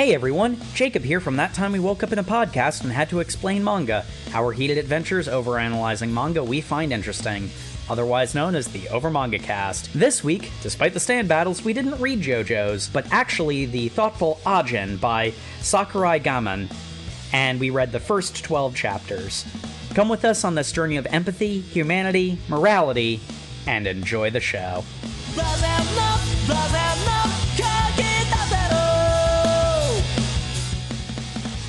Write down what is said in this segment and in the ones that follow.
Hey everyone, Jacob here from That Time We Woke Up in a Podcast and Had to Explain Manga, our heated adventures overanalyzing manga we find interesting, otherwise known as the Over Manga Cast. This week, despite the stand battles, we didn't read JoJo's, but actually the thoughtful Ajinn by Sakurai Gamon, and we read the first 12 chapters. Come with us on this journey of empathy, humanity, morality, and enjoy the show.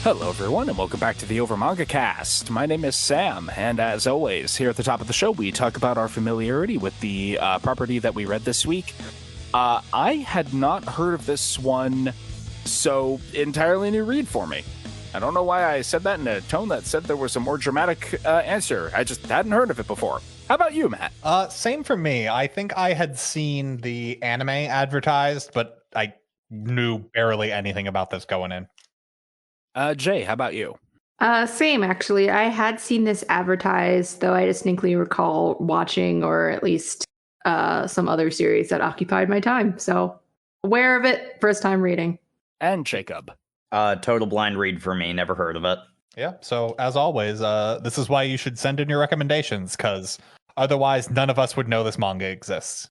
Hello everyone, and welcome back to the Over Manga Cast. My name is Sam, and as always, here at the top of the show, we talk about our familiarity with the property that we read this week. I had not heard of this one, so entirely new read for me. I don't know why I said that in a tone that said there was a more dramatic answer. I just hadn't heard of it before. How about you, Matt? Same for me. I think I had seen the anime advertised, but I knew barely anything about this going in. Jay, how about you? Same, actually. I had seen this advertised, though I distinctly recall watching, or at least some other series that occupied my time. So, aware of it, first time reading. And Jacob. Total blind read for me, never heard of it. Yeah, so as always, this is why you should send in your recommendations, because otherwise none of us would know this manga exists.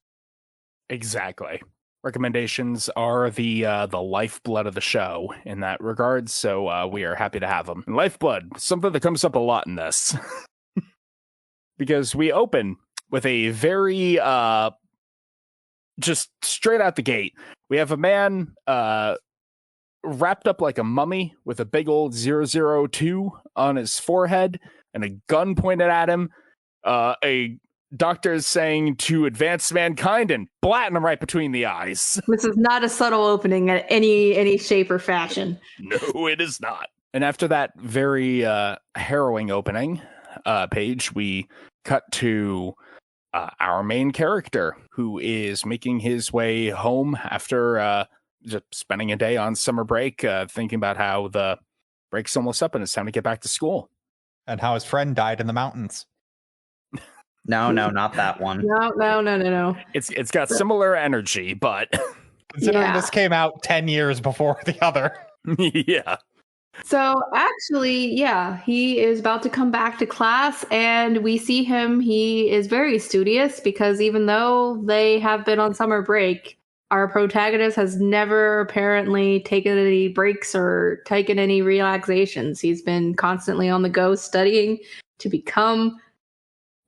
Exactly. Recommendations are the lifeblood of the show in that regard, so we are happy to have them. And lifeblood, something that comes up a lot in this. Because we open with a very, just straight out the gate, we have a man wrapped up like a mummy with a big old 002 on his forehead and a gun pointed at him. A doctor is saying to advance mankind and blatting him right between the eyes. This is not a subtle opening at any shape or fashion. No, it is not. And after that very harrowing opening page, we cut to our main character, who is making his way home after just spending a day on summer break, thinking about how the break's almost up and it's time to get back to school. And how his friend died in the mountains. No, not that one. No. It's got similar energy, but considering this came out 10 years before the other. Yeah. So actually, he is about to come back to class, and we see him. He is very studious because even though they have been on summer break, our protagonist has never apparently taken any breaks or taken any relaxations. He's been constantly on the go studying to become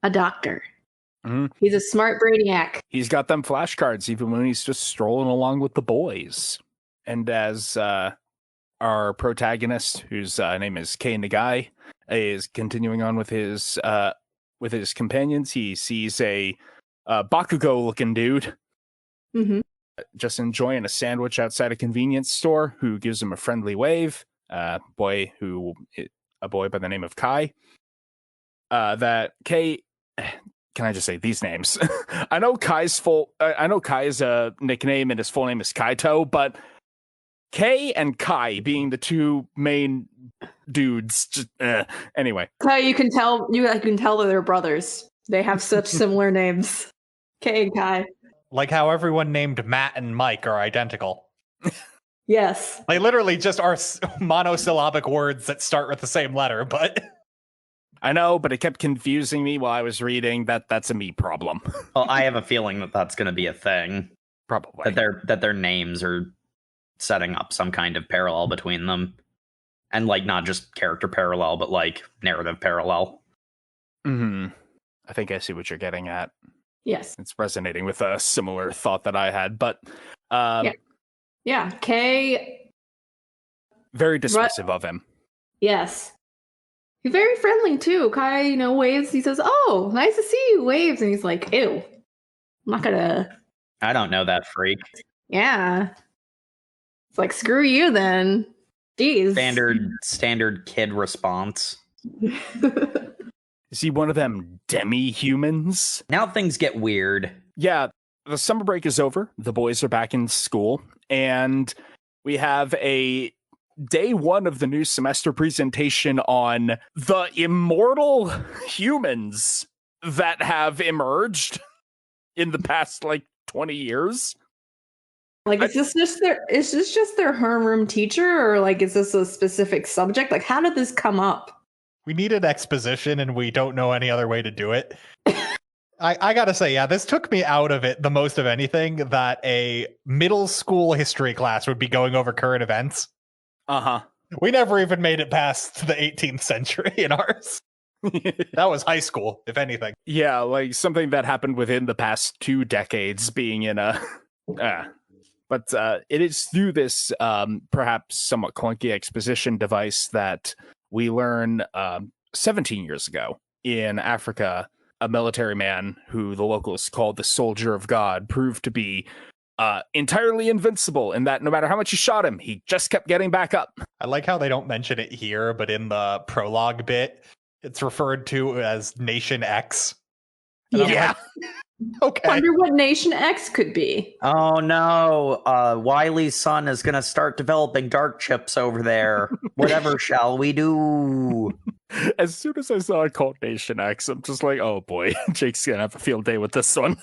a doctor. Mm-hmm. He's a smart brainiac. He's got them flashcards even when he's just strolling along with the boys. And as our protagonist, whose name is Kei Nagai, is continuing on with his companions, he sees a Bakugo-looking dude just enjoying a sandwich outside a convenience store, who gives him a friendly wave. A boy by the name of Kai. That Kei. Can I just say these names? I know Kai's nickname and his full name is Kaito, but Kei and Kai being the two main dudes. Just, anyway, Kai, you can tell that they're brothers. They have such similar names, Kei and Kai. Like how everyone named Matt and Mike are identical. Yes, they literally just are monosyllabic words that start with the same letter, but. I know, but it kept confusing me while I was reading. That's a me problem. Well, I have a feeling that that's going to be a thing. Probably. That their names are setting up some kind of parallel between them. And, like, not just character parallel, but, like, narrative parallel. Mm-hmm. I think I see what you're getting at. Yes. It's resonating with a similar thought that I had, but... Yeah, Kei... Very dismissive of him. Yes. He's very friendly, too. Kai, waves. He says, "Oh, nice to see you," waves. And he's like, "Ew. I'm not gonna..." I don't know that freak. Yeah. It's like, screw you, then. Jeez. Standard kid response. Is he one of them Demi-Humans? Now things get weird. Yeah, the summer break is over. The boys are back in school. And we have a day one of the new semester presentation on the immortal humans that have emerged in the past, 20 years. Like, is this just their homeroom teacher, or like, is this a specific subject? Like, how did this come up? We needed exposition, and we don't know any other way to do it. I gotta say, yeah, this took me out of it the most of anything, that a middle school history class would be going over current events. Uh-huh. We never even made it past the 18th century in ours. That was high school, if anything. Yeah, like something that happened within the past 2 decades being in a... But it is through this perhaps somewhat clunky exposition device that we learn 17 years ago in Africa, a military man who the locals called the Soldier of God proved to be entirely invincible, in that no matter how much you shot him, he just kept getting back up. I like how they don't mention it here, but in the prologue bit, it's referred to as Nation X. And I'm Yeah. like, okay. Wonder what Nation X could be. Oh no, Wiley's son is going to start developing dark chips over there. Whatever shall we do? As soon as I saw it called Nation X, I'm just like, oh boy, Jake's gonna have a field day with this one.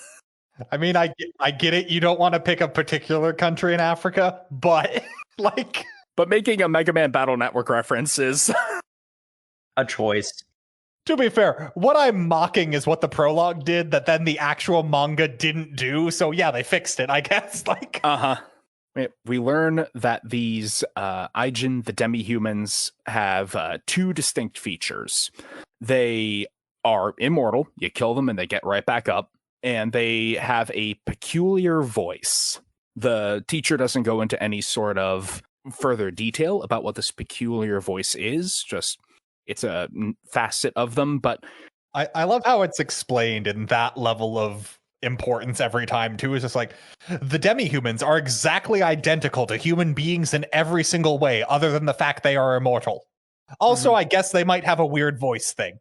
I mean, I get it. You don't want to pick a particular country in Africa, but like... But making a Mega Man Battle Network reference is... A choice. To be fair, what I'm mocking is what the prologue did that then the actual manga didn't do. So yeah, they fixed it, I guess. Like, We learn that these Ajinn, the Demi-Humans, have 2 distinct features. They are immortal. You kill them and they get right back up. And they have a peculiar voice. The teacher doesn't go into any sort of further detail about what this peculiar voice is. Just, it's a facet of them. But I love how it's explained in that level of importance every time too. Is just like, the Demi-Humans are exactly identical to human beings in every single way, other than the fact they are immortal. Also, I guess they might have a weird voice thing.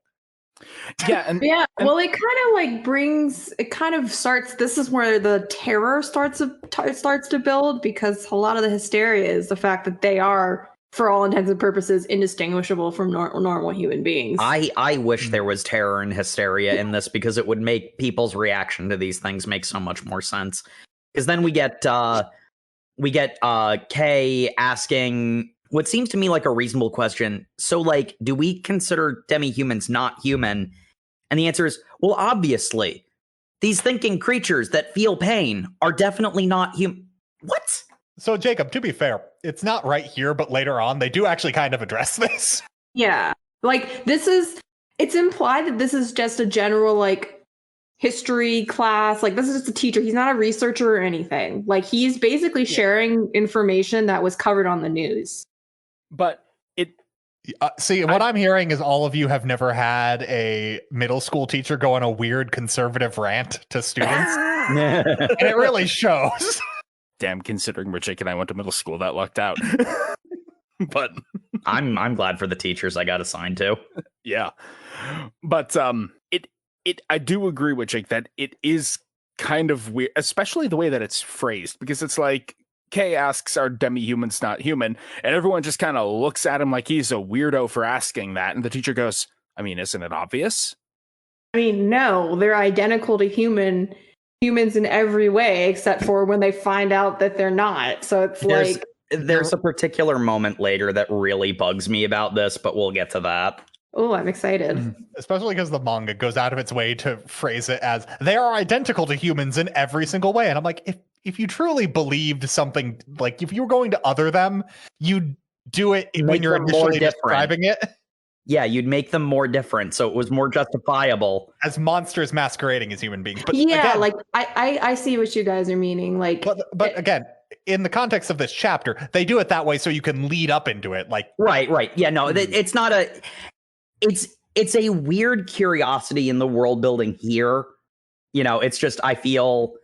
yeah, Well, it kind of starts. This is where the terror starts to build, because a lot of the hysteria is the fact that they are, for all intents and purposes, indistinguishable from normal human beings. I wish there was terror and hysteria in this, because it would make people's reaction to these things make so much more sense. Because then we get Kei asking what seems to me like a reasonable question. So, like, do we consider demi-humans not human? And the answer is, well, obviously. These thinking creatures that feel pain are definitely not human. What? So, Jacob, to be fair, it's not right here, but later on, they do actually kind of address this. Yeah. Like, it's implied that this is just a general, like, history class. Like, this is just a teacher. He's not a researcher or anything. Like, he's basically sharing information that was covered on the news. But what I'm hearing is all of you have never had a middle school teacher go on a weird conservative rant to students. And it really shows. Damn, considering where Jake and I went to middle school, that lucked out. But I'm glad for the teachers I got assigned to. Yeah. But I do agree with Jake that it is kind of weird, especially the way that it's phrased, because it's like, Kei asks, are demi-humans not human? And everyone just kind of looks at him like he's a weirdo for asking that. And the teacher goes, I mean, isn't it obvious? I mean, no, they're identical to humans in every way, except for when they find out that they're not. So it's there's a particular moment later that really bugs me about this, but we'll get to that. Oh, I'm excited. Especially because the manga goes out of its way to phrase it as, they are identical to humans in every single way. And I'm like, if you truly believed something, like if you were going to other them, you'd do it when you're initially describing it. Yeah, you'd make them more different, so it was more justifiable. As monsters masquerading as human beings. But yeah, again, like I see what you guys are meaning. Like, but again, in the context of this chapter, they do it that way so you can lead up into it. Like, right. Yeah, no, it's not a. It's a weird curiosity in the world building here. You know, it's just I feel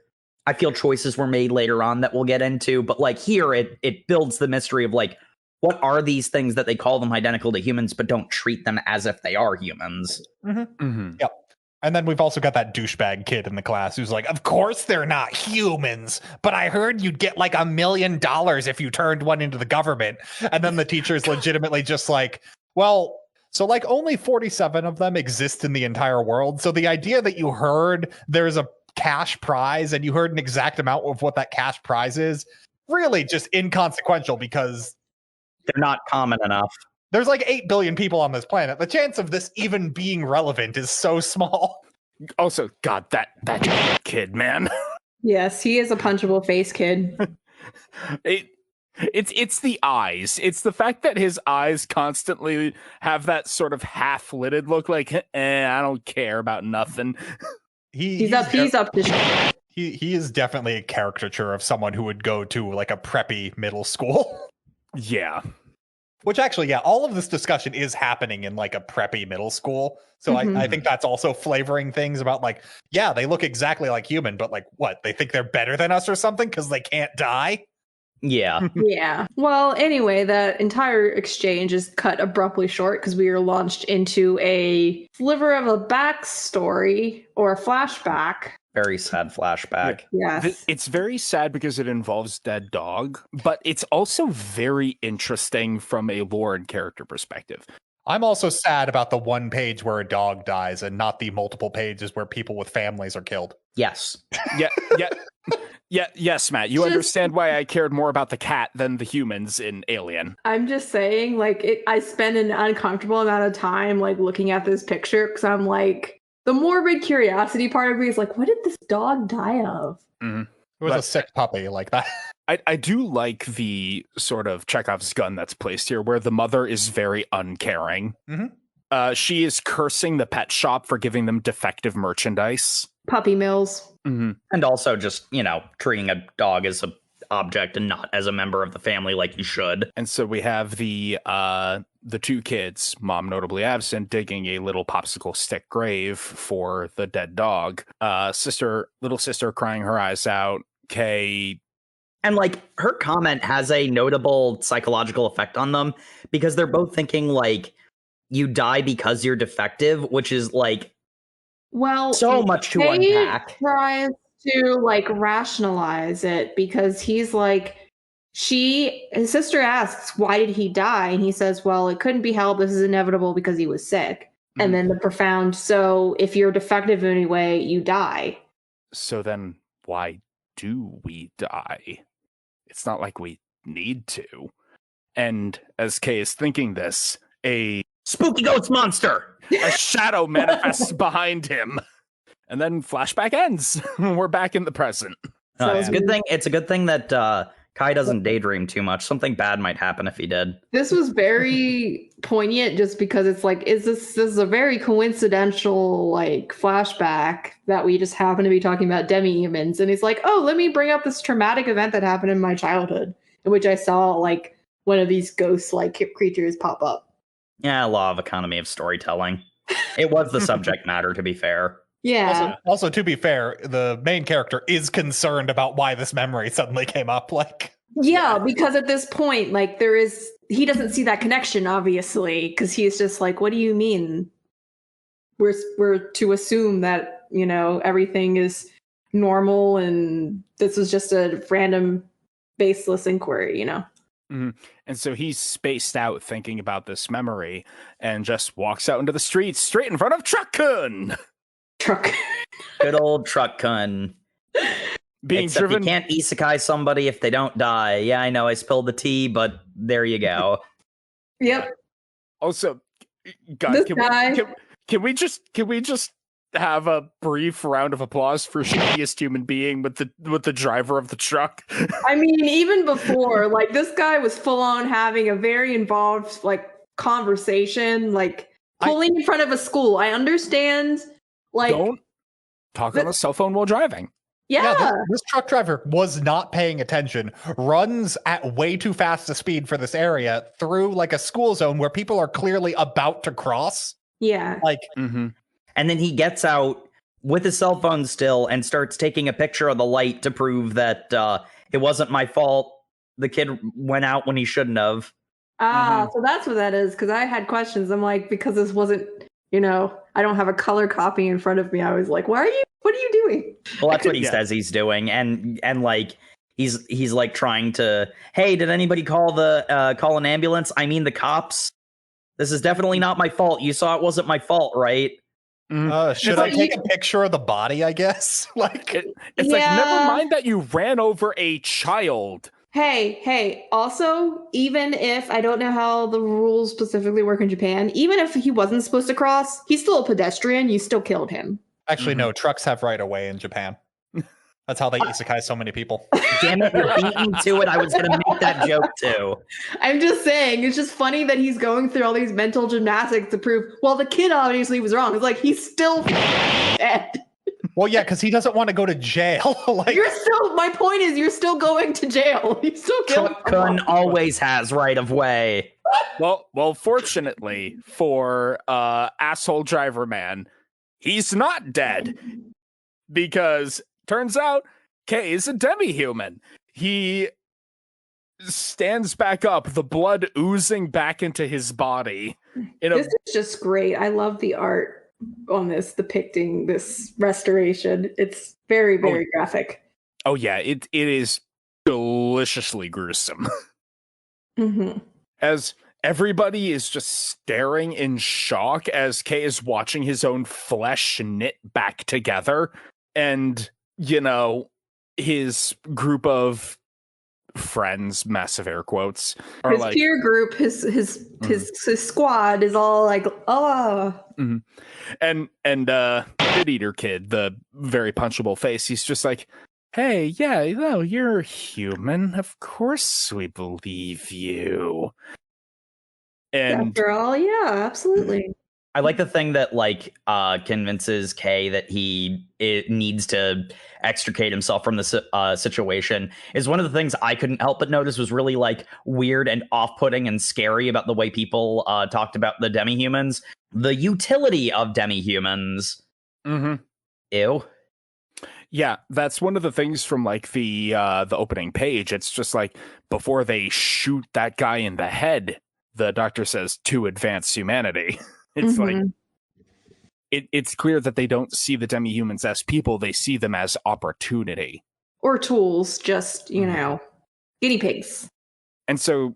choices were made later on that we'll get into, but like here it builds the mystery of like, what are these things that they call them identical to humans but don't treat them as if they are humans? Yep. And then we've also got that douchebag kid in the class who's like, of course they're not humans, but I heard you'd get like $1 million if you turned one into the government. And then the teacher's legitimately just like, well, so like only 47 of them exist in the entire world. So the idea that you heard there's a cash prize and you heard an exact amount of what that cash prize is really just inconsequential because They're not common enough. there's like 8 billion people on this planet. The chance of this even being relevant is so small. Also, God, that kid, man. Yes, he is a punchable face kid. It's the eyes. It's the fact that his eyes constantly have that sort of half-lidded look, like, I don't care about nothing. He's up to shit. He is definitely a caricature of someone who would go to like a preppy middle school. Yeah. Which actually, yeah, all of this discussion is happening in like a preppy middle school. So I think that's also flavoring things about like, yeah, they look exactly like human, but like what? They think they're better than us or something because they can't die? Yeah. Yeah. Well, anyway, that entire exchange is cut abruptly short because we are launched into a sliver of a backstory or a flashback. Very sad flashback. Yes. It's very sad because it involves dead dog, but it's also very interesting from a lore and character perspective. I'm also sad about the one page where a dog dies and not the multiple pages where people with families are killed. Yes. Yes, Matt. You understand why I cared more about the cat than the humans in Alien. I'm just saying, like, I spend an uncomfortable amount of time, like, looking at this picture because I'm like, the morbid curiosity part of me is like, what did this dog die of? Mm-hmm. It was a sick puppy like that. I do like the sort of Chekhov's gun that's placed here, where the mother is very uncaring. Mm-hmm. She is cursing the pet shop for giving them defective merchandise. Puppy mills. Mm-hmm. And also just, treating a dog as an object and not as a member of the family like you should. And so we have the two kids, mom notably absent, digging a little popsicle stick grave for the dead dog. Little sister crying her eyes out. Kei. And like her comment has a notable psychological effect on them because they're both thinking like you die because you're defective, which is like so much to unpack. Tries to like rationalize it because he's like, his sister asks, why did he die? And he says, well, it couldn't be helped. This is inevitable because he was sick. Mm-hmm. And then the profound, so if you're defective in any way, you die. So then why do we die? It's not like we need to. And as Kei is thinking this, a spooky ghost monster! A shadow manifests behind him. And then flashback ends. We're back in the present. It's a good thing that Kai doesn't daydream too much. Something bad might happen if he did. This was very poignant just because it's like, this is a very coincidental like flashback that we just happen to be talking about demi-humans. And he's like, oh, let me bring up this traumatic event that happened in my childhood in which I saw like one of these ghost-like creatures pop up. Yeah, law of economy of storytelling. It was the subject matter, to be fair. Yeah. Also, to be fair, the main character is concerned about why this memory suddenly came up. Yeah, because at this point, like he doesn't see that connection, obviously, because he's just like, what do you mean? We're to assume that, everything is normal and this is just a random baseless inquiry, Mm-hmm. And so he's spaced out thinking about this memory and just walks out into the streets straight in front of Truck-kun. Good old Truck-kun. Except driven. You can't isekai somebody if they don't die. Yeah, I know I spilled the tea, but there you go. Yep. Also, God, can we just have a brief round of applause for shittiest human being with the driver of the truck? I mean, even before, like, this guy was full on having a very involved like conversation, like pulling in front of a school. I understand. Like, don't talk on a cell phone while driving. Yeah, this truck driver was not paying attention, runs at way too fast a speed for this area through like a school zone where people are clearly about to cross. Yeah. And then he gets out with his cell phone still and starts taking a picture of the light to prove that it wasn't my fault. The kid went out when he shouldn't have. So that's what that is, because I had questions. I'm like, because this wasn't, I don't have a color copy in front of me. I was like, what are you doing? Well, that's what he says he's doing. And like, he's like trying to, hey, did anybody call an ambulance? I mean, the cops. This is definitely not my fault. You saw it wasn't my fault, right? Should I take a picture of the body, I guess? It's like, never mind that you ran over a child. Hey, also, even if I don't know how the rules specifically work in Japan, even if he wasn't supposed to cross, he's still a pedestrian. You still killed him. Actually, no, trucks have right of way in Japan. That's how they isekai so many people. Damn it, you're beating to it. I was going to make that joke too. I'm just saying, it's just funny that he's going through all these mental gymnastics to prove, well, the kid obviously was wrong. It's like, he's still dead. Well, yeah, because he doesn't want to go to jail. My point is, you're still going to jail. You still Truck-kun always has right of way. Well, fortunately for asshole driver man, he's not dead. Because turns out Kei is a demi-human. He stands back up, the blood oozing back into his body. This is just great. I love the art on this depicting this restoration. It's very, very graphic. Oh yeah, it is deliciously gruesome. Mm-hmm. As everybody is just staring in shock as Kei is watching his own flesh knit back together, and his group of friends, massive air quotes, are his peer group, his squad is all like, oh. Mm-hmm. And Kid Eater Kid, the very punchable face, he's just like, hey, yeah, you're human. Of course we believe you. And after all, yeah, absolutely. I like the thing that convinces Kei that it needs to extricate himself from the situation is one of the things I couldn't help but notice was really weird and off-putting and scary about the way people talked about the demi-humans. The utility of demi-humans. Mm-hmm. Ew. Yeah, that's one of the things from the opening page. It's just before they shoot that guy in the head, the doctor says to advance humanity. It's it's clear that they don't see the demi-humans as people, they see them as opportunity. Or tools, just, guinea pigs. And so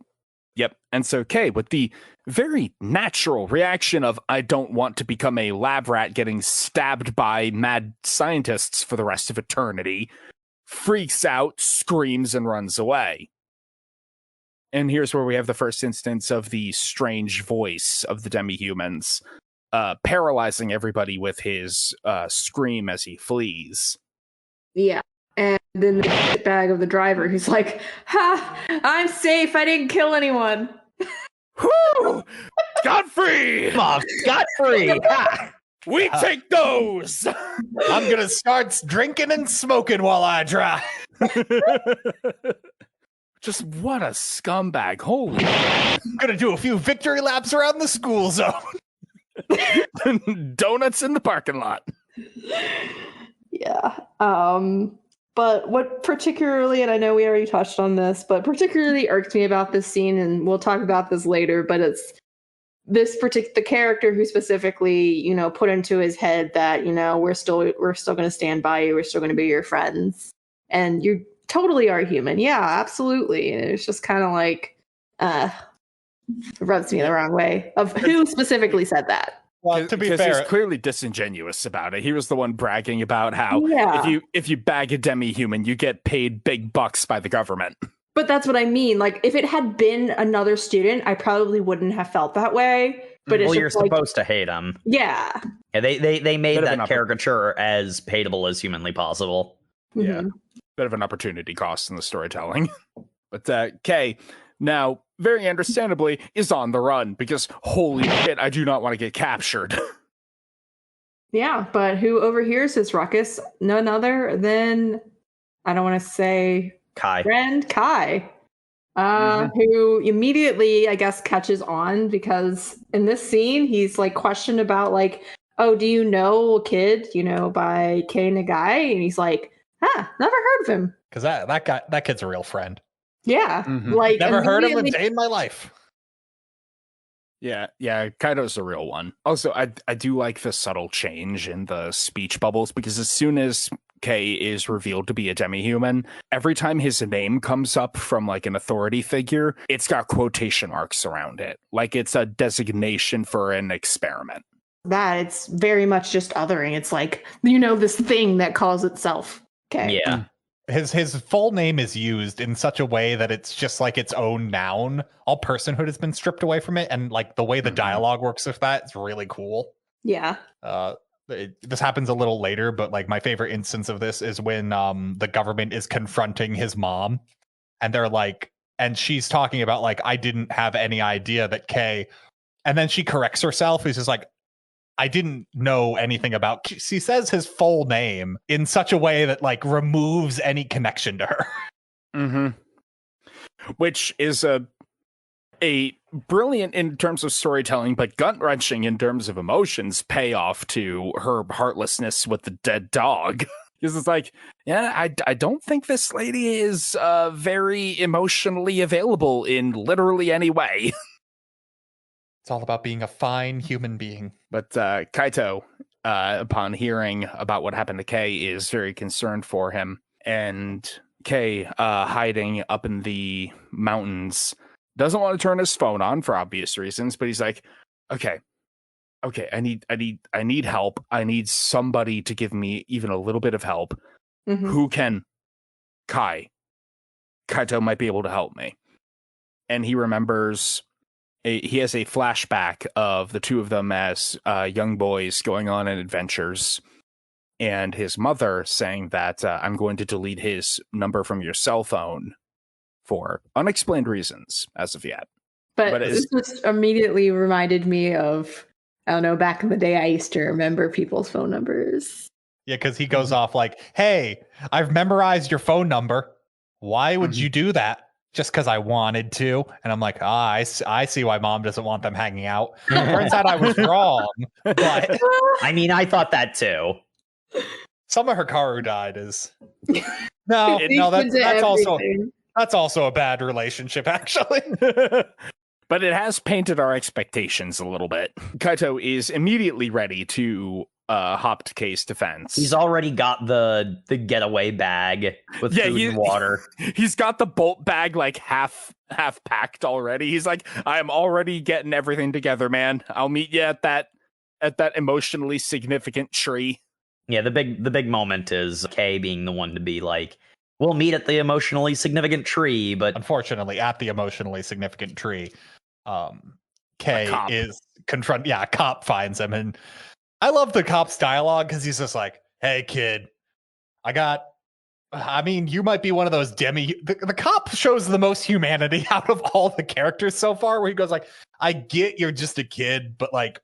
Kei, with the very natural reaction of, I don't want to become a lab rat getting stabbed by mad scientists for the rest of eternity, freaks out, screams, and runs away. And here's where we have the first instance of the strange voice of the demi-humans, paralyzing everybody with his scream as he flees. Yeah. And then the bag of the driver, who's like, ha, I'm safe. I didn't kill anyone. Whoo! Scot-free! Scot-free! We take those! I'm going to start drinking and smoking while I drive. Just what a scumbag. Holy. I'm going to do a few victory laps around the school zone. Donuts in the parking lot. Yeah. But what particularly, and I know we already touched on this, but particularly irked me about this scene, and we'll talk about this later, but it's the character who specifically, put into his head that, we're still going to stand by you. We're still going to be your friends. And you totally are human. Yeah, absolutely. And it's just kind of rubs me the wrong way of who specifically said that. Well, to be fair, he's clearly disingenuous about it. He was the one bragging about how if you bag a demi-human, you get paid big bucks by the government. But that's what I mean. If it had been another student, I probably wouldn't have felt that way. But you're supposed to hate him. Yeah. Yeah, they made that caricature as paintable as humanly possible. Yeah. Bit of an opportunity cost in the storytelling. But Kei, now, very understandably, is on the run because, holy shit, I do not want to get captured. Yeah, but who overhears this ruckus? None other than, I don't want to say Kai. Friend Kai, who immediately, I guess, catches on because in this scene, he's questioned about oh, do you know a kid, by Kei Nagai? And he's like, never heard of him. Because that kid's a real friend. Yeah. Never heard of him a day in my life. Yeah, Kaido's the real one. Also, I do like the subtle change in the speech bubbles because as soon as Kei is revealed to be a demi-human, every time his name comes up from an authority figure, it's got quotation marks around it. It's a designation for an experiment. It's very much just othering. It's this thing that calls itself Kei. Yeah. his full name is used in such a way that it's just like its own noun. All personhood has been stripped away from it, and like the way the dialogue works with that is really cool. Yeah. This happens a little later, but like my favorite instance of this is when the government is confronting his mom, and they're like, and she's talking about like, I didn't have any idea that Kei, and then she corrects herself. He's just like, I didn't know anything about. She says his full name in such a way that like removes any connection to her. Mm-hmm. Which is a brilliant in terms of storytelling, but gut-wrenching in terms of emotions payoff to her heartlessness with the dead dog. Because it's like, yeah, I don't think this lady is very emotionally available in literally any way. It's all about being a fine human being. But Kaito, upon hearing about what happened to Kei, is very concerned for him. And Kei, hiding up in the mountains, doesn't want to turn his phone on for obvious reasons, but he's like, okay, I need help. I need somebody to give me even a little bit of help. Mm-hmm. Who can? Kaito might be able to help me. And he remembers he has a flashback of the two of them as young boys going on adventures, and his mother saying that I'm going to delete his number from your cell phone for unexplained reasons as of yet. But this just immediately reminded me of, I don't know, back in the day I used to remember people's phone numbers. Yeah, because he goes off like, hey, I've memorized your phone number. Why would you do that? Just because I wanted to. And I'm like, I see why mom doesn't want them hanging out. Turns out I was wrong. But I mean, I thought that too. some of Hikaru died is no, that's also a bad relationship, actually. But it has painted our expectations a little bit. Kaito is immediately ready to hop to Kei's defense. He's already got the getaway bag with food and water. He's got the bolt bag like half packed already. He's like, I'm already getting everything together, man. I'll meet you at that emotionally significant tree. Yeah, the big moment is Kei being the one to be like, we'll meet at the emotionally significant tree, but unfortunately at the emotionally significant tree, Kei is a cop finds him, and I love the cop's dialogue because he's just like, hey kid, you might be one of those the cop shows the most humanity out of all the characters so far, where he goes like, I get you're just a kid, but like,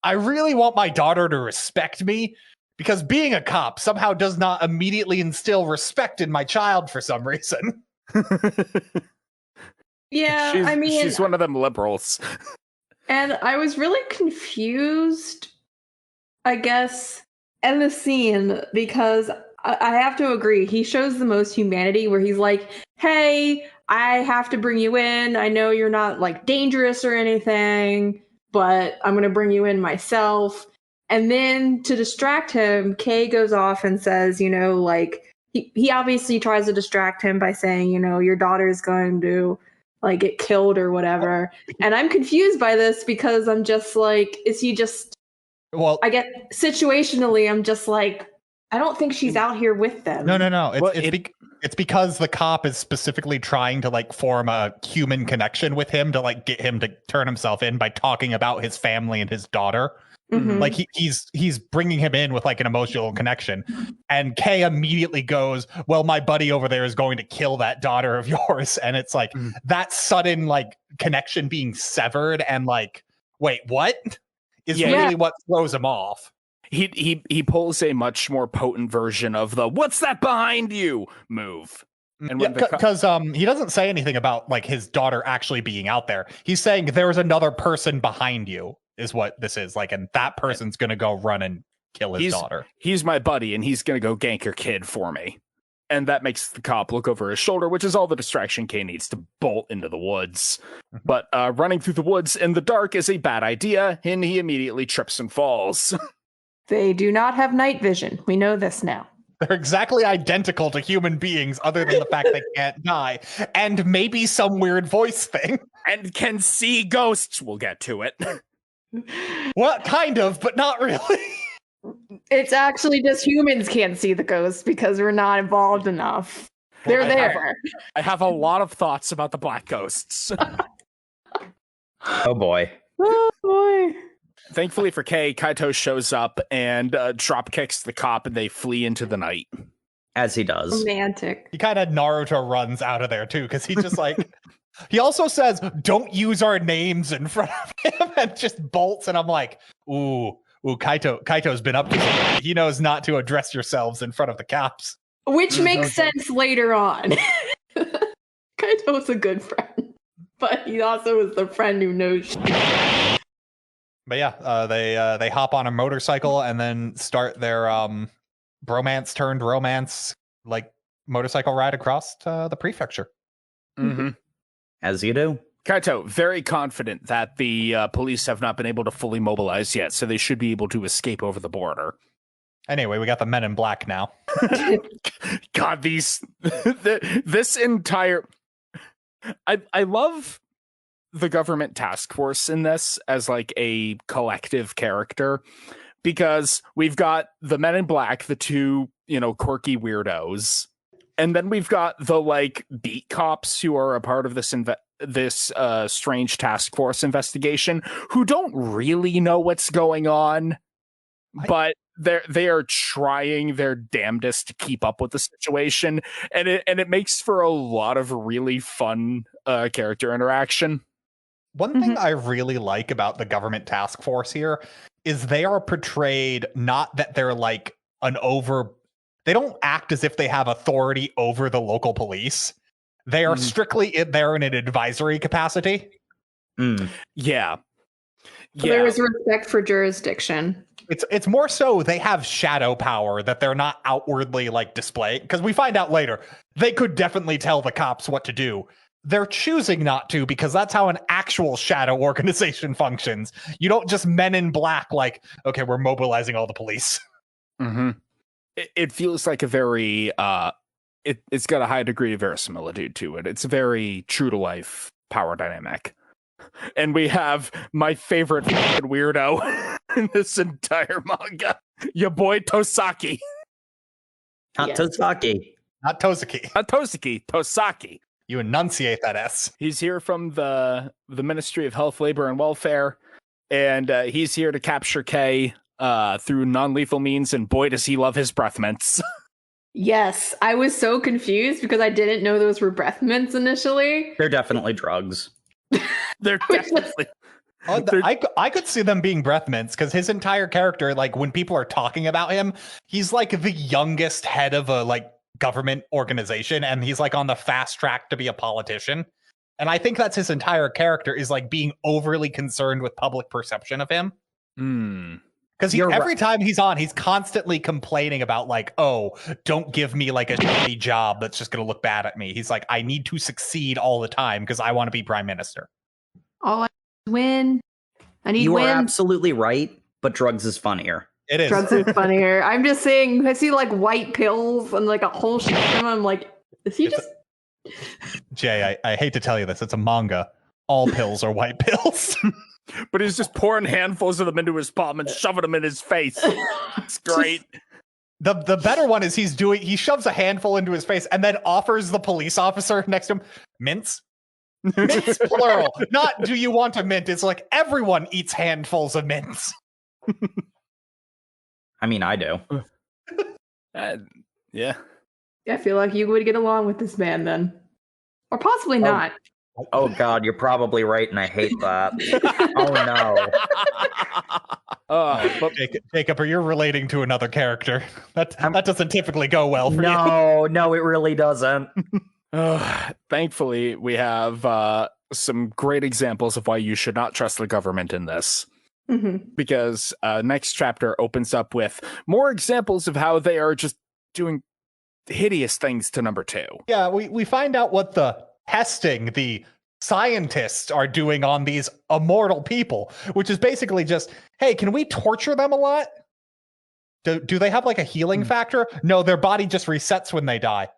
I really want my daughter to respect me, because being a cop somehow does not immediately instill respect in my child for some reason. Yeah, she's one of them liberals. And I was really confused, I guess, in the scene, because I have to agree, he shows the most humanity, where he's like, hey, I have to bring you in. I know you're not like dangerous or anything, but I'm going to bring you in myself. And then to distract him, Kei goes off and says, like, he obviously tries to distract him by saying, your daughter's going to like get killed or whatever. And I'm confused by this, because I'm just like, is he just, well, I get situationally, I'm just like, I don't think she's out here with them. No. It's because the cop is specifically trying to like form a human connection with him to like get him to turn himself in by talking about his family and his daughter. Mm-hmm. Like he's bringing him in with like an emotional connection, and Kei immediately goes, well, my buddy over there is going to kill that daughter of yours. And it's like that sudden like connection being severed, and like, wait, what is really what throws him off. He pulls a much more potent version of the "what's that behind you" move. And because he doesn't say anything about like his daughter actually being out there. He's saying there's another person behind you is what this is like, and that person's gonna go run and kill his daughter. He's my buddy, and he's gonna go gank your kid for me. And that makes the cop look over his shoulder, which is all the distraction Kei needs to bolt into the woods. But running through the woods in the dark is a bad idea, and he immediately trips and falls. They do not have night vision. We know this now. They're exactly identical to human beings, other than the fact they can't die. And maybe some weird voice thing. And can see ghosts. We'll get to it. Well, kind of, but not really. It's actually just humans can't see the ghosts because we're not involved enough. They're I there. I have a lot of thoughts about the black ghosts. Oh boy. Oh boy. Thankfully for Kei, Kaito shows up and drop kicks the cop, and they flee into the night. As he does. Romantic. He kind of Naruto runs out of there too, because he just like he also says, "Don't use our names in front of him," and just bolts. And I'm like, "Ooh, Kaito's been up to something. He knows not to address yourselves in front of the cops." Which makes sense later on. Kaito's a good friend, but he also is the friend who knows shit. But yeah, they hop on a motorcycle and then start their bromance turned romance like motorcycle ride across the prefecture. Mm-hmm. As you do. Kaito, very confident that the police have not been able to fully mobilize yet, so they should be able to escape over the border. Anyway, we got the men in black now. God, this entire... I love the government task force in this as like a collective character, because we've got the men in black, the two, quirky weirdos, and then we've got the like beat cops who are a part of this strange task force investigation, who don't really know what's going on, but they are trying their damnedest to keep up with the situation, and it makes for a lot of really fun character interaction. One thing I really like about the government task force here is they are portrayed not that they're like they don't act as if they have authority over the local police. They are strictly there in an advisory capacity. Yeah. So there is respect for jurisdiction. It's more so they have shadow power that they're not outwardly like displaying, because we find out later they could definitely tell the cops what to do. They're choosing not to, because that's how an actual shadow organization functions. You don't just men in black like, okay, we're mobilizing all the police. Mm-hmm. It feels like a very it's got a high degree of verisimilitude to it. It's a very true to life power dynamic. And we have my favorite weirdo in this entire manga, your boy Tosaki. Not Tosaki. Not Tozuki. Not Tozuki, Tosaki. You enunciate that S. He's here from the Ministry of Health, Labor, and Welfare, and he's here to capture Kei through non-lethal means, and boy, does he love his breath mints. Yes, I was so confused because I didn't know those were breath mints initially. They're definitely drugs. They're definitely... I could see them being breath mints, because his entire character, like when people are talking about him, he's like the youngest head of a like government organization, and he's like on the fast track to be a politician. And I think that's his entire character, is like being overly concerned with public perception of him. Because every time he's on, he's constantly complaining about like, oh, don't give me like a shitty job that's just going to look bad at me. He's like, I need to succeed all the time because I want to be prime minister. All I win. I need You wins. are absolutely right, but drugs is funnier. It is. Drugs is funnier. I'm just saying, I see like white pills and like a whole shit. And I'm like, is he just... Jay, I hate to tell you this. It's a manga. All pills are white pills. But he's just pouring handfuls of them into his palm and shoving them in his face. It's great. The better one is he shoves a handful into his face and then offers the police officer next to him mints. Mints plural. Not do you want a mint? It's like everyone eats handfuls of mints. I mean, I do. Yeah. I feel like you would get along with this man then. Or possibly not. Oh God, you're probably right, and I hate that. Oh no. Jacob, you're relating to another character. That doesn't typically go well for you. No, it really doesn't. Thankfully, we have some great examples of why you should not trust the government in this. Because next chapter opens up with more examples of how they are just doing hideous things to number 2. Yeah, we find out what the testing the scientists are doing on these immortal people, which is basically just, hey, can we torture them a lot? Do they have like a healing factor? No, their body just resets when they die.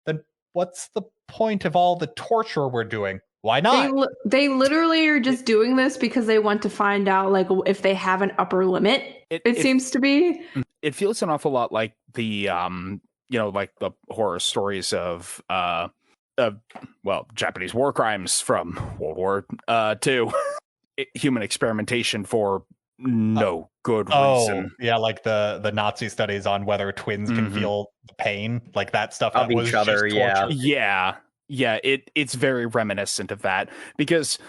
Then what's the point of all the torture we're doing? Why not? They literally are just doing this because they want to find out like if they have an upper limit. It seems to be. It feels an awful lot like the like the horror stories of Japanese war crimes from World War II, human experimentation for no good reason. Yeah, like the Nazi studies on whether twins can feel the pain, like that stuff Of that was each other, just yeah. torture. Yeah, it's very reminiscent of that because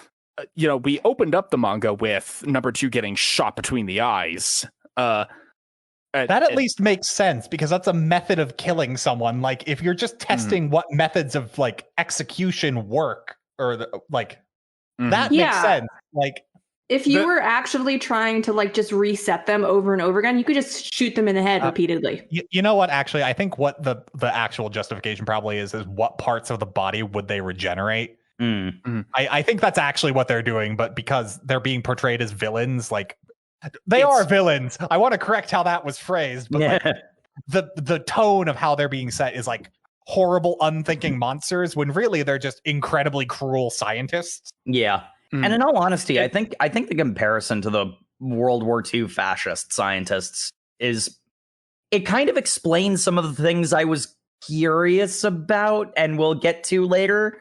we opened up the manga with number 2 getting shot between the eyes. That at least makes sense because that's a method of killing someone. Like if you're just testing what methods of like execution work, or that makes sense. Like if you were actually trying to like just reset them over and over again, you could just shoot them in the head repeatedly. You know what? Actually, I think what the actual justification probably is what parts of the body would they regenerate? I think that's actually what they're doing, but because they're being portrayed as villains, like they are villains. I want to correct how that was phrased, but like the tone of how they're being set is like horrible, unthinking monsters when really they're just incredibly cruel scientists. Yeah. And in all honesty, I think the comparison to the World War II fascist scientists is it kind of explains some of the things I was curious about and we'll get to later.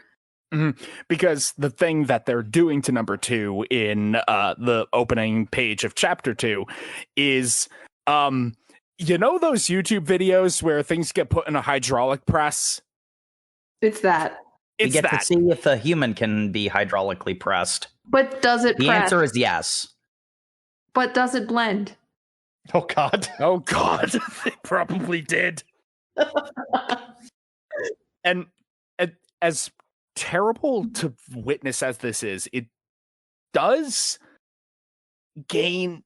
Because the thing that they're doing to number 2 in the opening page of chapter 2 is those YouTube videos where things get put in a hydraulic press? It's that. We get to see if a human can be hydraulically pressed. But does it The press? answer is yes. But does it blend? Oh, God. Oh, God. They probably did. and as terrible to witness as this is, it does gain...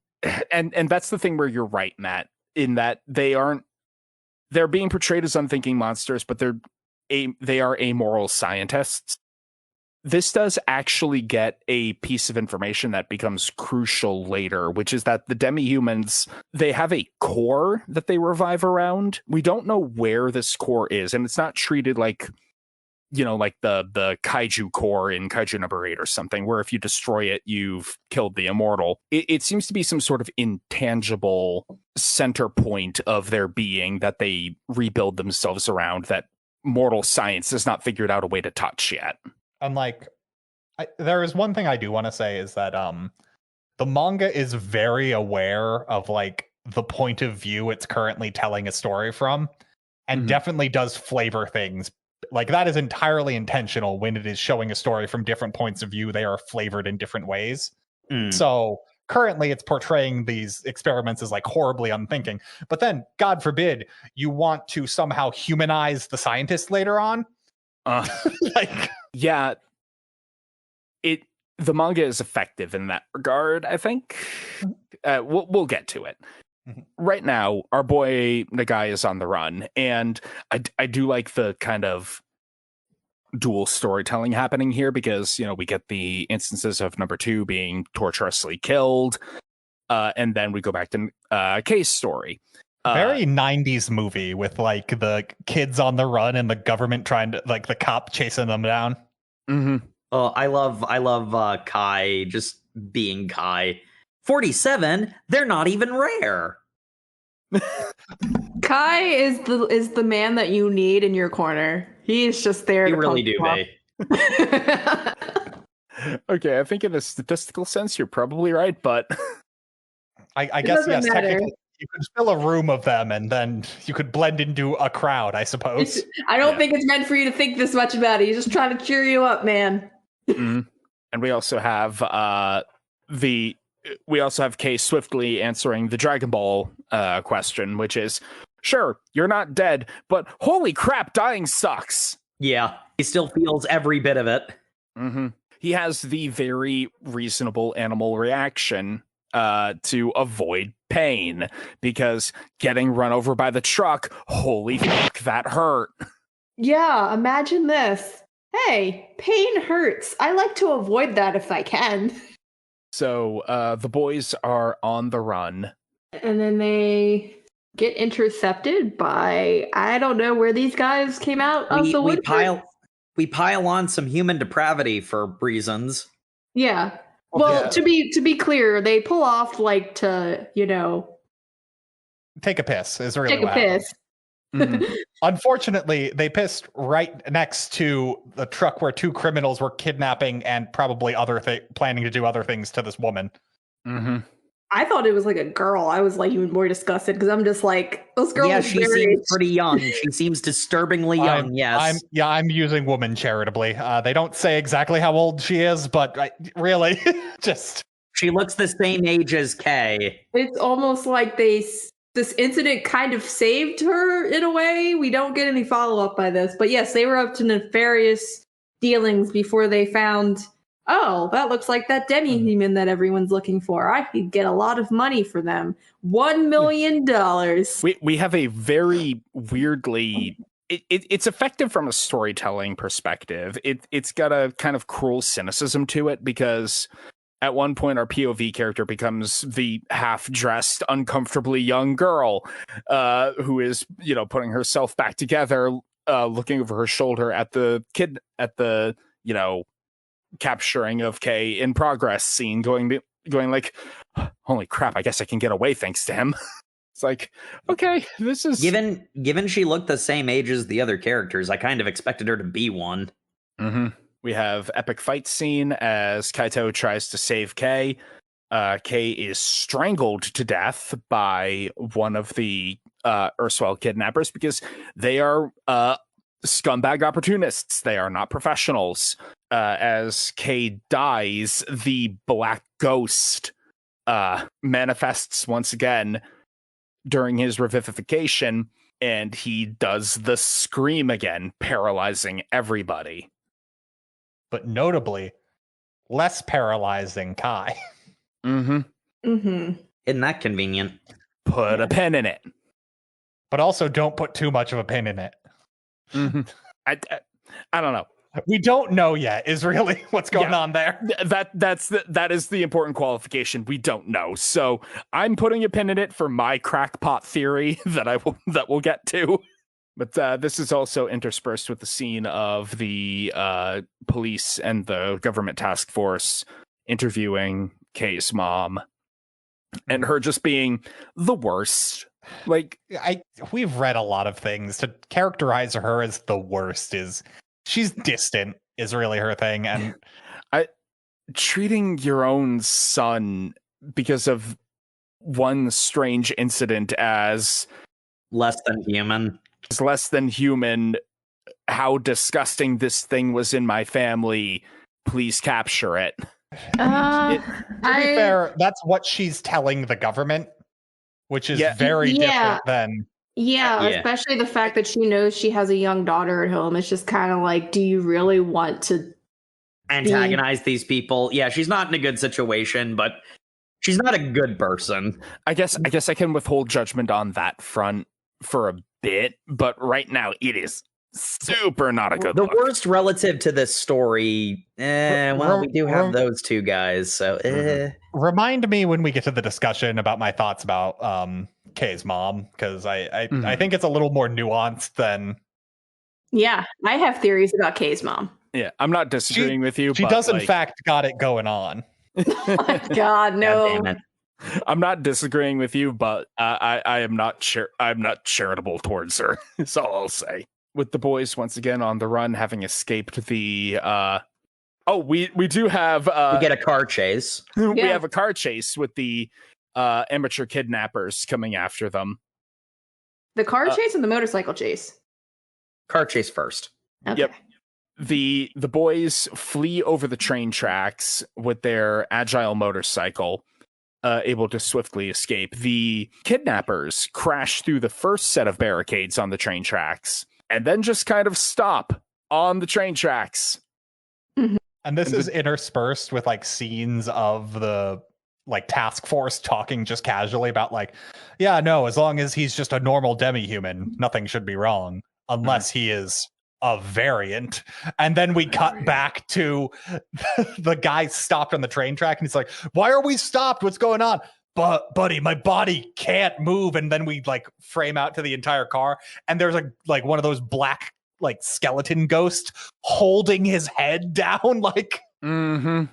And that's the thing where you're right, Matt, in that they're being portrayed as unthinking monsters, but they are amoral scientists. This does actually get a piece of information that becomes crucial later, which is that the Demi-Humans, they have a core that they revive around. We don't know where this core is, and it's not treated like, like the kaiju core in Kaiju number 8 or something, where if you destroy it, you've killed the immortal. It seems to be some sort of intangible center point of their being that they rebuild themselves around that mortal science has not figured out a way to touch yet. And like, there is one thing I do want to say is that the manga is very aware of like the point of view it's currently telling a story from, and definitely does flavor things. Like that is entirely intentional. When it is showing a story from different points of view, they are flavored in different ways. So currently it's portraying these experiments as like horribly unthinking, but then God forbid you want to somehow humanize the scientists later on. Yeah, the manga is effective in that regard, I think. We'll get to it. Right now, our boy Nagai is on the run, and I do like the kind of dual storytelling happening here because, we get the instances of number 2 being torturously killed, and then we go back to Kei's story. Very 90s movie with like the kids on the run and the government trying to, like the cop chasing them down. Oh, I love Kai just being Kai. 47, they're not even rare. Kai is the man that you need in your corner. He is just there. You really do, babe. Okay, I think in a statistical sense, you're probably right, but I guess yes, technically you could fill a room of them and then you could blend into a crowd, I suppose. I don't think it's meant for you to think this much about it. He's just trying to cheer you up, man. And we also have Kei swiftly answering the Dragon Ball question, which is, sure, you're not dead, but holy crap, dying sucks. Yeah, he still feels every bit of it. He has the very reasonable animal reaction to avoid pain, because getting run over by the truck, holy fuck, that hurt. Yeah, imagine this. Hey, pain hurts. I like to avoid that if I can. So the boys are on the run. And then they get intercepted by, I don't know where these guys came out of the wood. We pile on some human depravity for reasons. Yeah. Well, to be clear, they pull off like to, take a piss is really take a piss. Unfortunately, they pissed right next to the truck where two criminals were kidnapping and probably planning to do other things to this woman. I thought it was like a girl. I was like even more disgusted because I'm just like, those girls. Yeah, she seems pretty young. She seems disturbingly young. Yes. I'm using woman charitably. They don't say exactly how old she is, but really, just she looks the same age as Kei. It's almost like this incident kind of saved her in a way. We don't get any follow up by this, but yes, they were up to nefarious dealings before they found. Oh, that looks like that Demi-Human that everyone's looking for. I could get a lot of money for them. $1 million. We have a very weirdly... It's effective from a storytelling perspective. It's got a kind of cruel cynicism to it because at one point our POV character becomes the half-dressed, uncomfortably young girl who is, putting herself back together, looking over her shoulder at the capturing of Kei in progress scene, going like, holy crap, I guess I can get away thanks to him. It's like, okay, this is... Given she looked the same age as the other characters, I kind of expected her to be one. We have epic fight scene as Kaito tries to save Kei. Kei is strangled to death by one of the erstwhile kidnappers because they are scumbag opportunists. They are not professionals. As Kei dies, the black ghost manifests once again during his revivification, and he does the scream again, paralyzing everybody. But notably, less paralyzing Kai. Isn't that convenient? Put a pin in it. But also don't put too much of a pin in it. I don't know. We don't know yet is really what's going on there. That is the important qualification. We don't know. So I'm putting a pin in it for my crackpot theory that we'll get to. But this is also interspersed with the scene of the police and the government task force interviewing Kei's mom and her just being the worst. Like, we've read a lot of things. To characterize her as the worst is she's distant is really her thing. And treating your own son because of one strange incident as less than human. Less than human. How disgusting this thing was in my family. Please capture it. To be fair, that's what she's telling the government, which is very different than. Yeah, especially the fact that she knows she has a young daughter at home. It's just kind of like, do you really want to antagonize these people? Yeah, she's not in a good situation, but she's not a good person. I guess I can withhold judgment on that front for a bit, but right now it is super not a good look. Worst relative to this story, we do have those two guys, so Remind me when we get to the discussion about my thoughts about Kei's mom, because I think it's a little more nuanced than... Yeah, I have theories about Kei's mom. Yeah, I'm not disagreeing with you. She does, in fact, got it going on. Oh my God, no. God damn it. I'm not disagreeing with you, but I am not I'm not charitable towards her. Is all I'll say. With the boys once again on the run, having escaped the we do have we get a car chase. We have a car chase with the amateur kidnappers coming after them. The car chase and the motorcycle chase. Car chase first. Okay. Yep. The boys flee over the train tracks with their agile motorcycle, able to swiftly escape. The kidnappers crash through the first set of barricades on the train tracks and then just kind of stop on the train tracks. And this is interspersed with scenes of the task force talking just casually about as long as he's just a normal demi-human, nothing should be wrong unless he is a variant. And then we cut back to the guy stopped on the train track and he's like, why are we stopped? What's going on? But buddy, my body can't move. And then we frame out to the entire car and there's one of those black skeleton ghosts holding his head down And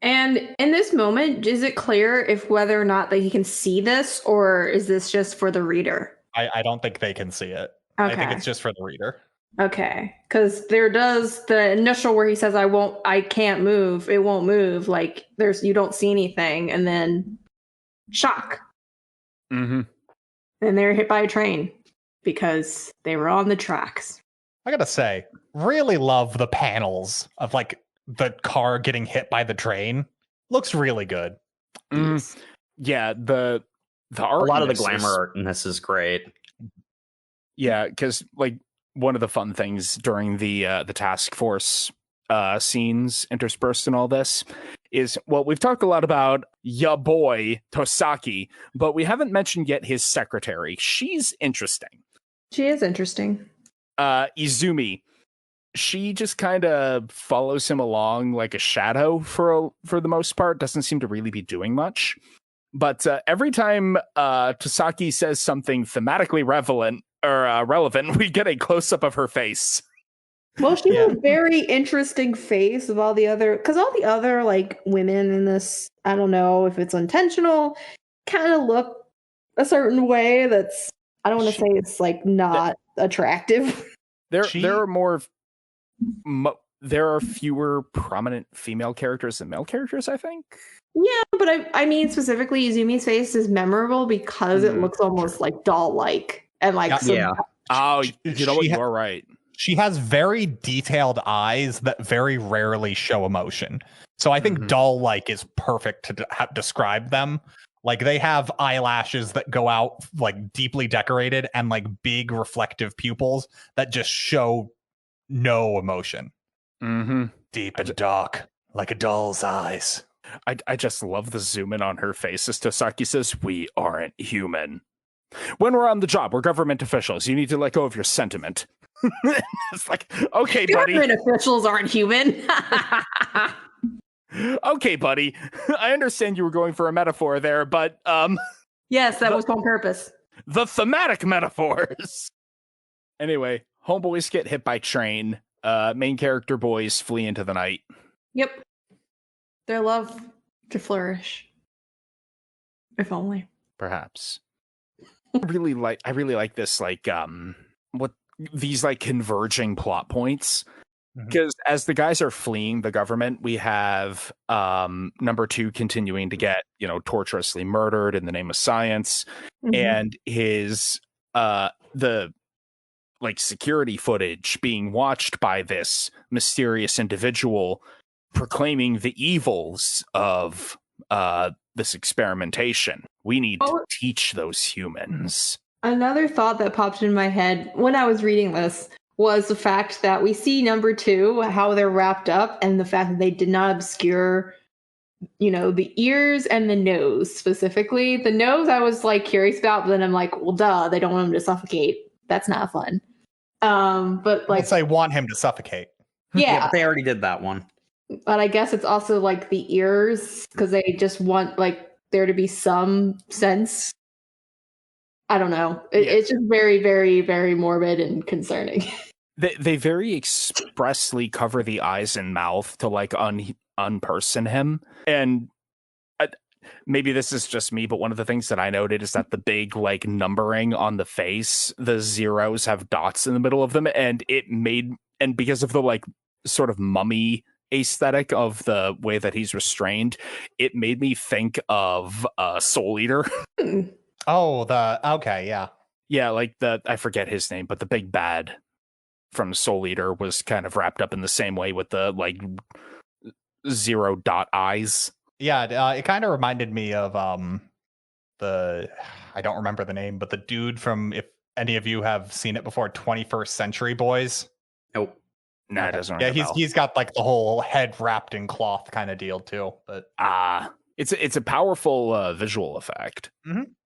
in this moment, is it clear if whether or not that he can see this, or is this just for the reader? I don't think they can see it. I think Okay. it's just for the reader. Okay, because there does the initial where he says I can't move, it won't move, like you don't see anything, and then shock, Mm-hmm. and they're hit by a train because they were on the tracks. I gotta say, really love the panels of like the car getting hit by the train. Looks really good. Yes. Yeah, the art. A lot of the in this glamour art in this is great. Yeah, because like one of the fun things during the task force scenes interspersed in all this is, well, we've talked a lot about ya boy Tosaki, but we haven't mentioned yet his secretary. She's interesting. She is interesting. Izumi. She just kind of follows him along like a shadow for the most part. Doesn't seem to really be doing much. But every time Tosaki says something thematically relevant, we get a close-up of her face. Well, she has a very interesting face of all the other, because all the other like women in this, I don't know if it's intentional, kind of look a certain way that's, I don't want to say it's like not attractive. There are fewer prominent female characters than male characters, I think. Yeah, but I mean specifically Izumi's face is memorable because it looks almost like doll-like and like Oh, you know what? You are right. She has very detailed eyes that very rarely show emotion. So I think doll-like is perfect to describe them. Like they have eyelashes that go out like deeply decorated and like big reflective pupils that just show no emotion. Deep and dark, like a doll's eyes. I just love the zoom in on her face as Tosaki says, "We aren't human. When we're on the job, we're government officials. You need to let go of your sentiment." It's like, okay, buddy. Government officials aren't human. Okay, buddy. I understand you were going for a metaphor there, but yes, that was on purpose. The thematic metaphors. Anyway, homeboys get hit by train. Main character boys flee into the night. Yep. Their love to flourish. If only. Perhaps. I really like this, like, what these like converging plot points. Because as the guys are fleeing the government, we have number 2 continuing to get, torturously murdered in the name of science, and his the like security footage being watched by this mysterious individual proclaiming the evils of this experimentation. We need to teach those humans. Another thought that popped in my head when I was reading this was the fact that we see number 2, how they're wrapped up, and the fact that they did not obscure, the ears and the nose specifically. The nose I was like curious about, but then I'm like, well, duh, they don't want him to suffocate. That's not fun. But like, they want him to suffocate. Yeah, but they already did that one. But I guess it's also like the ears because they just want like there to be some sense. I don't know. It's just very, very, very morbid and concerning. They very expressly cover the eyes and mouth to like unperson him. And maybe this is just me, but one of the things that I noted is that the big like numbering on the face, the zeros have dots in the middle of them, and because of the like sort of mummy aesthetic of the way that he's restrained, it made me think of Soul Eater. Yeah, like I forget his name, but the big bad from Soul Eater was kind of wrapped up in the same way with the like 0 dot eyes. Yeah, it kind of reminded me of I don't remember the name, but the dude from, if any of you have seen it before, 21st Century Boys. Nope. Nah, it doesn't. Yeah, he's got like the whole head wrapped in cloth kind of deal too. But it's a powerful visual effect,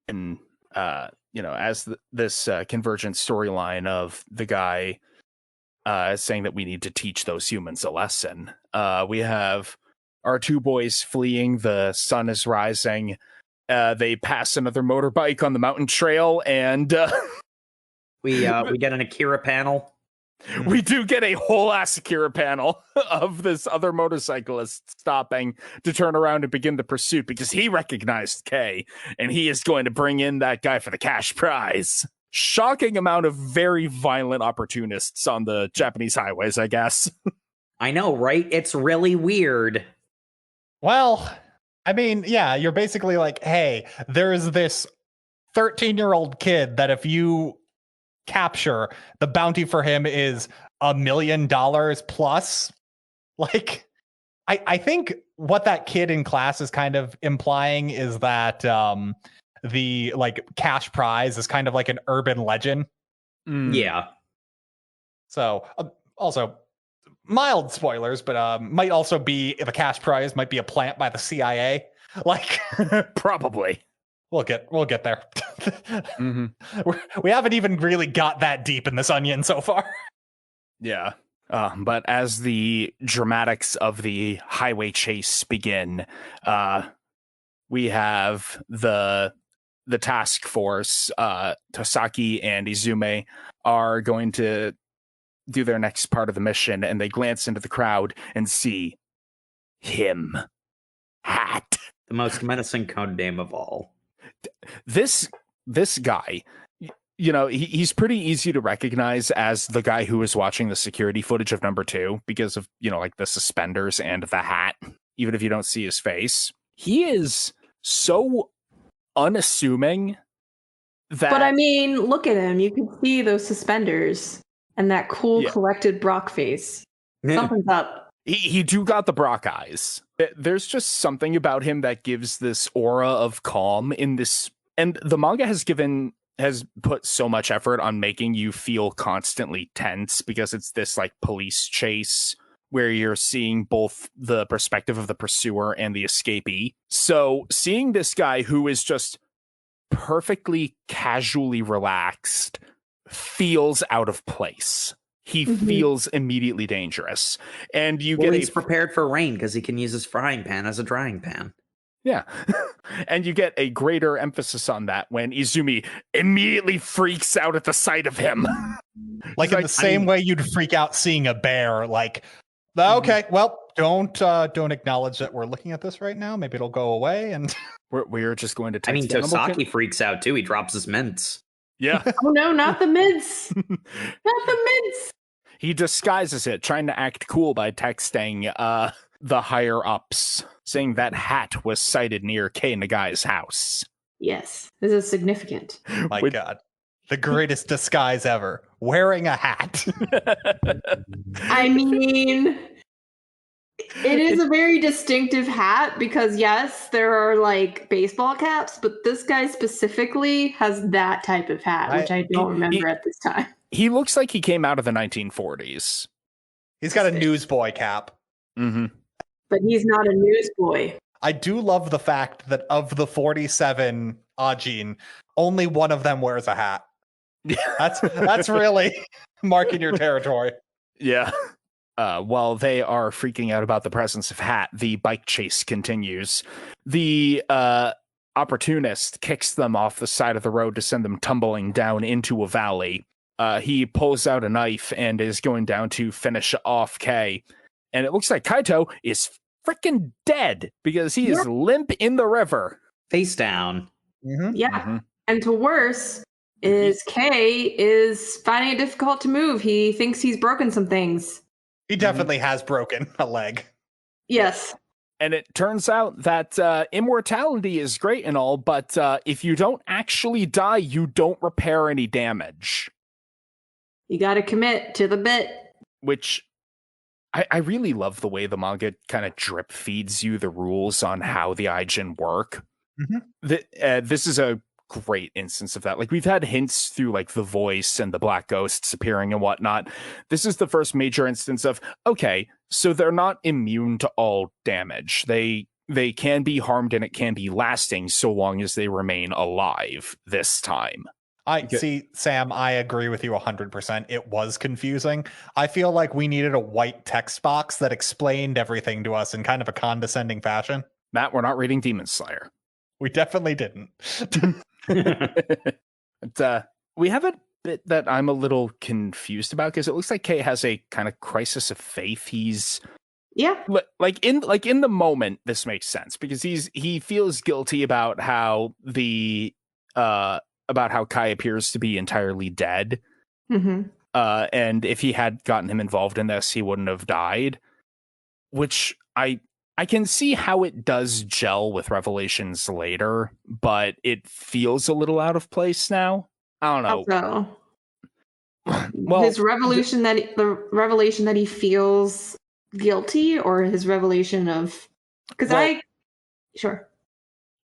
and as this convergent storyline of the guy saying that we need to teach those humans a lesson. We have our 2 boys fleeing. The sun is rising. They pass another motorbike on the mountain trail, and we get an Akira panel. We do get a whole ass Akira panel of this other motorcyclist stopping to turn around and begin the pursuit because he recognized Kei, and he is going to bring in that guy for the cash prize. shocking amount of very violent opportunists on the Japanese highways, I guess. I know, right? It's really weird. Well, I mean, yeah, you're basically like, hey, there's this 13-year-old kid that if you capture, the bounty for him is $1 million plus. Like, I think what that kid in class is kind of implying is that the like cash prize is kind of like an urban legend. Yeah. So also mild spoilers, but might also be the cash prize might be a plant by the CIA. Like Probably. we'll get there. We haven't even really got that deep in this onion so far. Yeah. But as the dramatics of the highway chase begin, we have the task force, Tasaki and Izume, are going to do their next part of the mission, and they glance into the crowd and see him. Hat. The most menacing code name of all. This guy, you know, he's pretty easy to recognize as the guy who was watching the security footage of number 2 because of, you know, like the suspenders and the hat, even if you don't see his face. He is so unassuming that... But I mean, look at him. You can see those suspenders and that cool collected Brock face. Something's up. He do got the Brock eyes. There's just something about him that gives this aura of calm in this, and the manga has put so much effort on making you feel constantly tense because it's this like police chase where you're seeing both the perspective of the pursuer and the escapee. So seeing this guy who is just perfectly casually relaxed feels out of place. He feels immediately dangerous. And he's prepared for rain because he can use his frying pan as a drying pan. Yeah. And you get a greater emphasis on that when Izumi immediately freaks out at the sight of him. Like in the same way you'd freak out seeing a bear. Like, okay, well, don't acknowledge that we're looking at this right now. Maybe it'll go away. And we're just going to... I mean, Tosaki freaks out too. He drops his mints. Yeah. Oh no, not the mints. Not the mints. He disguises it, trying to act cool by texting the higher ups, saying that hat was sighted near Kei Nagai's house. Yes, this is significant. My God. The greatest disguise ever. Wearing a hat. I mean, it is a very distinctive hat because, yes, there are like baseball caps, but this guy specifically has that type of hat, which I don't remember at this time. He looks like he came out of the 1940s. He's got a newsboy cap. Mm-hmm. But he's not a newsboy. I do love the fact that of the 47 Ajinn, only one of them wears a hat. That's really marking your territory. Yeah. While they are freaking out about the presence of hat, the bike chase continues. The opportunist kicks them off the side of the road to send them tumbling down into a valley. He pulls out a knife and is going down to finish off Kei. And it looks like Kaito is freaking dead because he is limp in the river. Face down. Mm-hmm. Yeah. Mm-hmm. And to worse is Kei is finding it difficult to move. He thinks he's broken some things. He definitely has broken a leg. Yes. And it turns out that immortality is great and all, but if you don't actually die, you don't repair any damage. You got to commit to the bit. Which I really love the way the manga kind of drip feeds you the rules on how the Ajinn work. Mm-hmm. This is a great instance of that. Like, we've had hints through like the voice and the black ghosts appearing and whatnot. This is the first major instance of, okay, so they're not immune to all damage. They can be harmed and it can be lasting so long as they remain alive this time. See, Sam, I agree with you 100%. It was confusing. I feel like we needed a white text box that explained everything to us in kind of a condescending fashion. Matt, we're not reading Demon Slayer. We definitely didn't. But, we have a bit that I'm a little confused about because it looks like Kei has a kind of crisis of faith. He's like in the moment, this makes sense because he feels guilty about how the about how Kai appears to be entirely dead. Mm-hmm. And if he had gotten him involved in this, he wouldn't have died. Which I can see how it does gel with revelations later, but it feels a little out of place now. I don't know. Well, his revelation the revelation that he feels guilty, or his revelation of sure.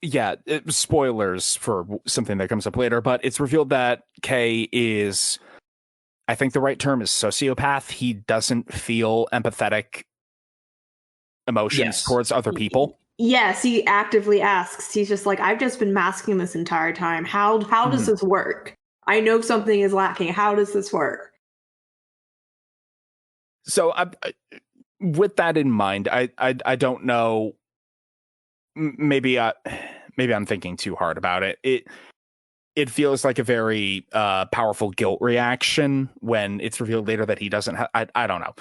Yeah, spoilers for something that comes up later, but it's revealed that Kei is, I think the right term is sociopath. He doesn't feel empathetic emotions towards other people. Yes, he actively asks. He's just like, I've just been masking this entire time. How does this work? I know something is lacking. How does this work? So with that in mind, I don't know. Maybe I'm thinking too hard about it. It feels like a very powerful guilt reaction when it's revealed later that he doesn't have. I don't know.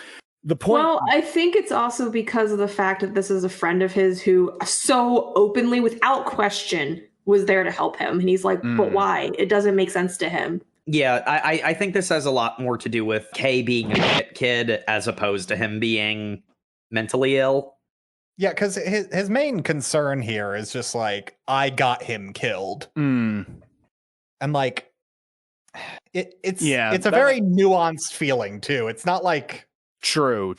The point. Well, I think it's also because of the fact that this is a friend of his who so openly, without question, was there to help him. And he's like, but why? It doesn't make sense to him. Yeah, I think this has a lot more to do with Kei being a shit kid as opposed to him being mentally ill. Yeah, because his main concern here is just like, I got him killed. And like, it's a very nuanced feeling too. It's not like True.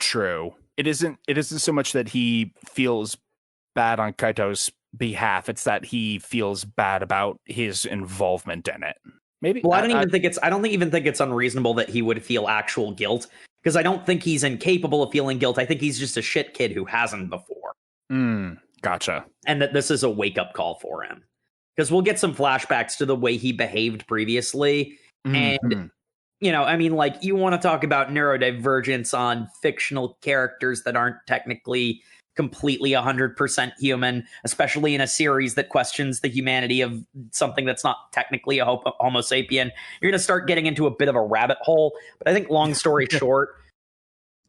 It isn't so much that he feels bad on Kaito's behalf. It's that he feels bad about his involvement in it. Maybe. Well, I don't even think it's unreasonable that he would feel actual guilt, because I don't think he's incapable of feeling guilt. I think he's just a shit kid who hasn't before. Gotcha. And that this is a wake-up call for him. Because we'll get some flashbacks to the way he behaved previously. And you know, I mean, like, you want to talk about neurodivergence on fictional characters that aren't technically completely 100% human, especially in a series that questions the humanity of something that's not technically a Homo sapien. You're going to start getting into a bit of a rabbit hole. But I think long story short,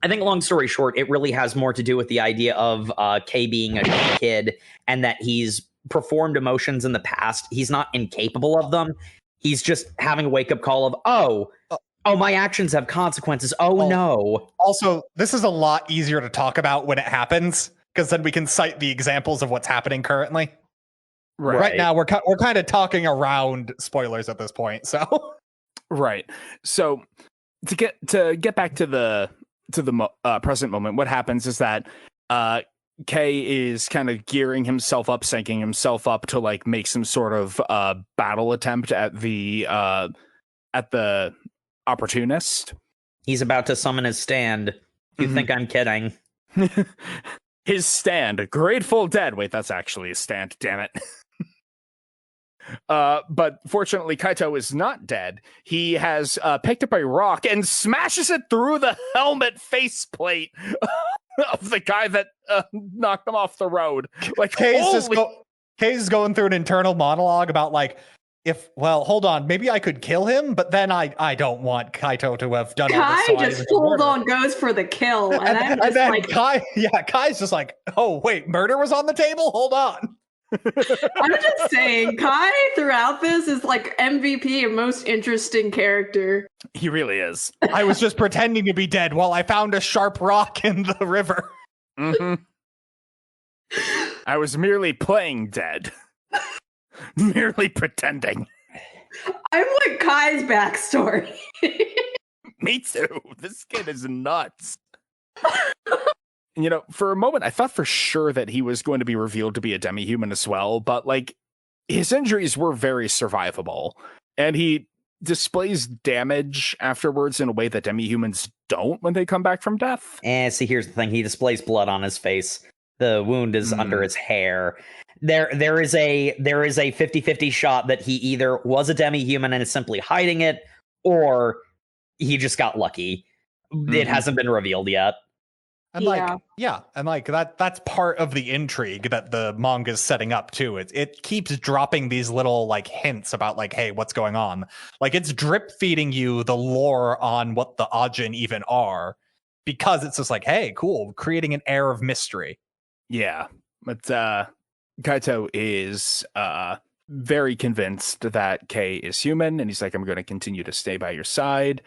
it really has more to do with the idea of Kei being a kid and that he's performed emotions in the past. He's not incapable of them. He's just having a wake-up call of, oh, my actions have consequences. No. Also, this is a lot easier to talk about when it happens, because then we can cite the examples of what's happening currently. Right now, we're kind of talking around spoilers at this point. So, right. So to get back to the present moment, what happens is that Kei is kind of gearing himself up, syncing himself up to like make some sort of battle attempt at the opportunist. He's about to summon his stand. You think I'm kidding? His stand, Grateful Dead. Wait, that's actually a stand. Damn it. But fortunately, Kaito is not dead. He has picked up a rock and smashes it through the helmet faceplate of the guy that knocked him off the road. Like, Kei's going through an internal monologue about like, hold on, maybe I could kill him, but then I don't want Kaito to have done all this. Kai just full on goes for the kill, and then like, Kai's just like, oh wait, murder was on the table. Hold on. I'm just saying, Kai throughout this is like MVP and most interesting character. He really is. I was just pretending to be dead while I found a sharp rock in the river. I was merely playing dead. Merely pretending. I want Kai's backstory. Me too. This kid is nuts. You know, for a moment, I thought for sure that he was going to be revealed to be a demi-human as well, but like, his injuries were very survivable, and he displays damage afterwards in a way that demi-humans don't when they come back from death. And see, here's the thing: he displays blood on his face. The wound is under his hair. There is a 50-50 shot that he either was a demi-human and is simply hiding it, or he just got lucky. It hasn't been revealed yet. And that's part of the intrigue that the manga is setting up too. It keeps dropping these little like hints about like, hey, what's going on? Like, it's drip feeding you the lore on what the Ajinn even are, because it's just like, hey, cool, creating an air of mystery. Yeah, but Kaito is very convinced that Kei is human, and he's like, I'm going to continue to stay by your side,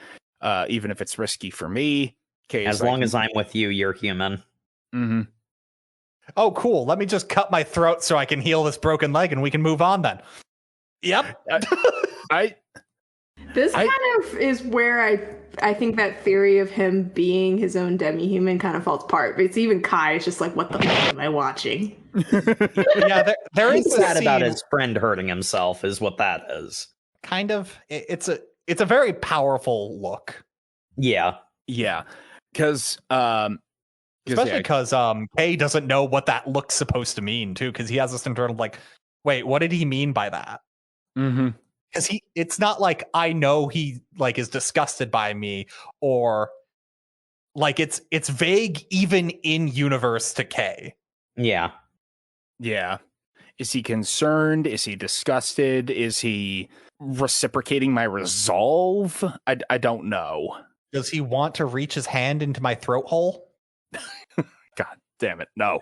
even if it's risky for me. Kei As long as I'm with you, you're human. Mm-hmm. Oh, cool. Let me just cut my throat so I can heal this broken leg and we can move on then. Yep. This kind of is where I think that theory of him being his own demi-human kind of falls apart. But it's even Kai is just like, what the fuck am I watching? Yeah, there is He's sad about his friend hurting himself is what that is. Kind of. It's a very powerful look. Yeah. Yeah. Because especially because Kei doesn't know what that look's supposed to mean too, because he has this internal like, wait, what did he mean by that? Mm-hmm. Because it's not like I know he like is disgusted by me, or like it's vague even in universe to Kei. Yeah. Yeah. Is he concerned? Is he disgusted? Is he reciprocating my resolve? I don't know. Does he want to reach his hand into my throat hole? God damn it. No.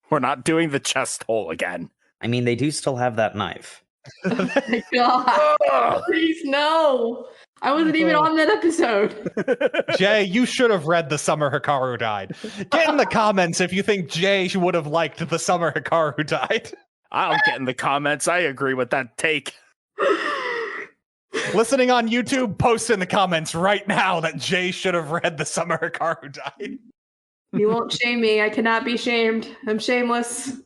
We're not doing the chest hole again. I mean, they do still have that knife. Oh my god. Please, no. I wasn't even on that episode. Jay, you should have read The Summer Hikaru Died. Get in the comments if you think Jay would have liked The Summer Hikaru Died. I'll get in the comments. I agree with that take. Listening on YouTube, post in the comments right now that Jay should have read The Summer Hikaru Died. You won't shame me. I cannot be shamed. I'm shameless.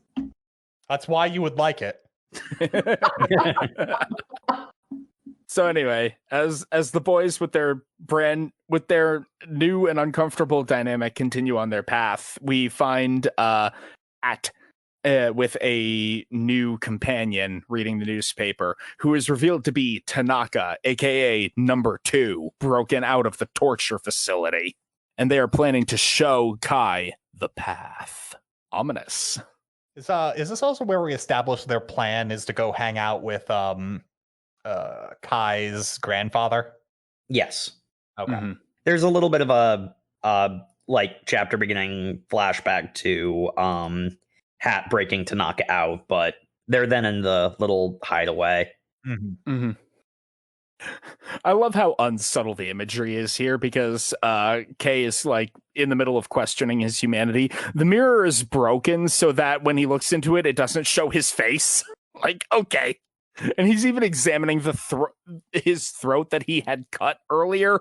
That's why you would like it. So anyway, as the boys with their new and uncomfortable dynamic continue on their path, we find with a new companion reading the newspaper, who is revealed to be Tanaka, aka Number 2, broken out of the torture facility, and they are planning to show Kai the path. Ominous. Is this also where we establish their plan is to go hang out with Kai's grandfather? Yes. Okay. Mm-hmm. There's a little bit of a like chapter beginning flashback to Hat breaking Tanaka out, but they're then in the little hideaway. Mm-hmm. Mm-hmm. I love how unsubtle the imagery is here, because Kei is like in the middle of questioning his humanity. The mirror is broken so that when he looks into it, it doesn't show his face. Like, okay. And he's even examining his throat that he had cut earlier.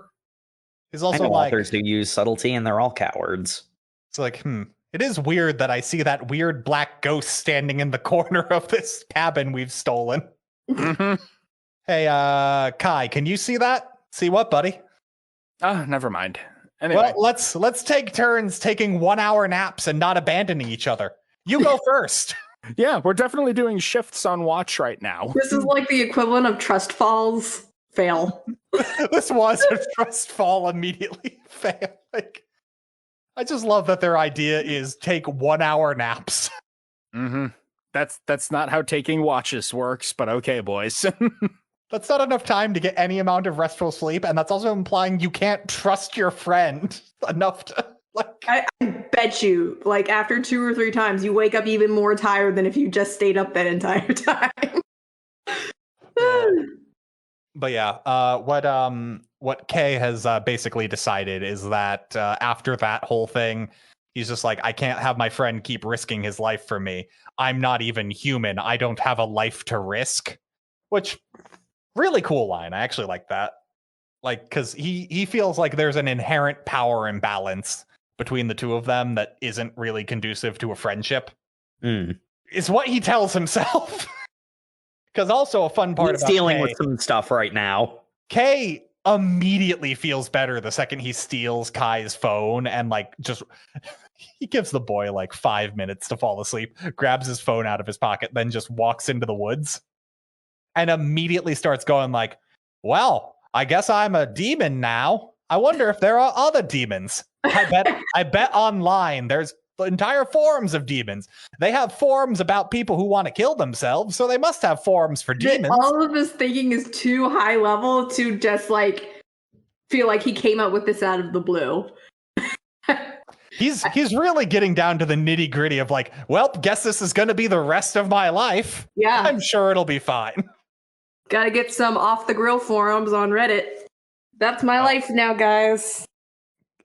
He's I also know like, authors who use subtlety, and they're all cowards. it's like, it is weird that I see that weird black ghost standing in the corner of this cabin we've stolen. Mm-hmm. Hey, Kai, can you see that? See what, buddy? Never mind. Anyway. Well, let's take turns taking 1 hour naps and not abandoning each other. You go first. Yeah, we're definitely doing shifts on watch right now. This is like the equivalent of trust falls. Fail. This was a trust fall immediately fail. Like, I just love that their idea is take 1 hour naps. Mm-hmm. That's not how taking watches works, but okay, boys. That's not enough time to get any amount of restful sleep, and that's also implying you can't trust your friend enough to, like... I bet you, like, after 2 or 3 times, you wake up even more tired than if you just stayed up that entire time. But yeah, what Kei has basically decided is that after that whole thing, he's just like, I can't have my friend keep risking his life for me. I'm not even human. I don't have a life to risk. Which, really cool line. I actually like that. Like, because he feels like there's an inherent power imbalance between the two of them that isn't really conducive to a friendship. Is what he tells himself. Because also a fun part He's about dealing Kei, with some stuff right now. Kei immediately feels better the second he steals Kai's phone, and like just he gives the boy like 5 minutes to fall asleep, grabs his phone out of his pocket, then just walks into the woods and immediately starts going like, well, I guess I'm a demon now. I wonder if there are other demons. I bet online there's entire forums of demons. They have forums about people who want to kill themselves, so they must have forums for demons. All of his thinking is too high level to just like feel like he came up with this out of the blue. He's really getting down to the nitty gritty of like, well, guess this is going to be the rest of my life. Yeah. I'm sure it'll be fine. Gotta get some off the grill forums on Reddit. That's my life now, guys.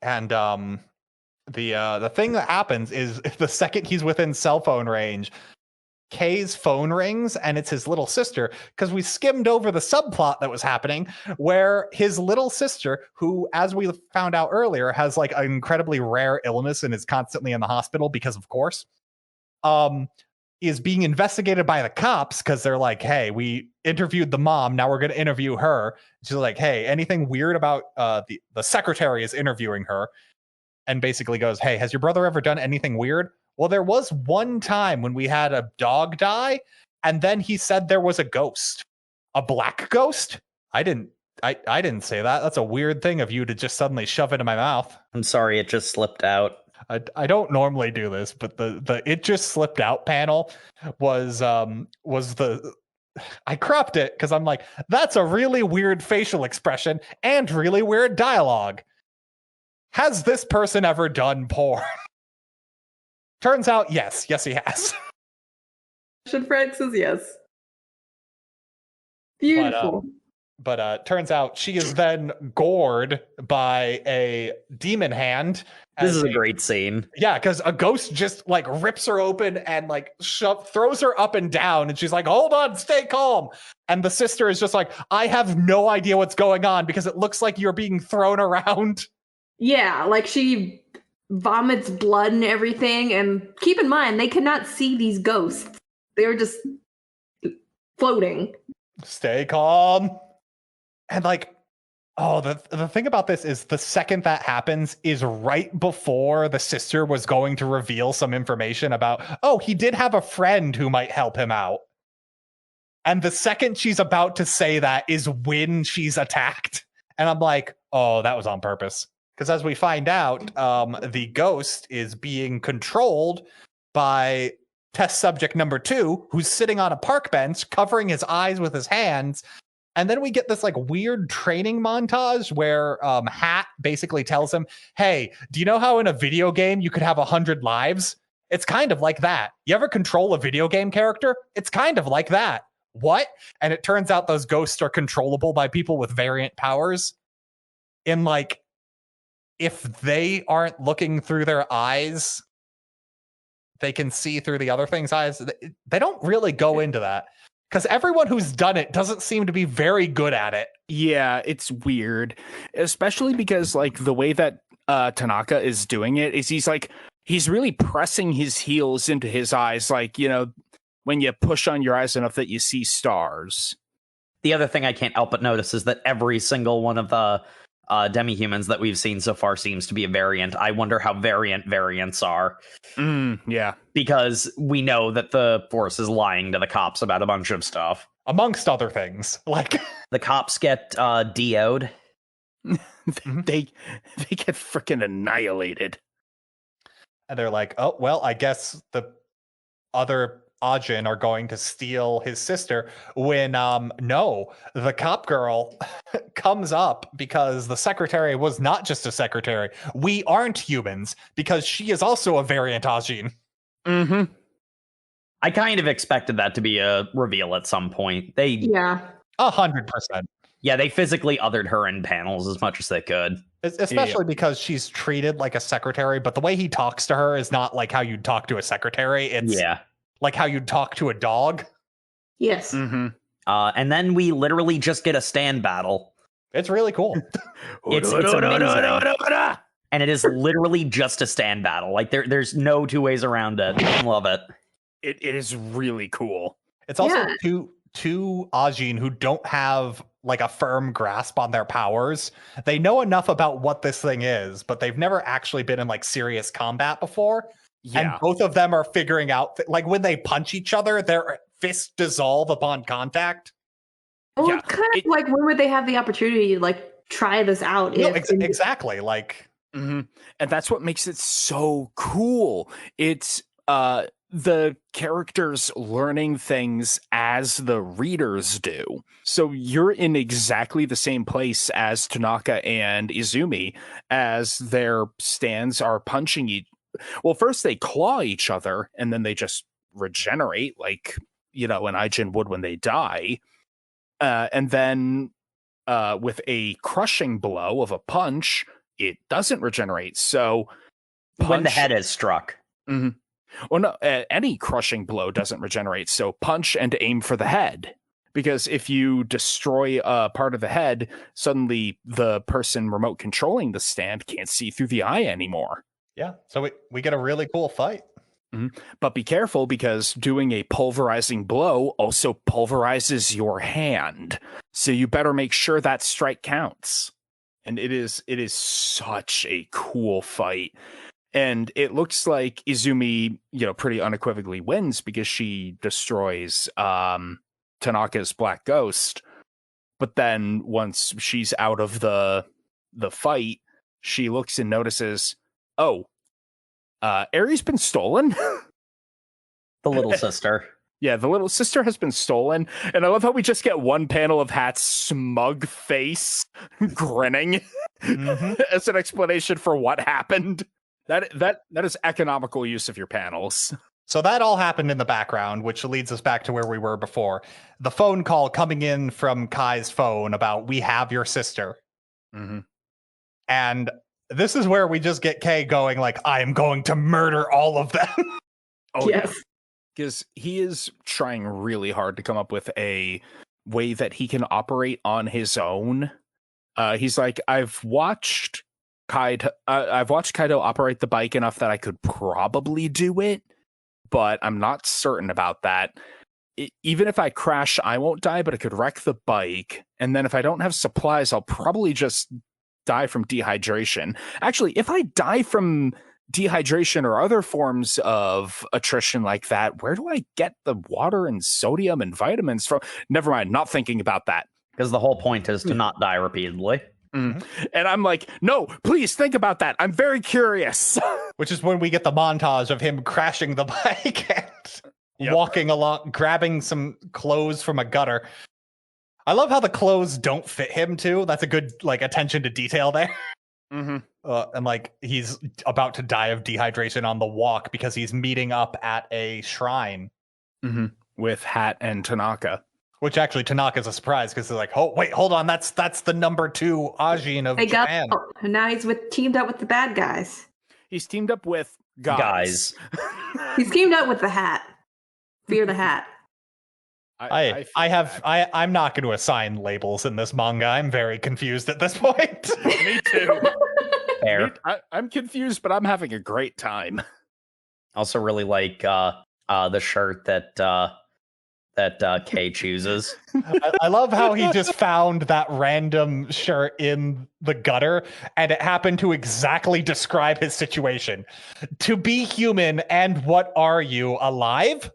And the thing that happens is the second he's within cell phone range, Kei's phone rings and it's his little sister, because we skimmed over the subplot that was happening where his little sister, who, as we found out earlier, has like an incredibly rare illness and is constantly in the hospital because of course, is being investigated by the cops because they're like, hey, we interviewed the mom, now we're going to interview her. She's like, hey, anything weird about the secretary is interviewing her, and basically goes, hey, has your brother ever done anything weird? Well, there was one time when we had a dog die, and then he said there was a ghost. A black ghost? I didn't say that. That's a weird thing of you to just suddenly shove into my mouth. I'm sorry, it just slipped out. I don't normally do this, but the it just slipped out panel was the I cropped it because I'm like, that's a really weird facial expression and really weird dialogue. Has this person ever done porn? Turns out, yes, he has. Frank says yes. Beautiful. But turns out she is then gored by a demon hand. This is a great scene. Yeah, because a ghost just like rips her open and like throws her up and down, and she's like, hold on, stay calm. And the sister is just like, I have no idea what's going on because it looks like you're being thrown around. Yeah, like she vomits blood and everything, and keep in mind they cannot see these ghosts. They're just floating. Stay calm. And like, oh, the thing about this is the second that happens is right before the sister was going to reveal some information about, oh, he did have a friend who might help him out. And the second she's about to say that is when she's attacked. And I'm like, oh, that was on purpose. Because as we find out, the ghost is being controlled by test subject number 2, who's sitting on a park bench, covering his eyes with his hands. And then we get this like weird training montage where Hat basically tells him, hey, do you know how in a video game you could have 100 lives? It's kind of like that. You ever control a video game character? It's kind of like that. What? And it turns out those ghosts are controllable by people with variant powers. In like, if they aren't looking through their eyes, they can see through the other thing's eyes. They don't really go into that. Because everyone who's done it doesn't seem to be very good at it. Yeah, it's weird. Especially because, like, the way that Tanaka is doing it is he's really pressing his heels into his eyes. Like, you know, when you push on your eyes enough that you see stars. The other thing I can't help but notice is that every single one of the demi-humans that we've seen so far seems to be a variant. I wonder how variants are. Yeah. Because we know that the force is lying to the cops about a bunch of stuff. Amongst other things. Like the cops get DO'd. They get freaking annihilated. And they're like, oh, well, I guess the other Ajinn are going to steal his sister, when no, the cop girl comes up because the secretary was not just a secretary. We aren't humans, because she is also a variant Ajinn. Mm-hmm. I kind of expected that to be a reveal at some point. 100%. Yeah, they physically othered her in panels as much as they could. Especially because she's treated like a secretary, but the way he talks to her is not like how you'd talk to a secretary. It's like how you'd talk to a dog. Yes. Mm-hmm. And then we literally just get a stand battle. It's really cool. It's amazing. And it is literally just a stand battle. Like there's no two ways around it. I love it. It is really cool. It's also two Ajinn who don't have like a firm grasp on their powers. They know enough about what this thing is, but they've never actually been in like serious combat before. Yeah. And both of them are figuring out, like when they punch each other, their fists dissolve upon contact. Well, it's kind of like, when would they have the opportunity to like try this out? No, exactly. Like, and that's what makes it so cool. It's the characters learning things as the readers do. So you're in exactly the same place as Tanaka and Izumi as their stands are punching each. Well, first they claw each other and then they just regenerate like, an Ajinn would when they die. And then with a crushing blow of a punch, it doesn't regenerate. So when the head is struck. Mm-hmm. Well, no, any crushing blow doesn't regenerate. So punch and aim for the head. Because if you destroy a part of the head, suddenly the person remote controlling the stand can't see through the eye anymore. Yeah, so we get a really cool fight. Mm-hmm. But be careful, because doing a pulverizing blow also pulverizes your hand. So you better make sure that strike counts. And it is such a cool fight. And it looks like Izumi, pretty unequivocally wins because she destroys Tanaka's Black Ghost. But then once she's out of the fight, she looks and notices, Aries been stolen? The little sister. Yeah, the little sister has been stolen. And I love how we just get one panel of Hat's smug face grinning as an explanation for what happened. That is economical use of your panels. So that all happened in the background, which leads us back to where we were before. The phone call coming in from Kai's phone about, we have your sister. Mm-hmm. And this is where we just get Kei going like, I am going to murder all of them. Oh, Yes. yeah. Because he is trying really hard to come up with a way that he can operate on his own. He's like, I've watched Kaido operate the bike enough that I could probably do it, but I'm not certain about that. Even if I crash, I won't die, but I could wreck the bike. And then if I don't have supplies, I'll probably just die from dehydration. Actually, if I die from dehydration or other forms of attrition like that, where do I get the water and sodium and vitamins from? Never mind, not thinking about that. Because the whole point is to not die repeatedly. Mm. And I'm like, no, please think about that. I'm very curious. Which is when we get the montage of him crashing the bike and walking along, grabbing some clothes from a gutter. I love how the clothes don't fit him too. That's a good attention to detail there. Mm-hmm. And he's about to die of dehydration on the walk because he's meeting up at a shrine with Hat and Tanaka. Which actually Tanaka's a surprise because they're like, oh wait, hold on, that's the number 2 Ajinn of Japan. Now he's teamed up with the bad guys. He's teamed up with guys. He's teamed up with the Hat. Fear the Hat. I'm not going to assign labels in this manga. I'm very confused at this point. Me too. Fair. I'm confused, but I'm having a great time. Also really like the shirt that Kei chooses. I love how he just found that random shirt in the gutter, and it happened to exactly describe his situation. To be human, and what are you, alive?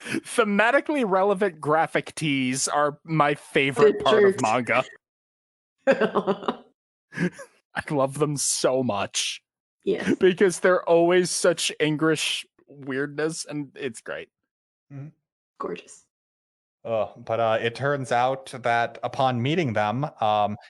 Thematically relevant graphic tees are my favorite part of manga. I love them so much. Yes. Because they're always such English weirdness, and it's great. Gorgeous. But it turns out that upon meeting them,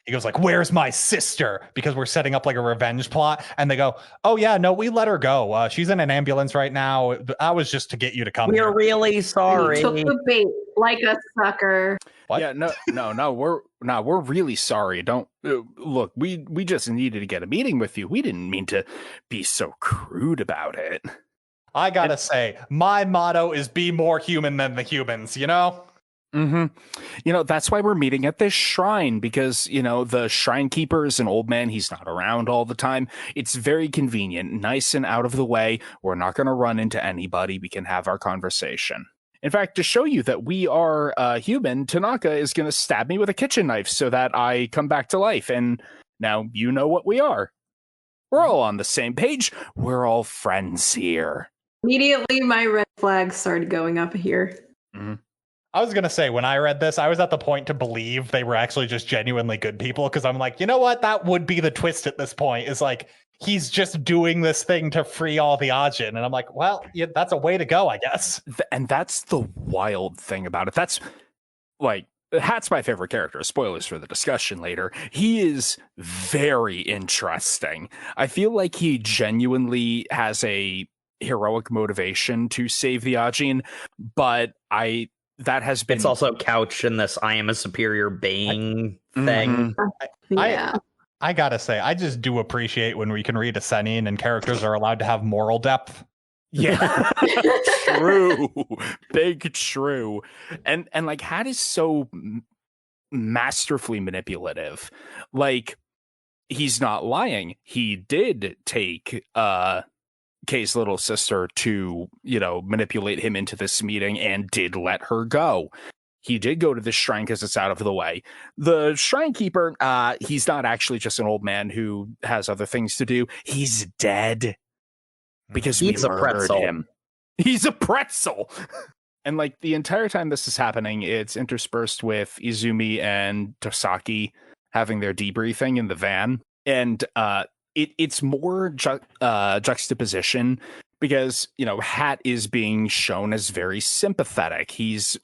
he goes like, where's my sister? Because we're setting up a revenge plot. And they go, oh yeah, no, we let her go. She's in an ambulance right now. I was just to get you to come We're here. really sorry. You took the bait like a sucker. What? Yeah, no, we're really sorry. Don't look, we just needed to get a meeting with you. We didn't mean to be so crude about it. I gotta say, my motto is be more human than the humans, Mm-hmm. That's why we're meeting at this shrine, because, the shrine keeper is an old man. He's not around all the time. It's very convenient, nice and out of the way. We're not going to run into anybody. We can have our conversation. In fact, to show you that we are human, Tanaka is going to stab me with a kitchen knife so that I come back to life. And now you know what we are. We're all on the same page. We're all friends here. Immediately, my red flags started going up here. Mm-hmm. I was going to say, when I read this, I was at the point to believe they were actually just genuinely good people, because I'm like, you know what? That would be the twist at this point, is he's just doing this thing to free all the Ajinn. And I'm like, well, yeah, that's a way to go, I guess. And that's the wild thing about it. That's like, Hat's my favorite character. Spoilers for the discussion later. He is very interesting. I feel like he genuinely has a heroic motivation to save the Ajinn, but that has been... It's also couched in this I am a superior being thing. Yeah. I gotta say, I just do appreciate when we can read a Senin and characters are allowed to have moral depth. Yeah, true. Big true. And like, Hat is so masterfully manipulative. Like, he's not lying. He did take Kei's little sister to, manipulate him into this meeting and did let her go. He did go to the shrine because it's out of the way. The shrine keeper, he's not actually just an old man who has other things to do. He's dead. Because he's we murdered him. He's a pretzel. And like the entire time this is happening, it's interspersed with Izumi and Tosaki having their debriefing in the van. And it's more juxtaposition because, Hat is being shown as very sympathetic. He's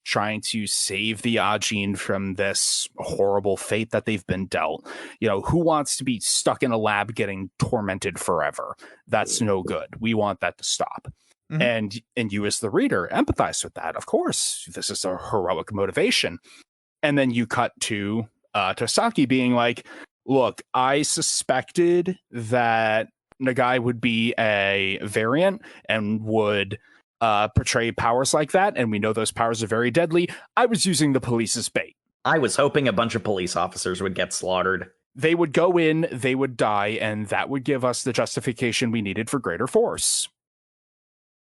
trying to save the Ajinn from this horrible fate that they've been dealt. Who wants to be stuck in a lab getting tormented forever? That's no good. We want that to stop. Mm-hmm. And you as the reader empathize with that. Of course, this is a heroic motivation. And then you cut to Tosaki being like, look, I suspected that Nagai would be a variant and would portray powers like that, and we know those powers are very deadly. I was using the police as bait. I was hoping a bunch of police officers would get slaughtered. They would go in, they would die, and that would give us the justification we needed for greater force.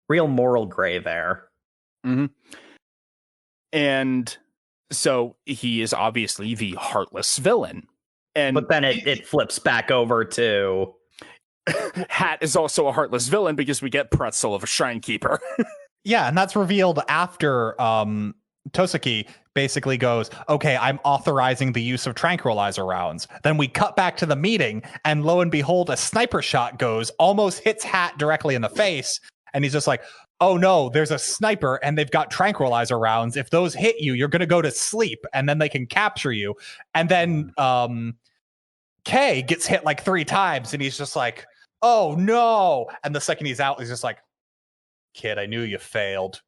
Real moral gray there. Mm-hmm. And so he is obviously the heartless villain. But then it flips back over to... Hat is also a heartless villain because we get Pretzel of a Shrine Keeper. Yeah, and that's revealed after Tosaki basically goes, okay, I'm authorizing the use of tranquilizer rounds. Then we cut back to the meeting, and lo and behold, a sniper shot goes, almost hits Hat directly in the face, and he's just like, oh no, there's a sniper, and they've got tranquilizer rounds. If those hit you, you're going to go to sleep, and then they can capture you. And then Kei gets hit like 3 times, and he's just like, oh no. And the second he's out, he's just like, kid, I knew you failed.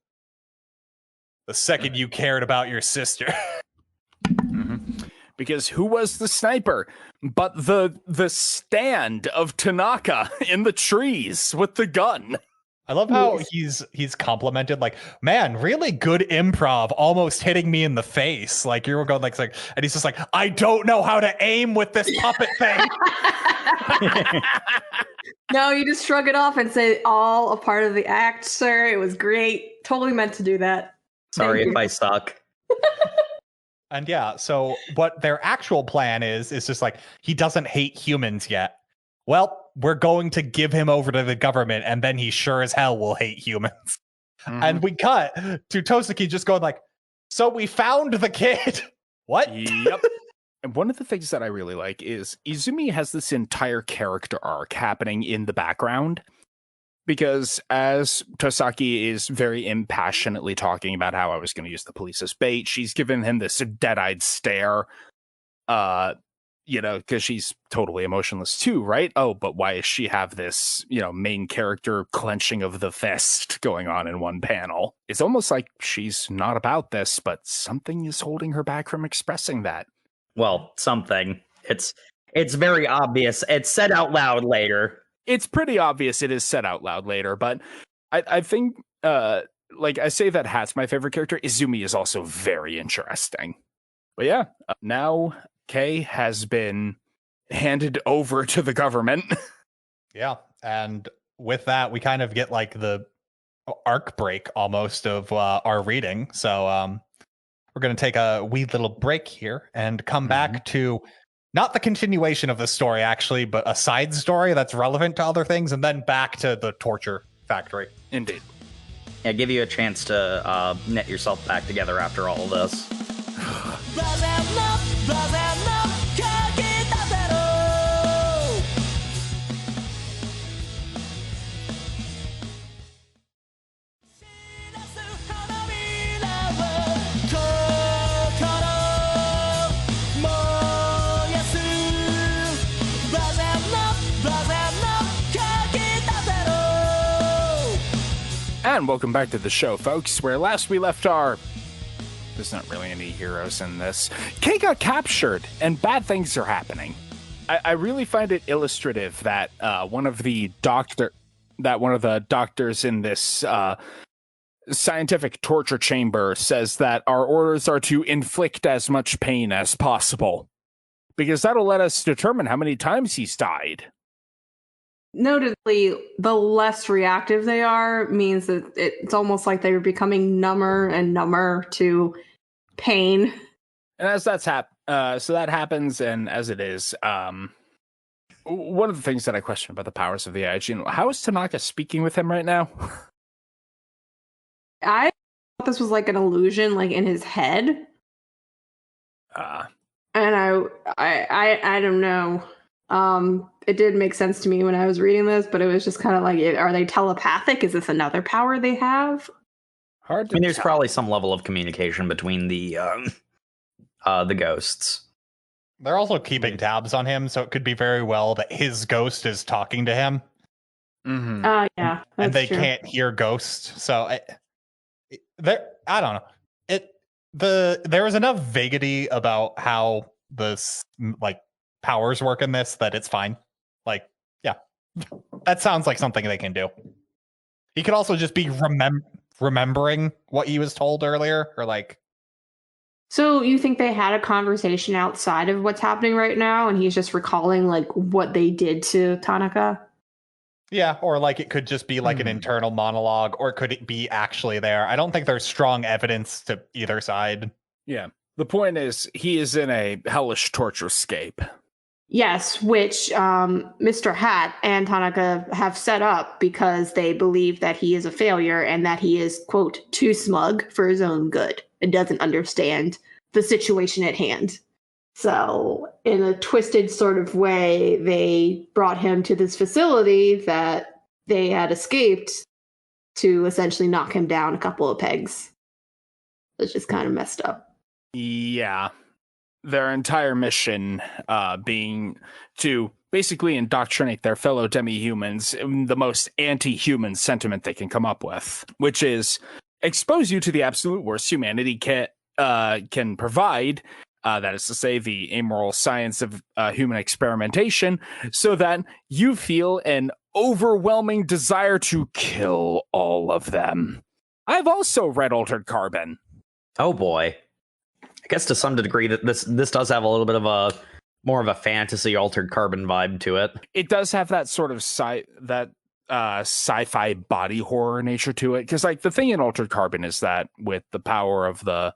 The second you cared about your sister. Mm-hmm. Because who was the sniper but the stand of Tanaka in the trees with the gun? I love how he's complimented, like, man, really good improv, almost hitting me in the face. Like, you're going like, and he's just like, I don't know how to aim with this puppet thing. No, you just shrug it off and say, all a part of the act, sir. It was great. Totally meant to do that. Sorry if I suck. And yeah, so what their actual plan is just like, he doesn't hate humans yet. Well, we're going to give him over to the government, and then he sure as hell will hate humans. Mm-hmm. And we cut to Tosaki just going like, so we found the kid. What? Yep. And one of the things that I really like is Izumi has this entire character arc happening in the background. Because as Tosaki is very impassionately talking about how I was going to use the police as bait, she's given him this dead-eyed stare, because she's totally emotionless too, right? Oh, but why does she have this, main character clenching of the fist going on in one panel? It's almost like she's not about this, but something is holding her back from expressing that. Well, something. It's very obvious. It's said out loud later. It's pretty obvious it is said out loud later, but I think, I say that Hat's my favorite character, Izumi is also very interesting. But yeah, now Kei has been handed over to the government. Yeah, and with that, we kind of get like the arc break almost of our reading. So we're going to take a wee little break here and come back to not the continuation of the story, actually, but a side story that's relevant to other things, and then back to the torture factory. Indeed. Yeah, give you a chance to knit yourself back together after all of this. And welcome back to the show, folks, where last we left there's not really any heroes in this. Kei got captured, and bad things are happening. I really find it illustrative that one of the doctors in this scientific torture chamber says that our orders are to inflict as much pain as possible, because that'll let us determine how many times he's died. Notably, the less reactive they are means that it's almost like they're becoming number and number to pain. And as so that happens, and as it is, one of the things that I question about the powers of the Ajinn, how is Tanaka speaking with him right now? I thought this was like an illusion, like in his head. And I don't know. It did make sense to me when I was reading this, but it was just kind of like, are they telepathic? Is this another power they have? Hard to there's tell. Probably some level of communication between the ghosts. They're also keeping tabs on him, so it could be very well that his ghost is talking to him. Mm-hmm. Yeah, and they can't hear ghosts. So I don't know. There was enough vaguity about how this powers work in this that it's fine. Yeah, that sounds like something they can do. He could also just be remembering what he was told earlier, or So you think they had a conversation outside of what's happening right now, and he's just recalling what they did to Tanaka? Yeah, or it could just be an internal monologue, or could it be actually there? I don't think there's strong evidence to either side. Yeah. The point is, he is in a hellish torture scape. Yes, which Mr. Hat and Tanaka have set up because they believe that he is a failure and that he is, quote, too smug for his own good and doesn't understand the situation at hand. So in a twisted sort of way, they brought him to this facility that they had escaped to essentially knock him down a couple of pegs. It's just kind of messed up. Yeah. Their entire mission being to basically indoctrinate their fellow demi-humans in the most anti-human sentiment they can come up with, which is expose you to the absolute worst humanity can provide. That is to say, the amoral science of human experimentation, so that you feel an overwhelming desire to kill all of them. I've also read Altered Carbon. Oh boy. I guess to some degree that this does have a little bit of more of a fantasy Altered Carbon vibe to it. It does have that sort of sci-fi body horror nature to it, because the thing in Altered Carbon is that with the power of the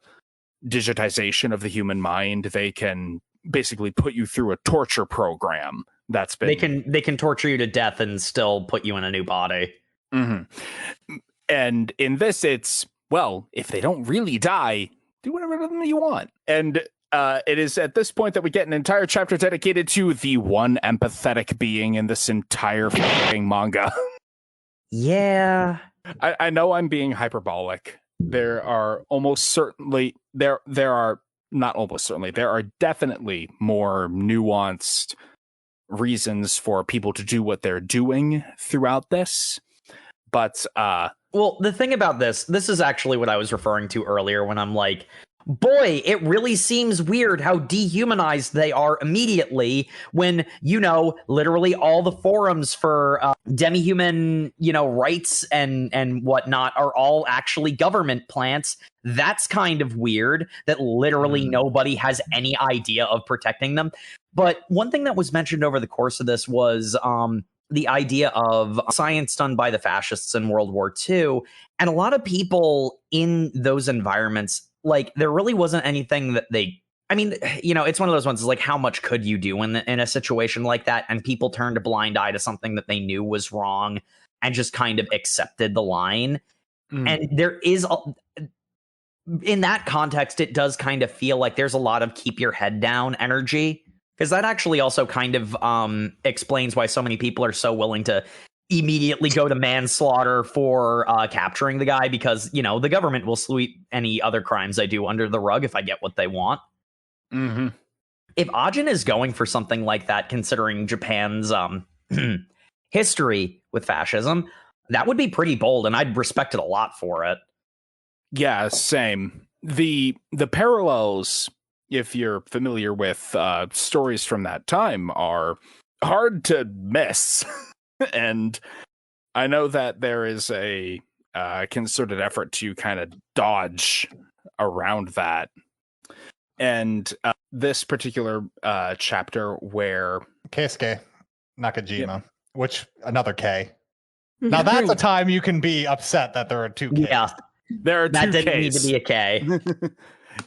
digitization of the human mind, they can basically put you through a torture program that's been they can torture you to death and still put you in a new body. Mm-hmm. And in this, it's, well, if they don't really die, do whatever you want. And it is at this point that we get an entire chapter dedicated to the one empathetic being in this entire fucking manga. Yeah. I know I'm being hyperbolic. There are definitely more nuanced reasons for people to do what they're doing throughout this. But well, the thing about this is actually what I was referring to earlier when I'm like, boy, it really seems weird how dehumanized they are immediately when, literally all the forums for demi-human, rights and whatnot are all actually government plants. That's kind of weird that literally nobody has any idea of protecting them. But one thing that was mentioned over the course of this was the idea of science done by the fascists in World War II. And a lot of people in those environments, there really wasn't anything that it's one of those ones is how much could you do in a situation like that? And people turned a blind eye to something that they knew was wrong and just kind of accepted the line. And there is, in that context, it does kind of feel like there's a lot of keep your head down energy. Because that actually also kind of explains why so many people are so willing to immediately go to manslaughter for capturing the guy, because, the government will sweep any other crimes I do under the rug if I get what they want. Mm-hmm. If Ajinn is going for something like that, considering Japan's history with fascism, That would be pretty bold, and I'd respect it a lot for it. Yeah, same. The parallels, if you're familiar with stories from that time, are hard to miss. And I know that there is a concerted effort to kind of dodge around that. And this particular chapter where Keisuke Nakajima, which another K. Now that's a time you can be upset that there are two Ks. Yeah, there are that two didn't Ks. need to be a K.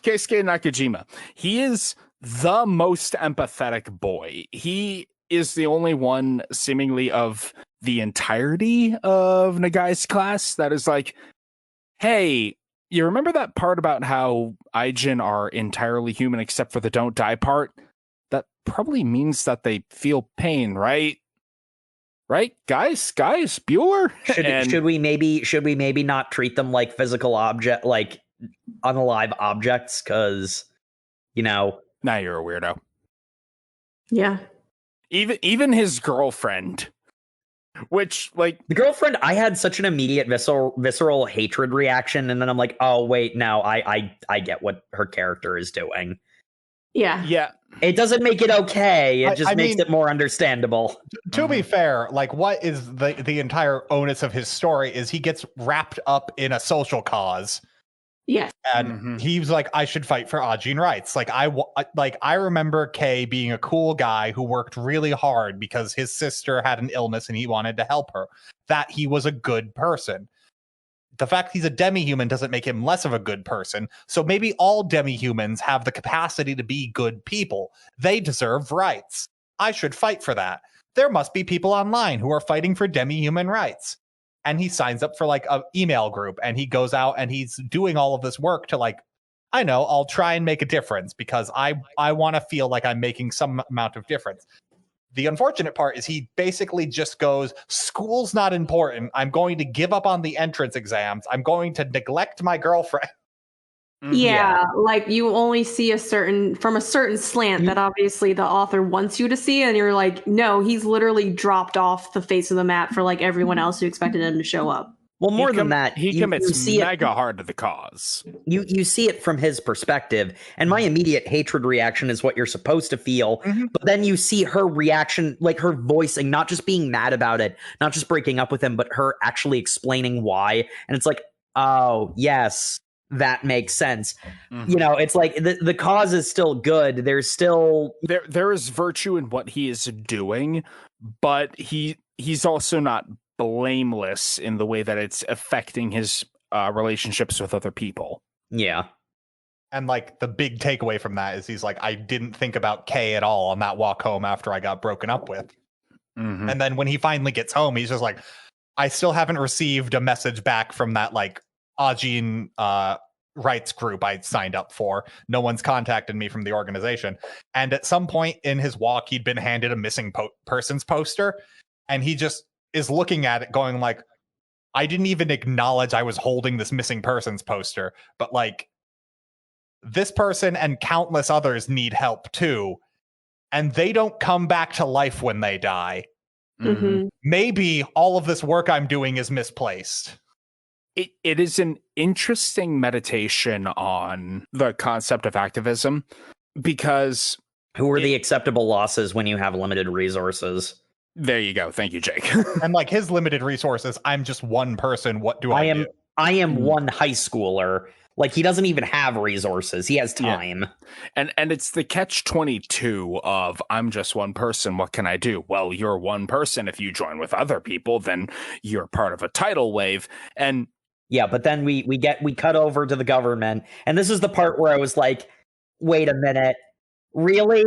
Keisuke Nakajima. He is the most empathetic boy. He is the only one seemingly of the entirety of Nagai's class that is like, hey, you remember that part about how Ajinn are entirely human except for the don't die part? That probably means that they feel pain, right? Right, guys, Bueller. Should we maybe not treat them like physical object, like unalive objects? Because now you're a weirdo. Yeah. Even his girlfriend, which like the girlfriend, I had such an immediate visceral hatred reaction, and then I'm like, oh wait, no, I get what her character is doing. Yeah. It doesn't make it okay. It just makes it more understandable. To be fair, like what is the entire onus of his story is he gets wrapped up in a social cause. Yes. And he's like, I should fight for Ajinn rights. Like I remember Kei being a cool guy who worked really hard because his sister had an illness and he wanted to help her. That he was a good person. The fact he's a demi-human doesn't make him less of a good person. So maybe all demi-humans have the capacity to be good people. They deserve rights. I should fight for that. There must be people online who are fighting for demi-human rights. And he signs up for like an email group and he goes out and he's doing all of this work to like, I know, I'll try and make a difference because I want to feel like I'm making some amount of difference. The unfortunate part is he basically just goes, school's not important. I'm going to give up on the entrance exams. I'm going to neglect my girlfriend. Yeah, like you only see from a certain slant that obviously the author wants you to see, and you're like, no, he's literally dropped off the face of the map for like everyone else who expected him to show up. Well, more than that, he commits mega hard to the cause. You see it from his perspective, and my immediate hatred reaction is what you're supposed to feel. But then you see her reaction, like her voicing, not just being mad about it, not just breaking up with him, but her actually explaining why. And it's like, oh, yes, that makes sense. You know, it's like the cause is still good. There's still there is virtue in what he is doing, but he's also not blameless in the way that it's affecting his relationships with other people. Yeah. And like the big takeaway from that is he's like, I didn't think about Kei at all on that walk home after I got broken up with. And then when he finally gets home, he's just like, I still haven't received a message back from that like Ajinn rights group I signed up for. No one's contacted me from the organization. And at some point in his walk, he'd been handed a missing persons poster, and he just is looking at it going like, I didn't even acknowledge I was holding this missing persons poster, but like this person and countless others need help too, and they don't come back to life when they die. Maybe all of this work I'm doing is misplaced. It is an interesting meditation on the concept of activism, because who are the acceptable losses when you have limited resources? There you go. Thank you, Jake. And like his limited resources, I'm just one person. What do I do? I am one high schooler. Like he doesn't even have resources. He has time. Yeah. And it's the catch-22 of I'm just one person. What can I do? Well, you're one person. If you join with other people, then you're part of a tidal wave. And yeah, but then we cut over to the government. And this is the part where I was like, wait a minute. Really?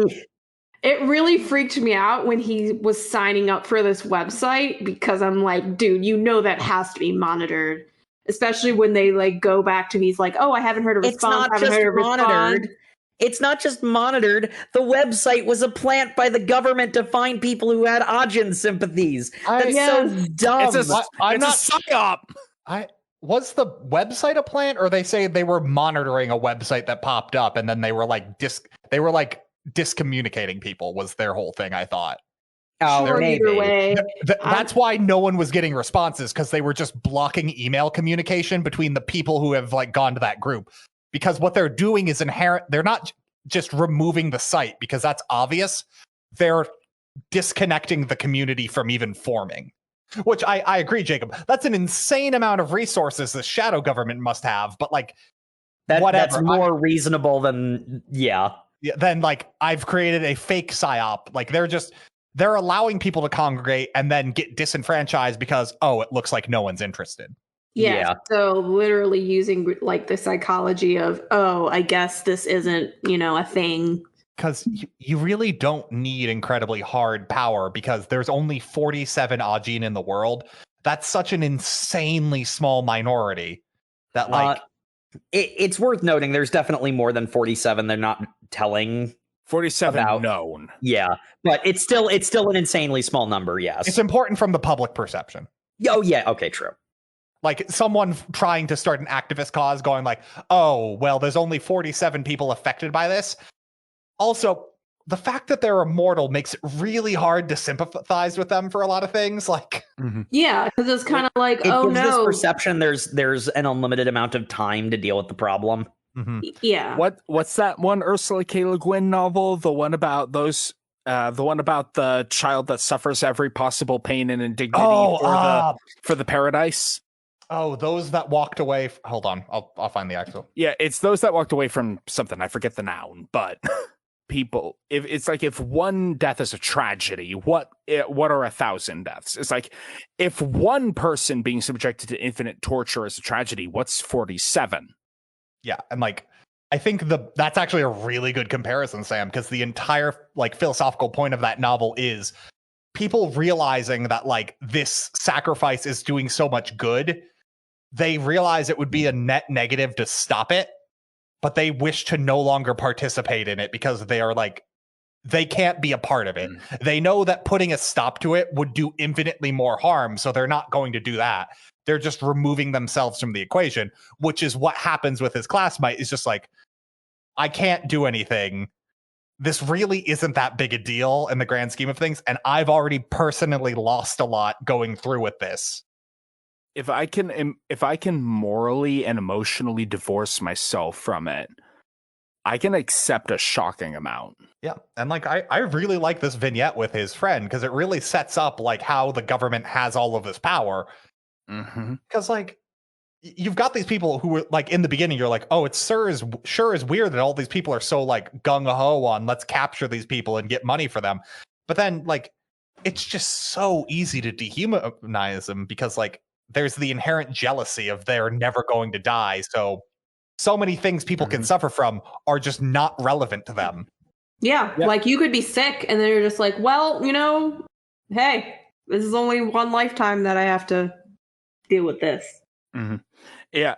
It really freaked me out when he was signing up for this website, because I'm like, dude, you know that has to be monitored. Especially when they like go back to he's like, oh, I haven't heard a response. It's not just monitored. It's not just monitored. The website was a plant by the government to find people who had Ajinn sympathies. That's so dumb. It's a psyop. Was the website a plant, or they say they were monitoring a website that popped up and then they were like discommunicating people was their whole thing, I thought. Oh, Sure, maybe. either way. That's why no one was getting responses, because they were just blocking email communication between the people who have like gone to that group. Because what they're doing is inherent. They're not just removing the site because that's obvious. They're disconnecting the community from even forming. Which I agree, Jacob. That's an insane amount of resources the shadow government must have. But like, whatever. That's more reasonable than Then like I've created a fake psyop. Like they're allowing people to congregate and then get disenfranchised because it looks like no one's interested. Yeah. So literally using like the psychology of, I guess this isn't, a thing. Because you really don't need incredibly hard power because there's only 47 Ajinn in the world. That's such an insanely small minority that like... it's worth noting there's definitely more than 47 they're not telling 47 about. Known. Yeah, but it's still an insanely small number, yes. It's important from the public perception. Oh, yeah, okay, true. Like someone trying to start an activist cause going like, oh, well, there's only 47 people affected by this. Also, the fact that they're immortal makes it really hard to sympathize with them for a lot of things. Like, yeah, because it's kind of like, it gives no, this perception there's an unlimited amount of time to deal with the problem. Yeah. What's that one Ursula K. Le Guin novel? The one about those. The one about the child that suffers every possible pain and indignity for the paradise. Oh, those that walked away. Hold on, I'll find the actual. Yeah, it's those that walked away from something. I forget the noun, but people. If it's like if one death is a tragedy, what are 1,000 deaths? It's like if one person being subjected to infinite torture is a tragedy, what's 47? Yeah, and like I think that's actually a really good comparison, Sam, because the entire like philosophical point of that novel is people realizing that like this sacrifice is doing so much good. They realize it would be a net negative to stop it, but they wish to no longer participate in it because they are like, they can't be a part of it. They know that putting a stop to it would do infinitely more harm, so they're not going to do that. They're just removing themselves from the equation, which is what happens with his classmate. Is just like, I can't do anything. This really isn't that big a deal in the grand scheme of things, and I've already personally lost a lot going through with this. If I can morally and emotionally divorce myself from it, I can accept a shocking amount. Yeah, and like I really like this vignette with his friend because it really sets up like how the government has all of this power. Because like you've got these people who were like in the beginning, you're like, oh, it's sure is weird that all these people are so like gung ho on let's capture these people and get money for them. But then like it's just so easy to dehumanize them because like there's the inherent jealousy of they're never going to die. So many things people can suffer from are just not relevant to them. Yeah, like you could be sick and then you're just like, well, hey, this is only one lifetime that I have to deal with this. Yeah,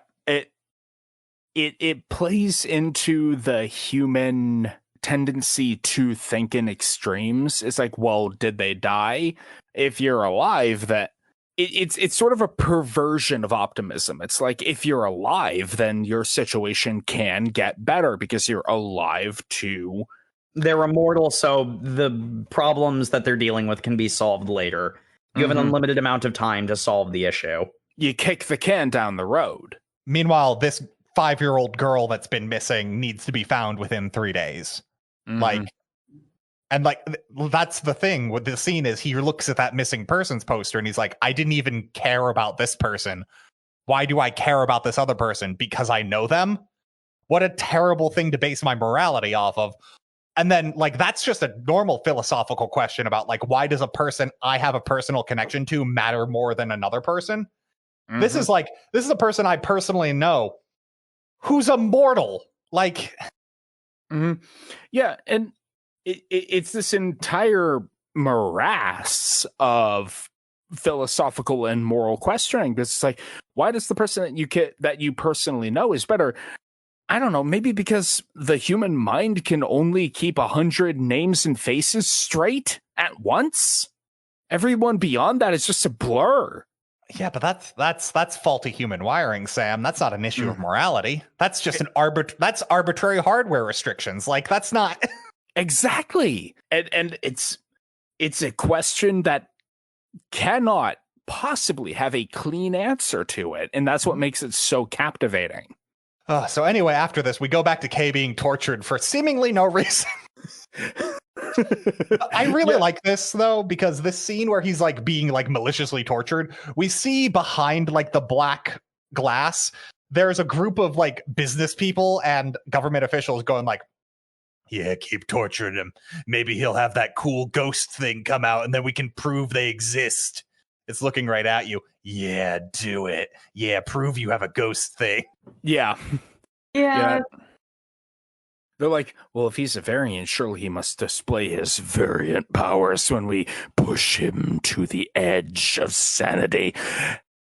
it plays into the human tendency to think in extremes. It's like, well, did they die? If you're alive, that it's sort of a perversion of optimism. It's like if you're alive, then your situation can get better because you're alive too. They're immortal, so the problems that they're dealing with can be solved later. You have an unlimited amount of time to solve the issue. You kick the can down the road. Meanwhile, this 5-year-old girl that's been missing needs to be found within 3 days. That's the thing with the scene is he looks at that missing persons poster and he's like, I didn't even care about this person. Why do I care about this other person? Because I know them? What a terrible thing to base my morality off of. And then like that's just a normal philosophical question about like why does a person I have a personal connection to matter more than another person? This is a person I personally know who's immortal. Like yeah, and it's this entire morass of philosophical and moral questioning. Because it's like, why does the person that you personally know is better? I don't know, maybe because the human mind can only keep 100 names and faces straight at once. Everyone beyond that is just a blur. Yeah, but that's faulty human wiring, Sam. That's not an issue of morality. That's just that's arbitrary hardware restrictions. Like that's not exactly. And it's it's a question that cannot possibly have a clean answer to it, and that's what makes it so captivating. So anyway, after this, we go back to Kei being tortured for seemingly no reason. I really like this though, because this scene where he's like being like maliciously tortured, we see behind like the black glass, there's a group of like business people and government officials going like, yeah, keep torturing him. Maybe he'll have that cool ghost thing come out and then we can prove they exist. It's looking right at you. Yeah, do it. Yeah, prove you have a ghost thing. Yeah. Yeah. They're like, well, if he's a variant, surely he must display his variant powers when we push him to the edge of sanity.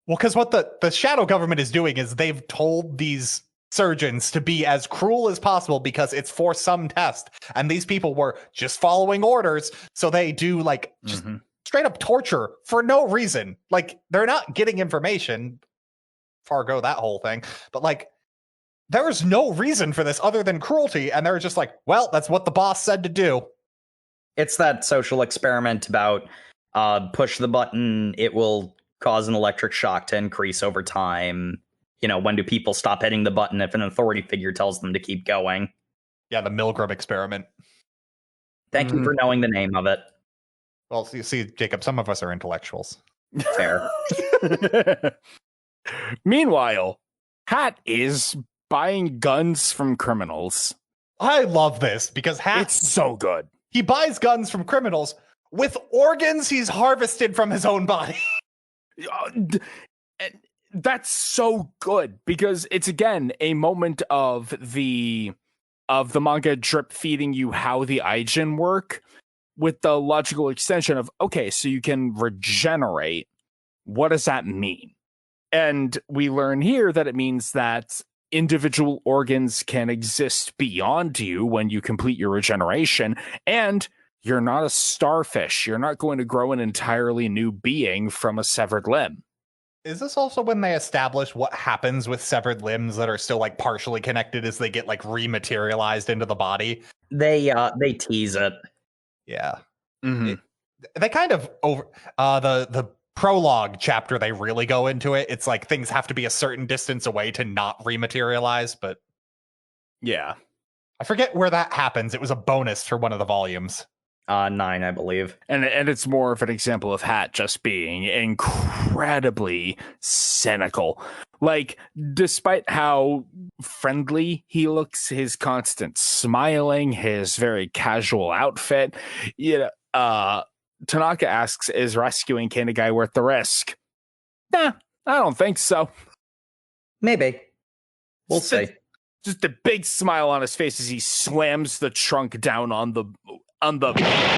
Well, because what the shadow government is doing is they've told these surgeons to be as cruel as possible because it's for some test. And these people were just following orders. So they do like just straight up torture for no reason. Like they're not getting information. Fargo that whole thing. But like there is no reason for this other than cruelty. And they're just like, well, that's what the boss said to do. It's that social experiment about push the button, it will cause an electric shock to increase over time. You know, when do people stop hitting the button if an authority figure tells them to keep going? Yeah, the Milgram experiment. Thank you for knowing the name of it. Well, see, Jacob, some of us are intellectuals. Fair. Meanwhile, Hat is buying guns from criminals. I love this because Hat, It's so good. he buys guns from criminals with organs he's harvested from his own body. That's so good because it's again a moment of the manga drip feeding you how the Ajinn work with the logical extension of, okay, so you can regenerate. What does that mean? And we learn here that it means that individual organs can exist beyond you when you complete your regeneration, and you're not a starfish. You're not going to grow an entirely new being from a severed limb. Is this also when they establish what happens with severed limbs that are still like partially connected as they get like rematerialized into the body? They tease it. Yeah. They kind of over the prologue chapter, they really go into it. It's like things have to be a certain distance away to not rematerialize, but Yeah. I forget where that happens. It was a bonus for one of the volumes. 9, I believe. And it's more of an example of Hat just being incredibly cynical. Like, despite how friendly he looks, his constant smiling, his very casual outfit, Tanaka asks, is rescuing Kei Nagai worth the risk? Nah, I don't think so. Maybe. We'll see. Just a big smile on his face as he slams the trunk down on the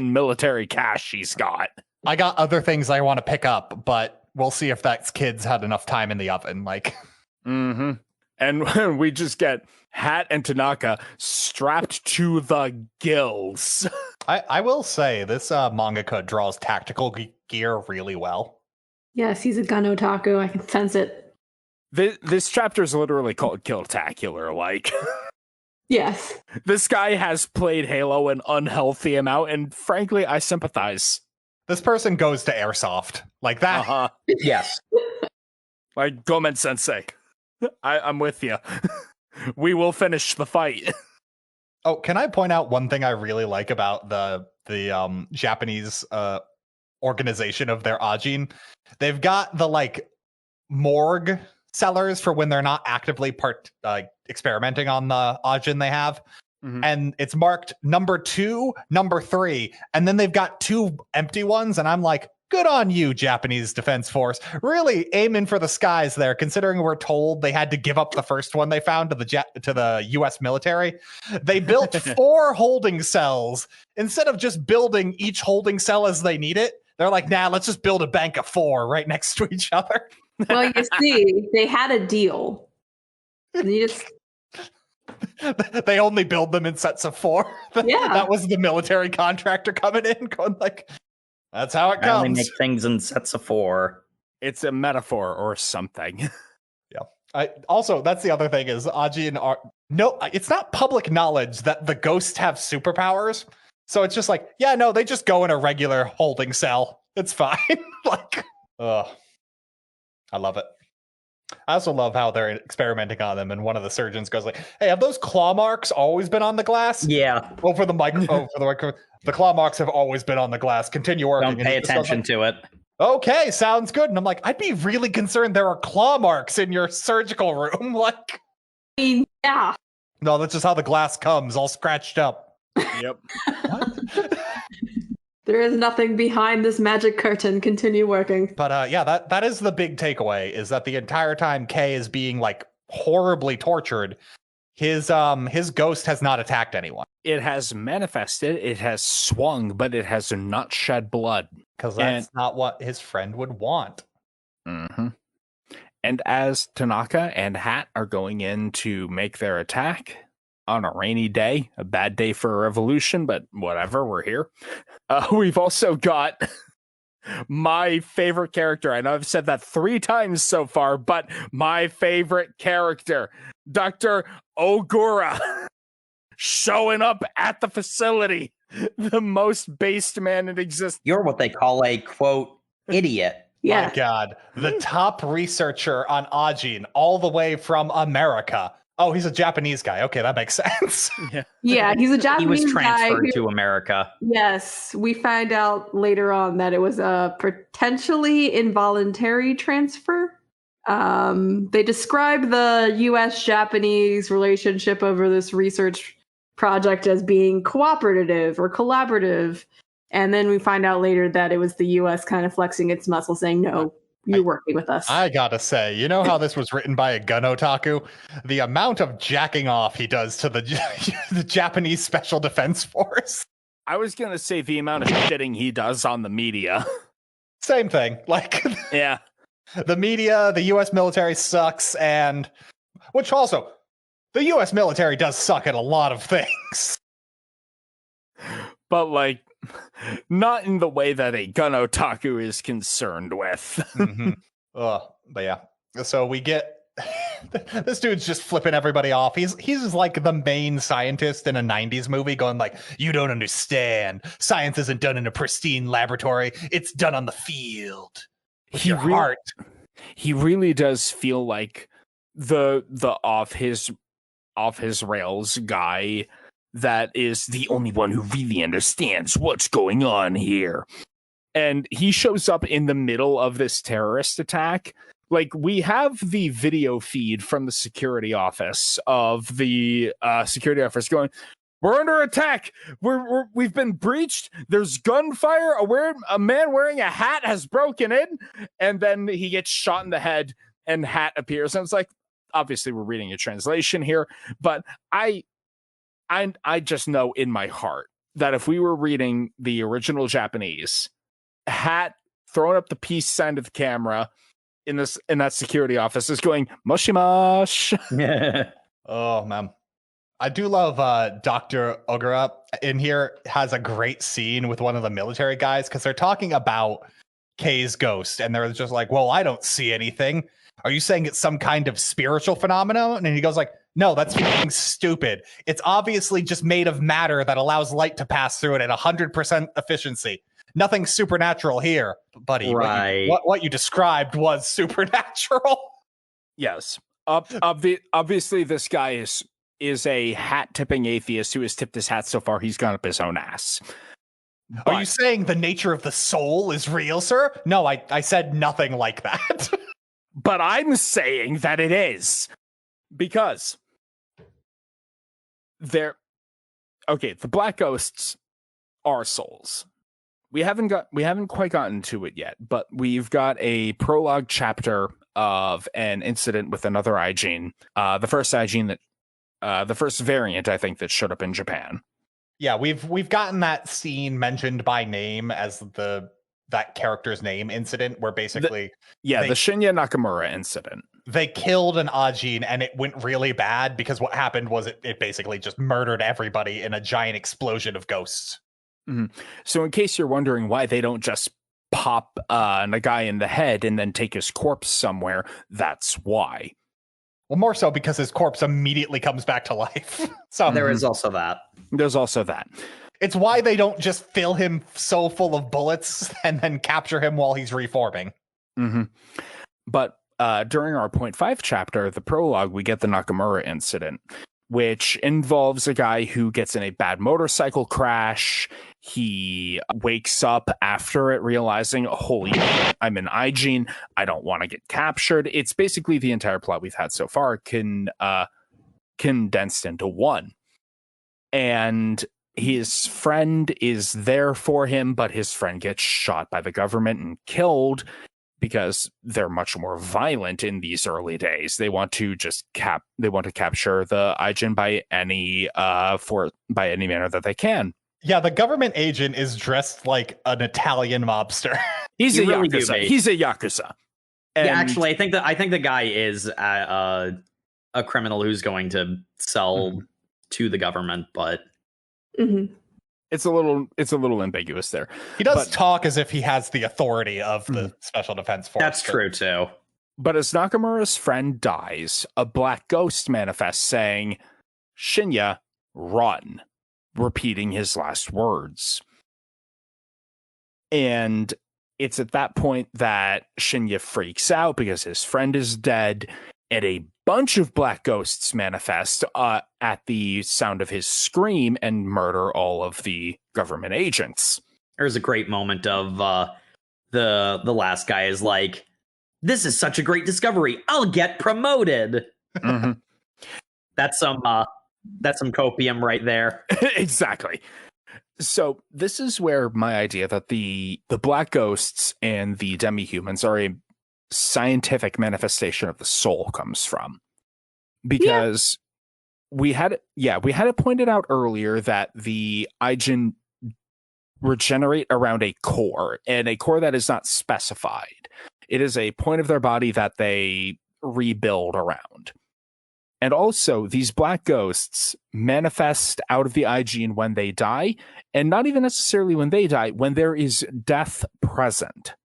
military cash he's got. I got other things I want to pick up, but we'll see if that kid's had enough time in the oven. Like, And we just get Hat and Tanaka strapped to the gills. I will say this mangaka draws tactical gear really well. Yes, he's a gun otaku. I can sense it. This chapter is literally called Killtacular. Like, Yes. this guy has played Halo an unhealthy amount, and frankly, I sympathize. This person goes to airsoft like that. Yes. Like Gomen Sensei, I'm with you. We will finish the fight. Oh, can I point out one thing I really like about the Japanese organization of their Ajinn? They've got the like morgue cellars for when they're not actively experimenting on the Ajinn they have. And it's marked number 2, number 3, and then they've got 2 empty ones, and I'm like, good on you, Japanese Defense Force. Really aiming for the skies there, considering we're told they had to give up the first one they found to the US military. They built 4 holding cells. Instead of just building each holding cell as they need it, they're like, nah, let's just build a bank of 4 right next to each other. Well, you see, they had a deal. You just They only build them in sets of 4. Yeah. That was the military contractor coming in, going like, that's how it I only comes. make things in sets of 4. It's a metaphor or something. Also, that's the other thing is Ajinn are no. It's not public knowledge that the ghosts have superpowers. So it's just like, yeah, no, they just go in a regular holding cell. It's fine. Like, ugh. I love it. I also love how they're experimenting on them, and one of the surgeons goes like, "Hey, have those claw marks always been on the glass?" Yeah. Oh, for the microphone, the claw marks have always been on the glass. Continue working. Don't pay attention to it. Okay, sounds good. And I'm like, I'd be really concerned there are claw marks in your surgical room. Like, I mean, yeah. no, that's just how the glass comes, all scratched up. Yep. What? There is nothing behind this magic curtain. Continue working. But yeah, that is the big takeaway, is that the entire time Kei is being like horribly tortured, his ghost has not attacked anyone. It has manifested, it has swung, but it has not shed blood. Because that's not what his friend would want. Mm-hmm. And as Tanaka and Hat are going in to make their attack on a rainy day, a bad day for a revolution, but whatever, we're here. We've also got my favorite character. I know I've said that 3 times so far, but my favorite character, Dr. Ogura, showing up at the facility. The most based man in existence. You're what they call a, quote, idiot. Yeah. My God. The top researcher on Ajinn, all the way from America. Oh, he's a Japanese guy. Okay, that makes sense. Yeah, he's a Japanese He was transferred guy to America. Yes, we find out later on that it was a potentially involuntary transfer. They describe the U.S.-Japanese relationship over this research project as being cooperative or collaborative. And then we find out later that it was the U.S. kind of flexing its muscle, saying, no, you're working with us. I gotta say, you know how this was written by a gun otaku? The amount of jacking off he does to the Japanese Special Defense Force. I was going to say the amount of shitting he does on the media. Same thing. Like, Yeah. the media, the U.S. military sucks, and which also, the U.S. military does suck at a lot of things. But, like, not in the way that a gun otaku is concerned with. Mm-hmm. But yeah, so we get this dude's just flipping everybody off. He's like the main scientist in a 90s movie going like, you don't understand. Science isn't done in a pristine laboratory. It's done on the field. With your heart. He really does feel like the off his rails guy that is the only one who really understands what's going on here. And he shows up in the middle of this terrorist attack. Like, we have the video feed from the security office of the security office going, we're under attack. We've been breached. There's gunfire. A man wearing a hat has broken in. And then he gets shot in the head and Hat appears. And it's like, obviously we're reading a translation here, but I just know in my heart that if we were reading the original Japanese, Hat throwing up the peace sign to the camera in that security office is going moshimash. Oh man, I do love Dr. Ogura in here. Has a great scene with one of the military guys because they're talking about Kei's ghost, and they're just like, "Well, I don't see anything. Are you saying it's some kind of spiritual phenomenon?" And he goes like, no, that's fucking stupid. It's obviously just made of matter that allows light to pass through it at 100% efficiency. Nothing supernatural here, buddy. Right. What you described was supernatural. Yes. Obviously, this guy is a hat-tipping atheist who has tipped his hat so far he's gone up his own ass. Are you saying the nature of the soul is real, sir? No, I said nothing like that. But I'm saying that it is. Because the black ghosts are souls. We haven't quite gotten to it yet, but we've got a prologue chapter of an incident with another Ajinn. The first Ajinn the first variant, I think, that showed up in Japan. Yeah, we've gotten that scene mentioned by name as that character's name incident, where basically the Shinya Nakamura incident. They killed an Ajinn and it went really bad because what happened was it basically just murdered everybody in a giant explosion of ghosts. Mm-hmm. So in case you're wondering why they don't just pop Nagai in the head and then take his corpse somewhere, that's why. Well, more so because his corpse immediately comes back to life. So there is also that. There's also that. It's why they don't just fill him so full of bullets and then capture him while he's reforming. Mm-hmm. But during our 0.5 chapter, the prologue, we get the Nakamura incident, which involves a guy who gets in a bad motorcycle crash. He wakes up after it, realizing, holy, I'm in Ajinn. I don't want to get captured. It's basically the entire plot we've had so far condensed into one. And his friend is there for him, but his friend gets shot by the government and killed because they're much more violent in these early days. They want to just capture the Ajinn by any manner that they can. Yeah, the government agent is dressed like an Italian mobster. He's You a really yakuza. He's a yakuza. And yeah, actually, I think the guy is a criminal who's going to sell to the government, but it's a little ambiguous there. He does talk as if he has the authority of the Special Defense Force. That's true too. But as Nakamura's friend dies, a black ghost manifests saying, "Shinya, run," repeating his last words. And it's at that point that Shinya freaks out because his friend is dead, and a bunch of black ghosts manifest at the sound of his scream and murder all of the government agents. There's a great moment of the last guy is like, "This is such a great discovery. I'll get promoted." Mm-hmm. That's some copium right there. Exactly. So this is where my idea that the black ghosts and the demi-humans are a scientific manifestation of the soul comes from, because we had it pointed out earlier that the Ajinn regenerate around a core, and a core that is not specified. It is a point of their body that they rebuild around. And also, these black ghosts manifest out of the Ajinn when they die, and not even necessarily when they die, when there is death present.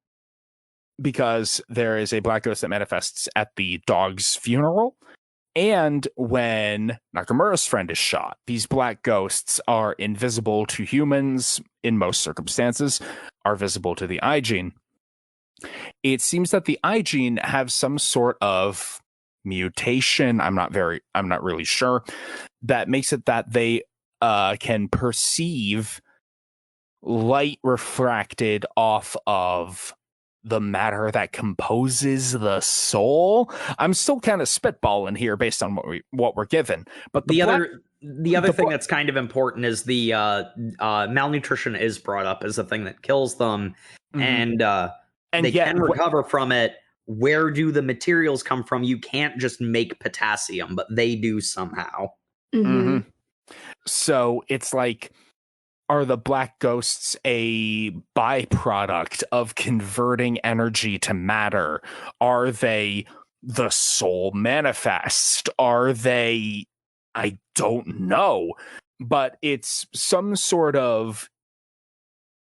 Because there is a black ghost that manifests at the dog's funeral, and when Nakamura's friend is shot. These black ghosts are invisible to humans in most circumstances, are visible to the Ajinn. It seems that the Ajinn have some sort of mutation, I'm not really sure, that makes it that they can perceive light refracted off of the matter that composes the soul. I'm still kind of spitballing here based on what we're given, but the other thing that's kind of important is the malnutrition is brought up as a thing that kills them, and they can recover from it. Where do the materials come from? You can't just make potassium, but they do somehow. So it's like, are the black ghosts a byproduct of converting energy to matter? Are they the soul manifest? Are they... I don't know. But it's some sort of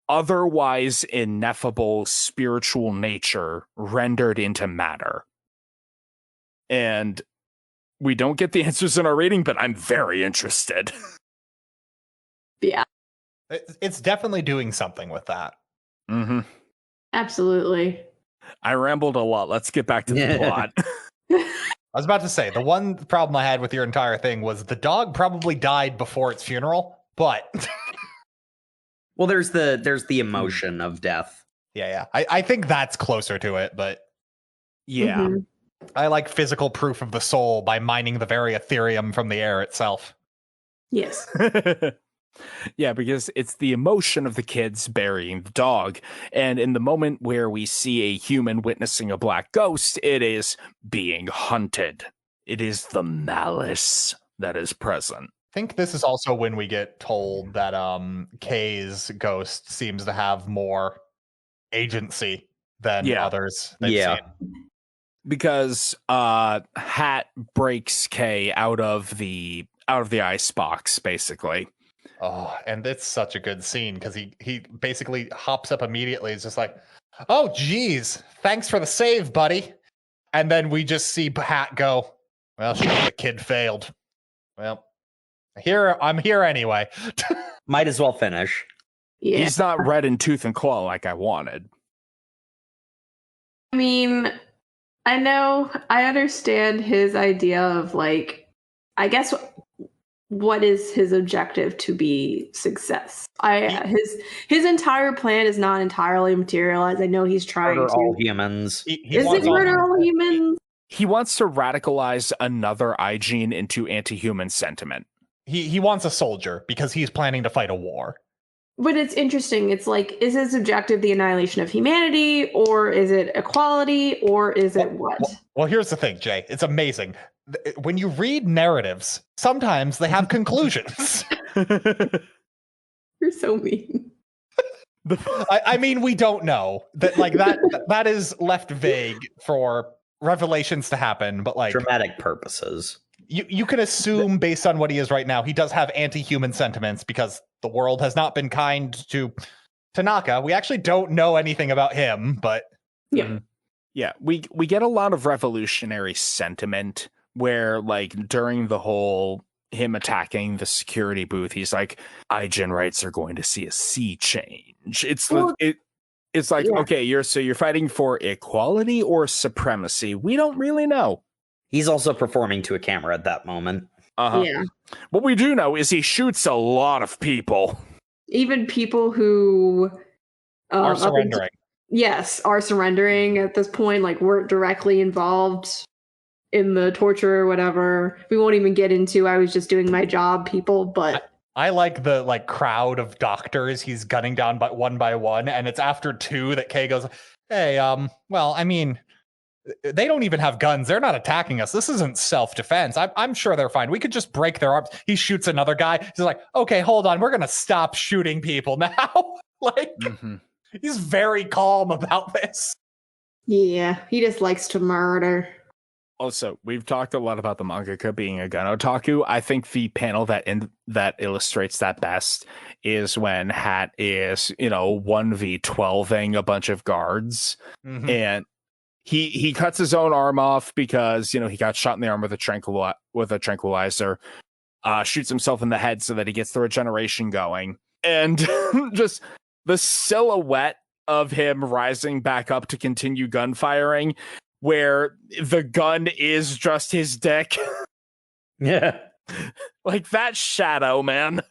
otherwise ineffable spiritual nature rendered into matter. And we don't get the answers in our reading, but I'm very interested. Yeah. It's definitely doing something with that. Absolutely. I rambled a lot. Let's get back to the plot. I was about to say, the one problem I had with your entire thing was the dog probably died before its funeral, but... Well, there's the emotion of death. Yeah. I think that's closer to it, but... Yeah. I like physical proof of the soul by mining the very Ethereum from the air itself. Yes. Yeah, because it's the emotion of the kids burying the dog. And in the moment where we see a human witnessing a black ghost, it is being hunted. It is the malice that is present. I think this is also when we get told that Kei's ghost seems to have more agency than others they've seen. Because Hat breaks Kei out of the ice box, basically. Oh, and it's such a good scene because he basically hops up immediately. He's just like, "Oh, geez, thanks for the save, buddy." And then we just see Hat go, "Well, shit, the kid failed. Well, I'm here anyway. Might as well finish. Yeah. He's not red in tooth and claw like I wanted. I mean, I understand his idea of like, I guess, what is his objective to be success? His entire plan is not entirely materialized. I know he's trying Murder to all humans. Is it murder all humans? He wants to radicalize another Ajinn into anti-human sentiment. He wants a soldier because he's planning to fight a war. But it's interesting. It's like, is his objective the annihilation of humanity, or is it equality, or is it what? Well, here's the thing, Jay. It's amazing. When you read narratives, sometimes they have conclusions. You're so mean. I mean, we don't know that is left vague for revelations to happen, but like dramatic purposes. You can assume based on what he is right now, he does have anti-human sentiments because the world has not been kind to Tanaka. We actually don't know anything about him, but yeah, we get a lot of revolutionary sentiment where, like, during the whole him attacking the security booth, he's like, Ajinn rights are going to see a sea change. It's like, okay, you're fighting for equality or supremacy. We don't really know. He's also performing to a camera at that moment. Yeah. What we do know is he shoots a lot of people. Even people who are surrendering. Are surrendering at this point, like weren't directly involved in the torture or whatever. We won't even get into I was just doing my job, people, but I like the crowd of doctors he's gunning down one by one, and it's after 2 that Kei goes, hey, well, I mean, they don't even have guns. They're not attacking us. This isn't self-defense. I'm sure they're fine. We could just break their arms. He shoots another guy. He's like, okay, hold on. We're going to stop shooting people now. He's very calm about this. Yeah, he just likes to murder. Also, we've talked a lot about the mangaka being a gun otaku. I think the panel that illustrates that best is when Hat is, 1v12ing a bunch of guards, and he cuts his own arm off because, he got shot in the arm with a tranquilizer, shoots himself in the head so that he gets the regeneration going. And just the silhouette of him rising back up to continue gun firing, where the gun is just his dick. Yeah. Like that shadow, man.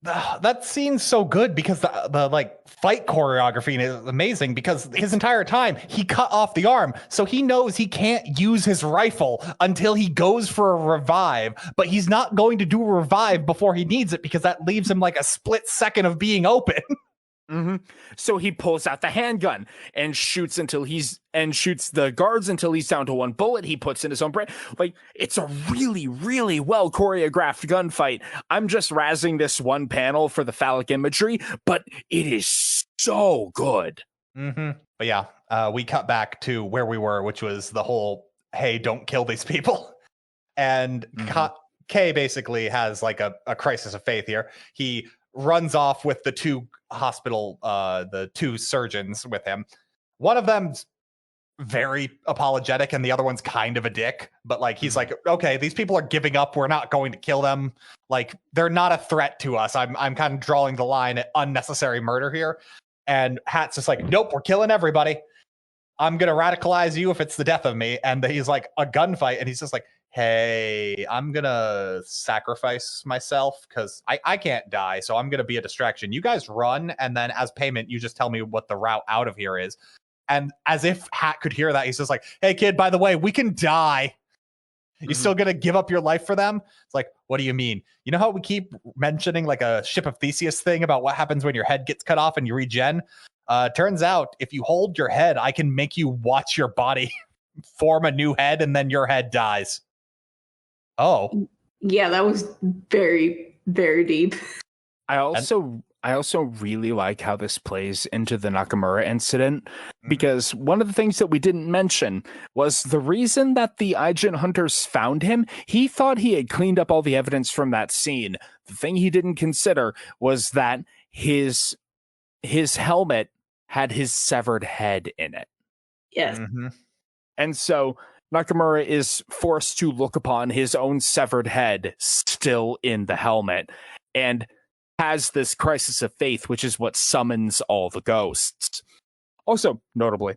That scene's so good because the fight choreography is amazing because his entire time he cut off the arm. So he knows he can't use his rifle until he goes for a revive, but he's not going to do a revive before he needs it because that leaves him like a split second of being open. So he pulls out the handgun and shoots the guards until he's down to 1 bullet. He puts in his own brain. Like, it's a really, really well choreographed gunfight. I'm just razzing this one panel for the phallic imagery, but it is so good. But yeah, we cut back to where we were, which was the whole, hey, don't kill these people. And Kei basically has like a crisis of faith here. He runs off with the 2 the 2 surgeons with him. One of them's very apologetic and the other one's kind of a dick, but like he's like, okay, these people are giving up, we're not going to kill them, like they're not a threat to us. I'm kind of drawing the line at unnecessary murder here. And Hat's just like, nope, we're killing everybody. I'm gonna radicalize you if it's the death of me. And he's like, a gunfight, and he's just like, hey, I'm gonna sacrifice myself because I can't die, so I'm gonna be a distraction. You guys run, and then as payment, you just tell me what the route out of here is. And as if Hat could hear that, he's just like, hey, kid, by the way, we can die. You still gonna give up your life for them? It's like, what do you mean? You know how we keep mentioning like a Ship of Theseus thing about what happens when your head gets cut off and you regen? Turns out, if you hold your head, I can make you watch your body form a new head, and then your head dies. Oh. Yeah, that was very, very deep. I also really like how this plays into the Nakamura incident, because one of the things that we didn't mention was the reason that the Ajinn hunters found him. He thought he had cleaned up all the evidence from that scene. The thing he didn't consider was that his helmet had his severed head in it. Yes. And so Nakamura is forced to look upon his own severed head still in the helmet and has this crisis of faith, which is what summons all the ghosts. Also, notably,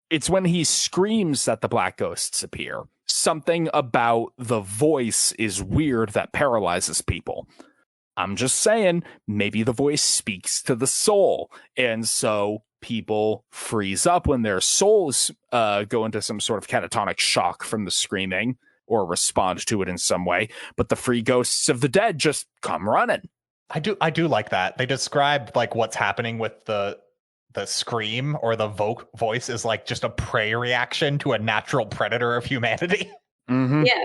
it's when he screams that the black ghosts appear. Something about the voice is weird that paralyzes people. I'm just saying, maybe the voice speaks to the soul, and so people freeze up when their souls go into some sort of catatonic shock from the screaming or respond to it in some way, but the free ghosts of the dead just come running. I do like that. They describe like what's happening with the scream or the voice is like just a prey reaction to a natural predator of humanity. Mm-hmm. Yeah.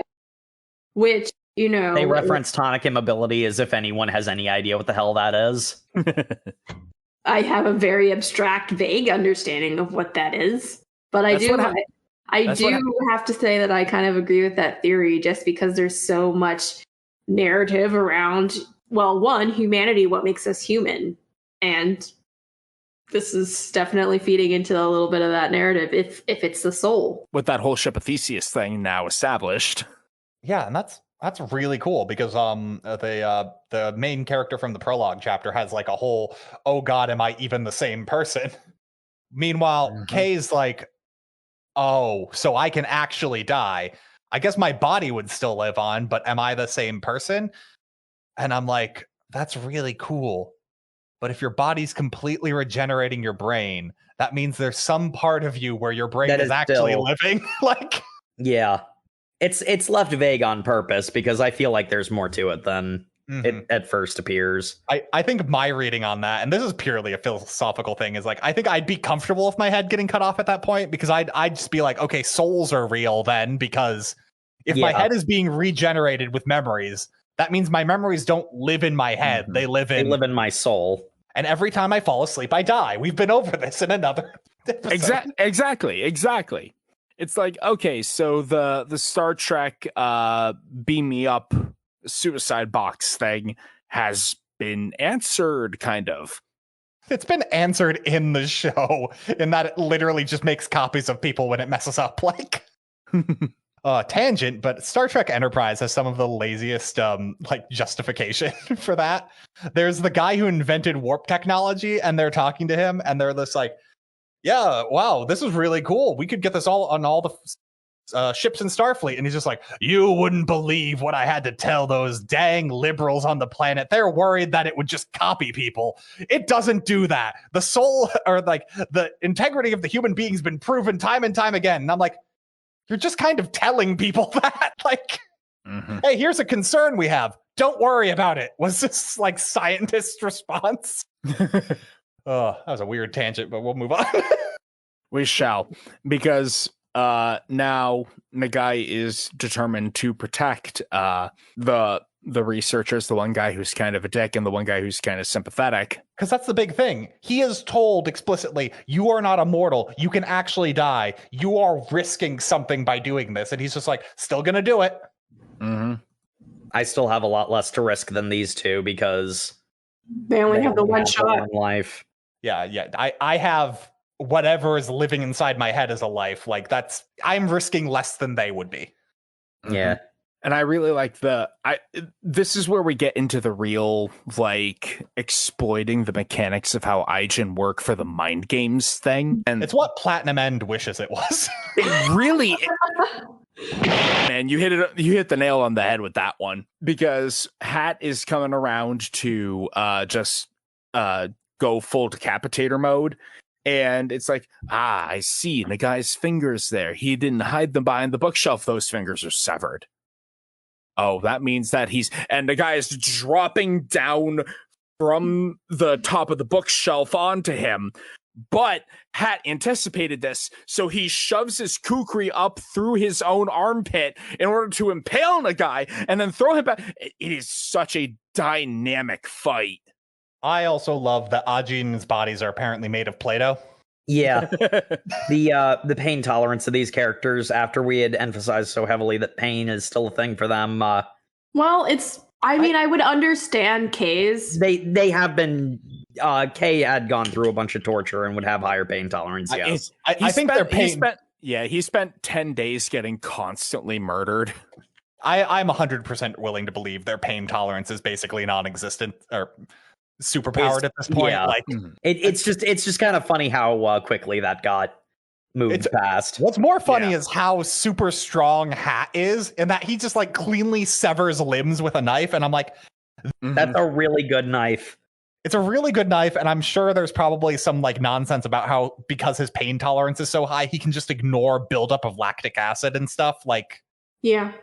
Which, you know, They reference tonic immobility as if anyone has any idea what the hell that is. I have a very abstract, vague understanding of what that is, but I do have to say that I kind of agree with that theory, just because there's so much narrative around, well, one, humanity, what makes us human, and this is definitely feeding into a little bit of that narrative. If it's the soul, with that whole ship of Theseus thing now established. Yeah, and that's really cool because the main character from the prologue chapter has like a whole, oh god, am I even the same person? Meanwhile, Kei's like, oh, so I can actually die. I guess my body would still live on, but am I the same person? And I'm like, that's really cool. But if your body's completely regenerating your brain, that means there's some part of you where your brain is actually living. Like, yeah. It's left vague on purpose because I feel like there's more to it than it at first appears. I think my reading on that, and this is purely a philosophical thing, is like I think I'd be comfortable with my head getting cut off at that point because I'd just be like, okay, souls are real then, because if my head is being regenerated with memories, that means my memories don't live in my head. They live in my soul. And every time I fall asleep, I die. We've been over this in another episode. Exactly. It's like, okay, so the Star Trek beam me up suicide box thing has been answered, kind of. It's been answered in the show, in that it literally just makes copies of people when it messes up. Like, tangent, but Star Trek Enterprise has some of the laziest like justification for that. There's the guy who invented warp technology, and they're talking to him, and they're just like, yeah, wow, this is really cool. We could get this all on all the ships in Starfleet. And he's just like, you wouldn't believe what I had to tell those dang liberals on the planet. They're worried that it would just copy people. It doesn't do that. The soul, or like the integrity of the human being has been proven time and time again. And I'm like, you're just kind of telling people that, like, hey, here's a concern we have. Don't worry about it. Was this like scientist response? Oh, that was a weird tangent, but we'll move on. We shall, because now Nagai is determined to protect the researchers, the one guy who's kind of a dick and the one guy who's kind of sympathetic. Because that's the big thing. He is told explicitly, you are not immortal. You can actually die. You are risking something by doing this. And he's just like, still gonna do it. I still have a lot less to risk than these two because they only have the one shot in life. Yeah. I have whatever is living inside my head as a life. Like, I'm risking less than they would be. Yeah. And I really like this is where we get into the real, like, exploiting the mechanics of how Ajinn work for the mind games thing. And it's what Platinum End wishes it was. It really... Man, you hit the nail on the head with that one. Because Hat is coming around to just go full decapitator mode. And it's like, I see the guy's fingers there. He didn't hide them behind the bookshelf. Those fingers are severed. Oh, that means that and the guy is dropping down from the top of the bookshelf onto him. But Hat anticipated this, so he shoves his kukri up through his own armpit in order to impale the guy and then throw him back. It is such a dynamic fight. I also love that Ajinn's bodies are apparently made of Play-Doh. Yeah. The pain tolerance of these characters, after we had emphasized so heavily that pain is still a thing for them. Well, I would understand Kei's. They have been... Kei had gone through a bunch of torture and would have higher pain tolerance, yes. I think their pain... Yeah, he spent 10 days getting constantly murdered. I'm 100% willing to believe their pain tolerance is basically non-existent or superpowered at this point. Yeah. Like, It's just kind of funny how quickly that got moved past. what's more funny is how super strong Hat is, and that he just like cleanly severs limbs with a knife. And I'm like, That's a really good knife. it's a really good knife, and I'm sure there's probably some like nonsense about how because his pain tolerance is so high, he can just ignore buildup of lactic acid and stuff. Like, Yeah.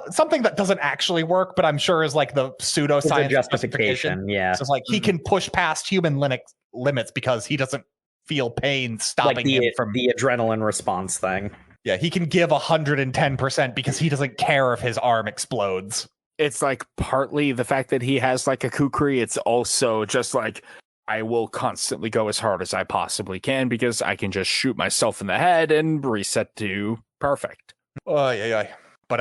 something that doesn't actually work, but I'm sure is like the pseudoscience Justification. Yeah. So it's like he can push past human limits because he doesn't feel pain stopping him from the adrenaline response thing. Yeah, he can give 110% because he doesn't care if his arm explodes. It's like partly the fact that he has like a kukri. It's also just like, I will constantly go as hard as I possibly can because I can just shoot myself in the head and reset to perfect. Oh, yeah. But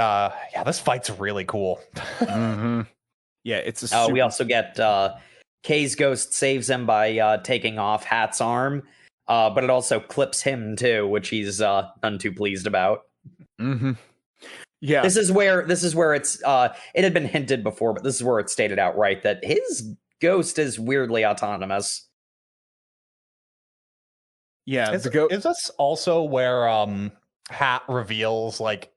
yeah, this fight's really cool. Yeah, it's a We also get Kei's ghost saves him by taking off Hat's arm, but it also clips him too, which he's none too pleased about. Yeah, This is where it's it had been hinted before, but this is where it's stated outright that his ghost is weirdly autonomous. Yeah, Is this also where Hat reveals, like,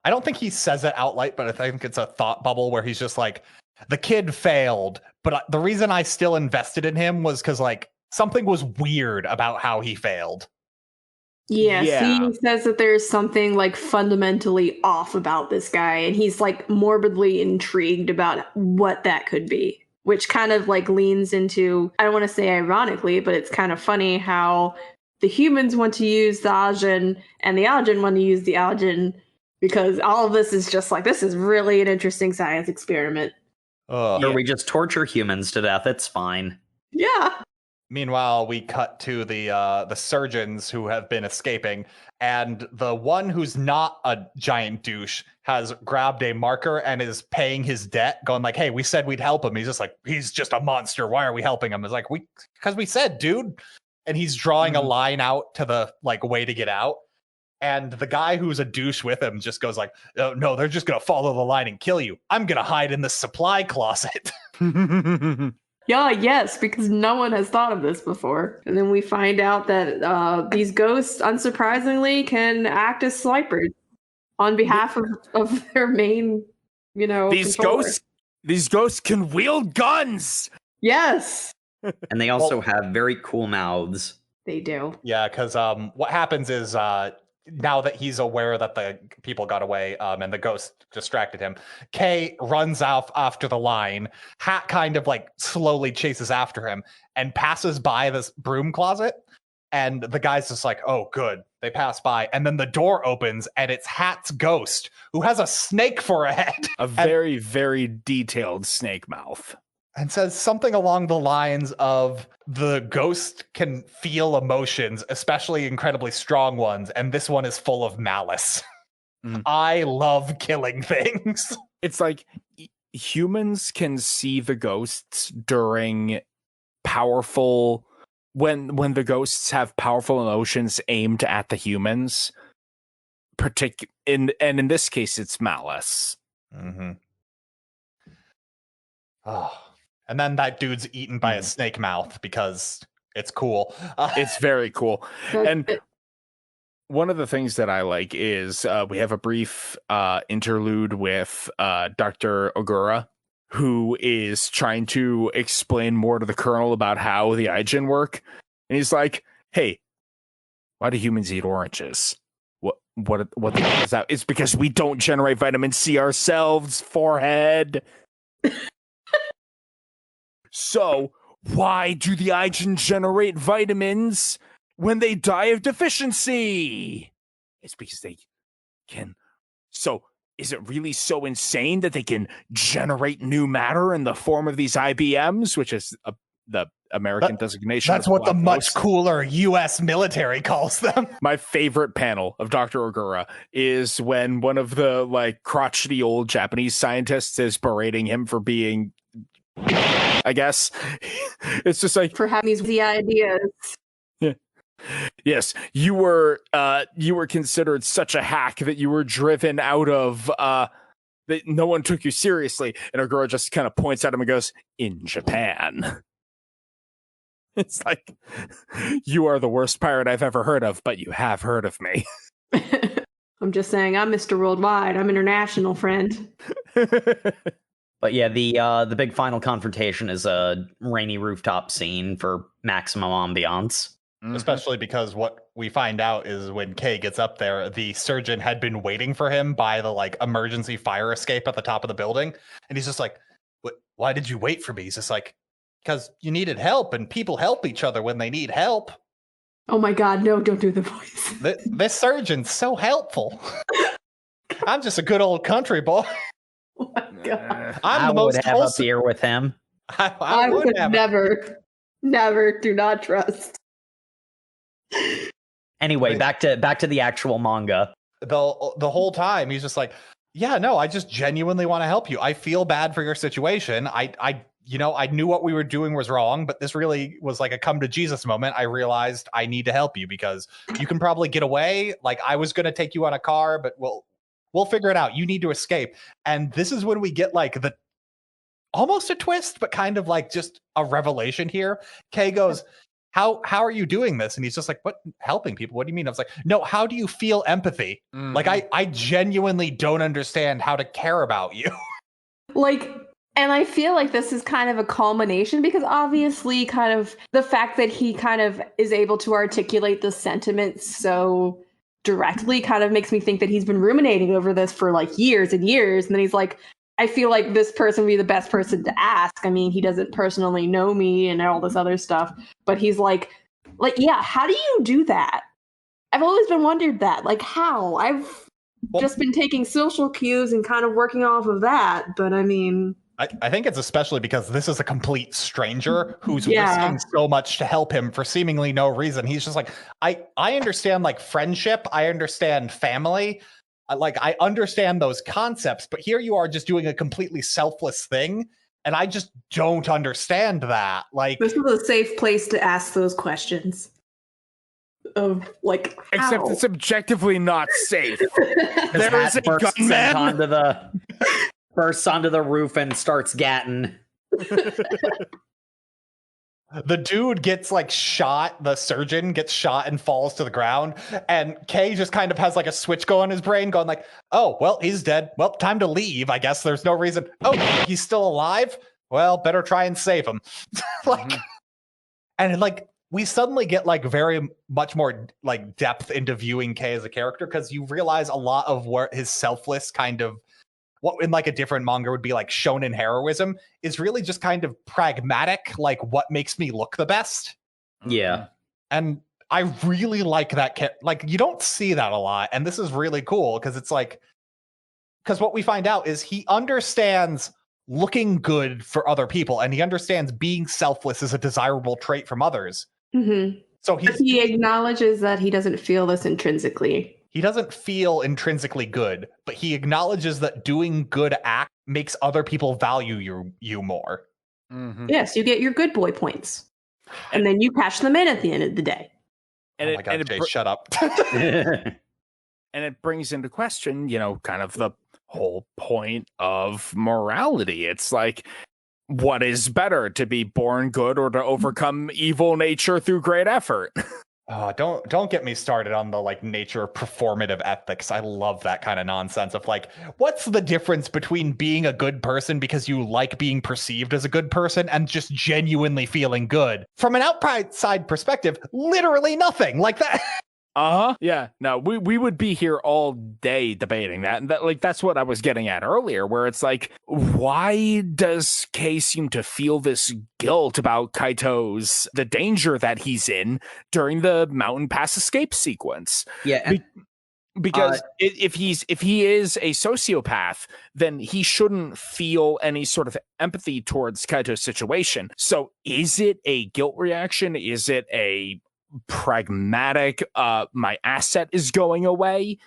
I don't think he says it outright, but I think it's a thought bubble where he's just like, the kid failed, but the reason I still invested in him was because like something was weird about how he failed. Yes, Yeah. he says that there's something like fundamentally off about this guy, and he's like morbidly intrigued about what that could be, which kind of like leans into, I don't want to say ironically, but it's kind of funny how the humans want to use the Ajinn and the Ajinn want to use the Ajinn, because all of this is just like, this is really an interesting science experiment. Or we just torture humans to death. It's fine. Yeah. Meanwhile, we cut to the surgeons who have been escaping, and the one who's not a giant douche has grabbed a marker and is paying his debt, going like, "Hey, we said we'd help him." He's just like, "He's just a monster. Why are we helping him?" It's like, because we said, dude. And he's drawing a line out to the like way to get out. And the guy who's a douche with him just goes like, "Oh, no, they're just going to follow the line and kill you. I'm going to hide in the supply closet." Yeah, yes, because no one has thought of this before. And then we find out that these ghosts, unsurprisingly, can act as snipers on behalf of their main, these controller. ghosts can wield guns. Yes, And they also have very cool mouths. they do. Yeah, because what happens is now that he's aware that the people got away and the ghost distracted him, Kei runs off after the line. Hat kind of like slowly chases after him and passes by this broom closet. And the guy's just like, "Oh, good." They pass by. And then the door opens and it's Hat's ghost, who has a snake for a head. A very, very detailed snake mouth. And says something along the lines of, the ghost can feel emotions, especially incredibly strong ones, and this one is full of malice. I love killing things. It's like humans can see the ghosts during powerful, when the ghosts have powerful emotions aimed at the humans. And in this case, it's malice. Oh. And then that dude's eaten by a snake mouth because it's cool. It's very cool. And one of the things that I like is we have a brief interlude with Dr. Ogura, who is trying to explain more to the Colonel about how the Ajinn work. And he's like, "Hey, why do humans eat oranges? What the hell is that? It's because we don't generate vitamin C ourselves, forehead." So, why do the Ajinn generate vitamins when they die of deficiency? It's because they can. So, is it really so insane that they can generate new matter in the form of these IBMs, which is the American designation? That's what the much cooler U.S. military calls them. My favorite panel of Dr. Ogura is when one of the like crotchety old Japanese scientists is berating him for being, I guess, it's just like, for having these ideas. Yeah. Yes, you were considered such a hack that you were driven out of that no one took you seriously. And Ogura just kind of points at him and goes, "In Japan." It's like, you are the worst pirate I've ever heard of, but you have heard of me. I'm just saying, I'm Mr. Worldwide. I'm international, friend. But yeah, the big final confrontation is a rainy rooftop scene for maximum ambiance. Especially because what we find out is when Kei gets up there, the surgeon had been waiting for him by the like emergency fire escape at the top of the building. And he's just like, why did you wait for me? He's just like, because you needed help and people help each other when they need help. Oh my God, no, don't do the voice. This surgeon's so helpful. I'm just a good old country boy. Oh my God. I would have a beer with him. I would have never, do not trust. Anyway, back to the actual manga. The whole time he's just like, yeah, no, I just genuinely want to help you. I feel bad for your situation. I knew what we were doing was wrong, but this really was like a come to Jesus moment. I realized I need to help you because you can probably get away. Like I was going to take you on a car, but we'll figure it out. You need to escape. And this is when we get like the almost a twist, but kind of like just a revelation here. Kei goes, How are you doing this? And he's just like, what? Helping people? What do you mean? I was like, no, how do you feel empathy? Mm-hmm. Like, I genuinely don't understand how to care about you. Like, and I feel like this is kind of a culmination because obviously kind of the fact that he kind of is able to articulate the sentiments so directly kind of makes me think that he's been ruminating over this for like years and years. And then he's like, I feel like this person would be the best person to ask. I mean, he doesn't personally know me and all this other stuff, but he's like, yeah, how do you do that? I've always been wondered that, like how? I've just been taking social cues and kind of working off of that. But I mean, I think it's especially because this is a complete stranger who's risking so much to help him for seemingly no reason. He's just like, I understand like friendship. I understand family. I understand those concepts, but here you are just doing a completely selfless thing. And I just don't understand that. Like, this is a safe place to ask those questions. Of like, how? Except it's objectively not safe. There is a gunman. Bursts onto the roof and starts gatting. The dude gets like shot, the surgeon gets shot and falls to the ground. And Kei just kind of has like a switch go in his brain going like, oh, well, he's dead. Well, time to leave. I guess there's no reason. Oh, he's still alive? Well, better try and save him. And like, we suddenly get like very much more like depth into viewing Kei as a character because you realize a lot of where his selfless kind of what in like a different manga would be like shonen heroism is really just kind of pragmatic, like what makes me look the best. Yeah. And I really like that. Like you don't see that a lot. And this is really cool because it's like, because what we find out is he understands looking good for other people and he understands being selfless is a desirable trait from others. Mm-hmm. So he acknowledges that he doesn't feel this intrinsically. He doesn't feel intrinsically good, but he acknowledges that doing good act makes other people value you more. Mm-hmm. Yes, you get your good boy points. And then you cash them in at the end of the day. And oh my God, Jay, shut up. And it brings into question, kind of the whole point of morality. It's like, what is better, to be born good or to overcome evil nature through great effort? Oh, don't get me started on the like nature of performative ethics. I love that kind of nonsense of like, what's the difference between being a good person because you like being perceived as a good person and just genuinely feeling good? From an outside perspective, literally nothing like that. Yeah. No, we would be here all day debating that. And that's what I was getting at earlier, where it's like, why does Kei seem to feel this guilt about Kaito's, the danger that he's in during the mountain pass escape sequence? Yeah. Because if he is a sociopath, then he shouldn't feel any sort of empathy towards Kaito's situation. So is it a guilt reaction? Is it a pragmatic, my asset is going away?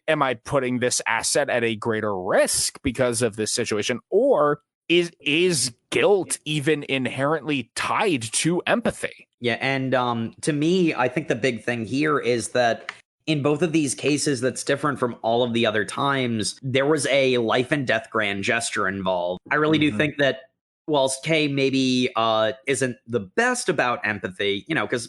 Am I putting this asset at a greater risk because of this situation? Or is guilt even inherently tied to empathy? Yeah, and to me, I think the big thing here is that in both of these cases, that's different from all of the other times, there was a life and death grand gesture involved. I really do think that whilst Kei maybe isn't the best about empathy, because,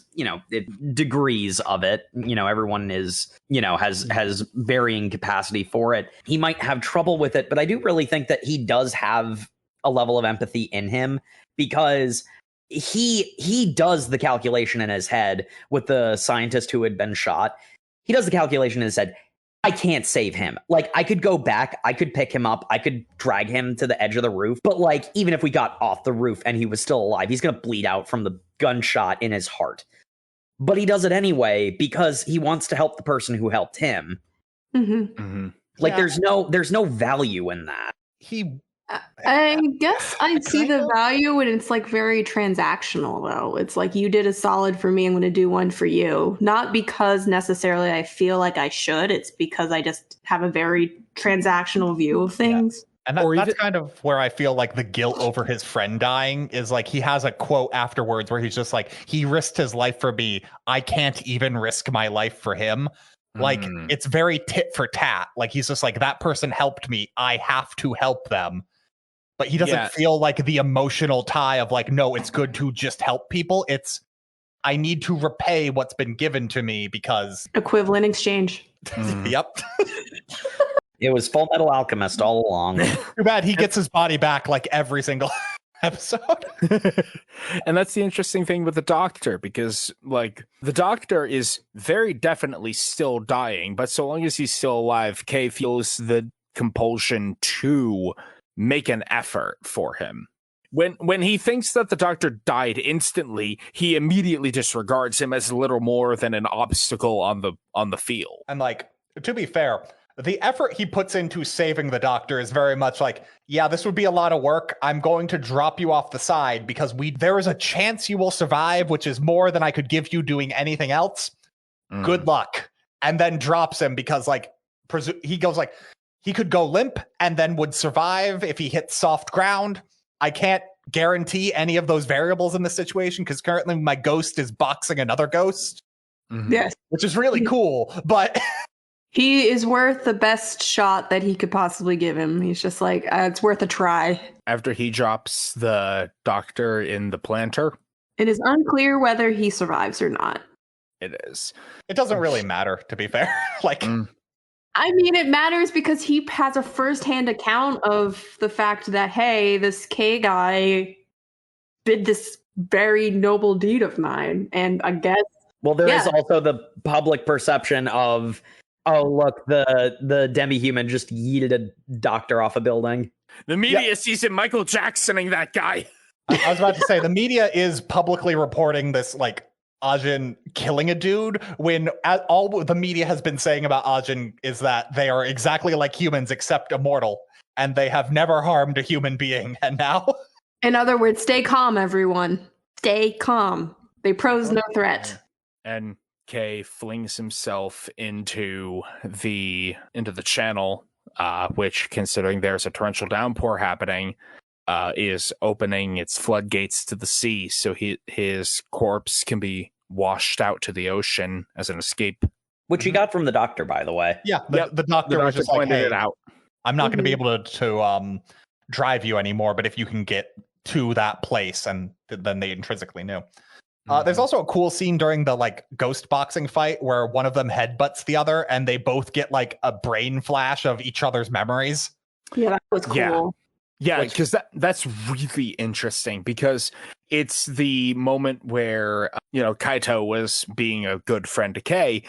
degrees of it, everyone is, has varying capacity for it. He might have trouble with it, but I do really think that he does have a level of empathy in him, because he does the calculation in his head with the scientist who had been shot. He does the calculation in his head. I can't save him. Like, I could go back, I could pick him up, I could drag him to the edge of the roof, but like, even if we got off the roof and he was still alive, he's gonna bleed out from the gunshot in his heart. But he does it anyway because he wants to help the person who helped him. Like, there's no value in that. I guess I see the value when it's like very transactional, though. It's like, you did a solid for me, I'm going to do one for you. Not because necessarily I feel like I should. It's because I just have a very transactional view of things. And that's kind of where I feel like the guilt over his friend dying is like, he has a quote afterwards where he's just like, he risked his life for me. I can't even risk my life for him. Like, it's very tit for tat. Like, he's just like, that person helped me, I have to help them. But he doesn't feel like the emotional tie of like, no, it's good to just help people. It's, I need to repay what's been given to me because... Equivalent exchange. Yep. It was Full Metal Alchemist all along. Too bad he gets his body back like every single episode. And that's the interesting thing with the Doctor, because like the Doctor is very definitely still dying, but so long as he's still alive, Kei feels the compulsion to make an effort for him. When he thinks that the Doctor died instantly, he immediately disregards him as little more than an obstacle on the field. And like, to be fair, the effort he puts into saving the Doctor is very much like, yeah, this would be a lot of work. I'm going to drop you off the side because there is a chance you will survive, which is more than I could give you doing anything else. Good luck. And then drops him because like, he goes like, he could go limp and then would survive if he hits soft ground. I can't guarantee any of those variables in this situation because currently my ghost is boxing another ghost. Yes. Which is really cool, but... He is worth the best shot that he could possibly give him. He's just like, it's worth a try. After he drops the Doctor in the planter. It is unclear whether he survives or not. It is. It doesn't really matter, to be fair. Like... I mean, it matters because he has a firsthand account of the fact that, hey, this Kei guy did this very noble deed of mine. And I guess... Well, there is also the public perception of, oh, look, the Demi-Human just yeeted a Doctor off a building. The media sees him Michael Jacksoning that guy. I was about to say, the media is publicly reporting this, like, Ajinn killing a dude, when all the media has been saying about Ajinn is that they are exactly like humans except immortal, and they have never harmed a human being. And now, in other words, stay calm, everyone. Stay calm. They pose no threat. And Kei flings himself into the channel, which, considering there's a torrential downpour happening, is opening its floodgates to the sea, so his corpse can be washed out to the ocean as an escape. Which he got from the Doctor, by the way. Yeah, the Doctor was just like, hey, it out. I'm not going to be able to drive you anymore, but if you can get to that place, and then they intrinsically knew. There's also a cool scene during the like ghost boxing fight where one of them headbutts the other, and they both get like a brain flash of each other's memories. Yeah, that was cool. Yeah, because that's really interesting, because it's the moment where, Kaito was being a good friend to Kei,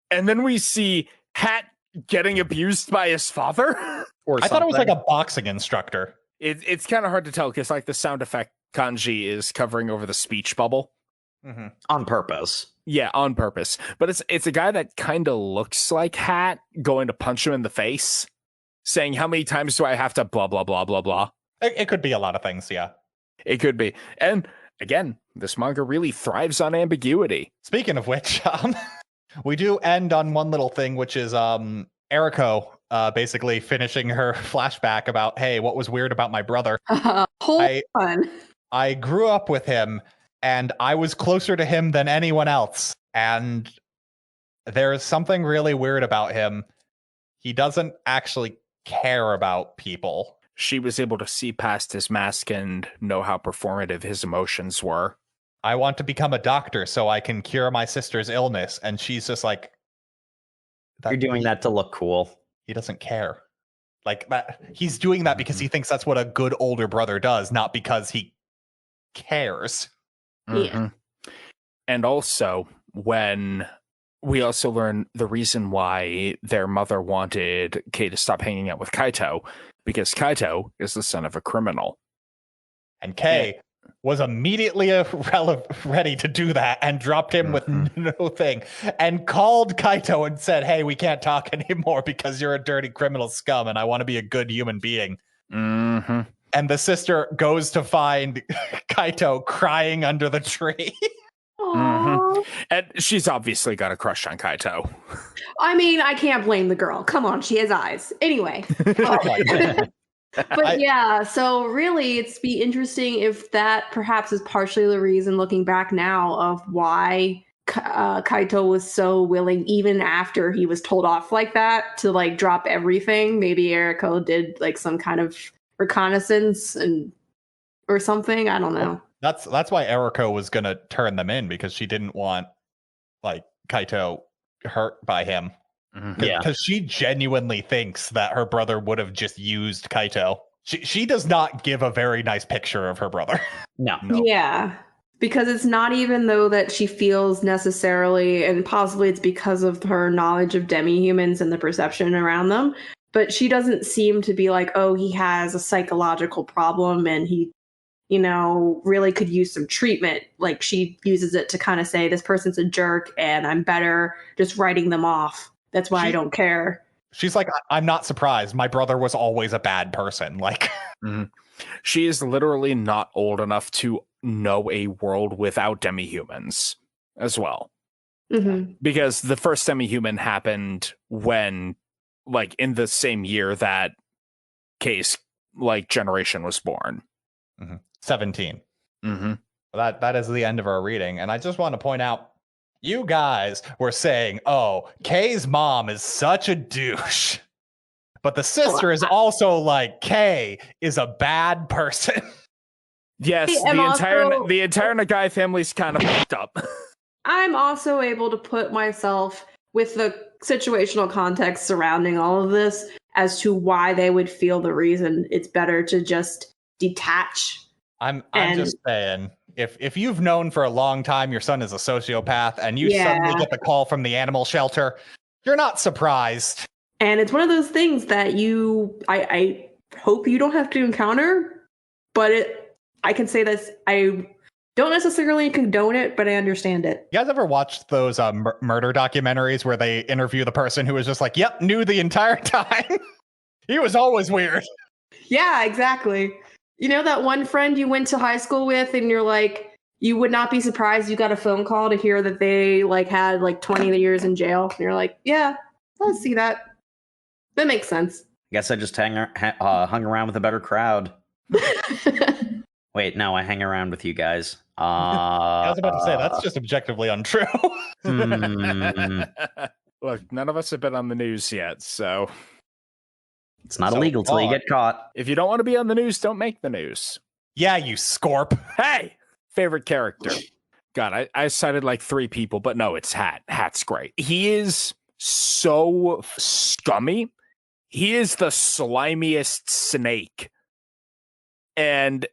and then we see Hat getting abused by his father. I thought it was like a boxing instructor. It's kind of hard to tell, because like the sound effect kanji is covering over the speech bubble. On purpose. Yeah, on purpose. But it's a guy that kind of looks like Hat going to punch him in the face, saying, how many times do I have to blah, blah, blah, blah, blah. It could be a lot of things, yeah. It could be. And again, this manga really thrives on ambiguity. Speaking of which, we do end on one little thing, which is Eriko basically finishing her flashback about, hey, what was weird about my brother? Hold on. I grew up with him, and I was closer to him than anyone else. And there's something really weird about him. He doesn't actually care about people. She was able to see past his mask and know how performative his emotions were. I want to become a doctor so I can cure my sister's illness. And she's just like, You're doing that to look cool. He doesn't care. Like that. He's doing that because he thinks that's what a good older brother does, not because he cares. Yeah. And also, when we also learn the reason why their mother wanted Kei to stop hanging out with Kaito, because Kaito is the son of a criminal. And Kei was immediately ready to do that and dropped him with no thing and called Kaito and said, hey, we can't talk anymore because you're a dirty criminal scum and I want to be a good human being. Mm-hmm. And the sister goes to find Kaito crying under the tree. Mm-hmm. And she's obviously got a crush on Kaito. I mean, I can't blame the girl. Come on, she has eyes. Anyway. But yeah, so really it's be interesting if that perhaps is partially the reason, looking back now, of why Kaito was so willing, even after he was told off like that, to like drop everything. Maybe Eriko did like some kind of reconnaissance or something. I don't know. That's why Eriko was gonna turn them in, because she didn't want like Kaito hurt by him. Because she genuinely thinks that her brother would have just used Kaito. She does not give a very nice picture of her brother. No. Yeah, because it's not even though that she feels necessarily, and possibly it's because of her knowledge of demi-humans and the perception around them, but she doesn't seem to be like, oh, he has a psychological problem and he, you know, really could use some treatment. Like she uses it to kind of say, this person's a jerk and I'm better just writing them off. That's why I don't care. She's like, I'm not surprised. My brother was always a bad person. Like, she is literally not old enough to know a world without demi-humans as well. Mm-hmm. Because the first demi-human happened when, like, in the same year that Kei's, like, generation was born. 17. Mm-hmm. That is the end of our reading. And I just want to point out, you guys were saying, oh, Kei's mom is such a douche. But the sister is also like, Kei is a bad person. Yes, the entire Nagai family's kind of fucked up. I'm also able to put myself with the situational context surrounding all of this as to why they would feel the reason it's better to just detach. I'm just saying, if you've known for a long time your son is a sociopath and you suddenly get the call from the animal shelter, you're not surprised. And it's one of those things that I hope you don't have to encounter, but I can say this, I don't necessarily condone it, but I understand it. You guys ever watched those murder documentaries where they interview the person who was just like, yep, knew the entire time? He was always weird. Yeah, exactly. You know that one friend you went to high school with and you're like, you would not be surprised you got a phone call to hear that they like had like 20 years in jail. And you're like, yeah, I see that. That makes sense. I guess I just hung around with a better crowd. Wait, no, I hang around with you guys. I was about to say, that's just objectively untrue. Look, none of us have been on the news yet, so... It's not illegal till you get caught. If you don't want to be on the news, don't make the news. Yeah, you scorp. Hey! Favorite character. God, I cited like 3 people, but no, it's Hat. Hat's great. He is so scummy. He is the slimiest snake. And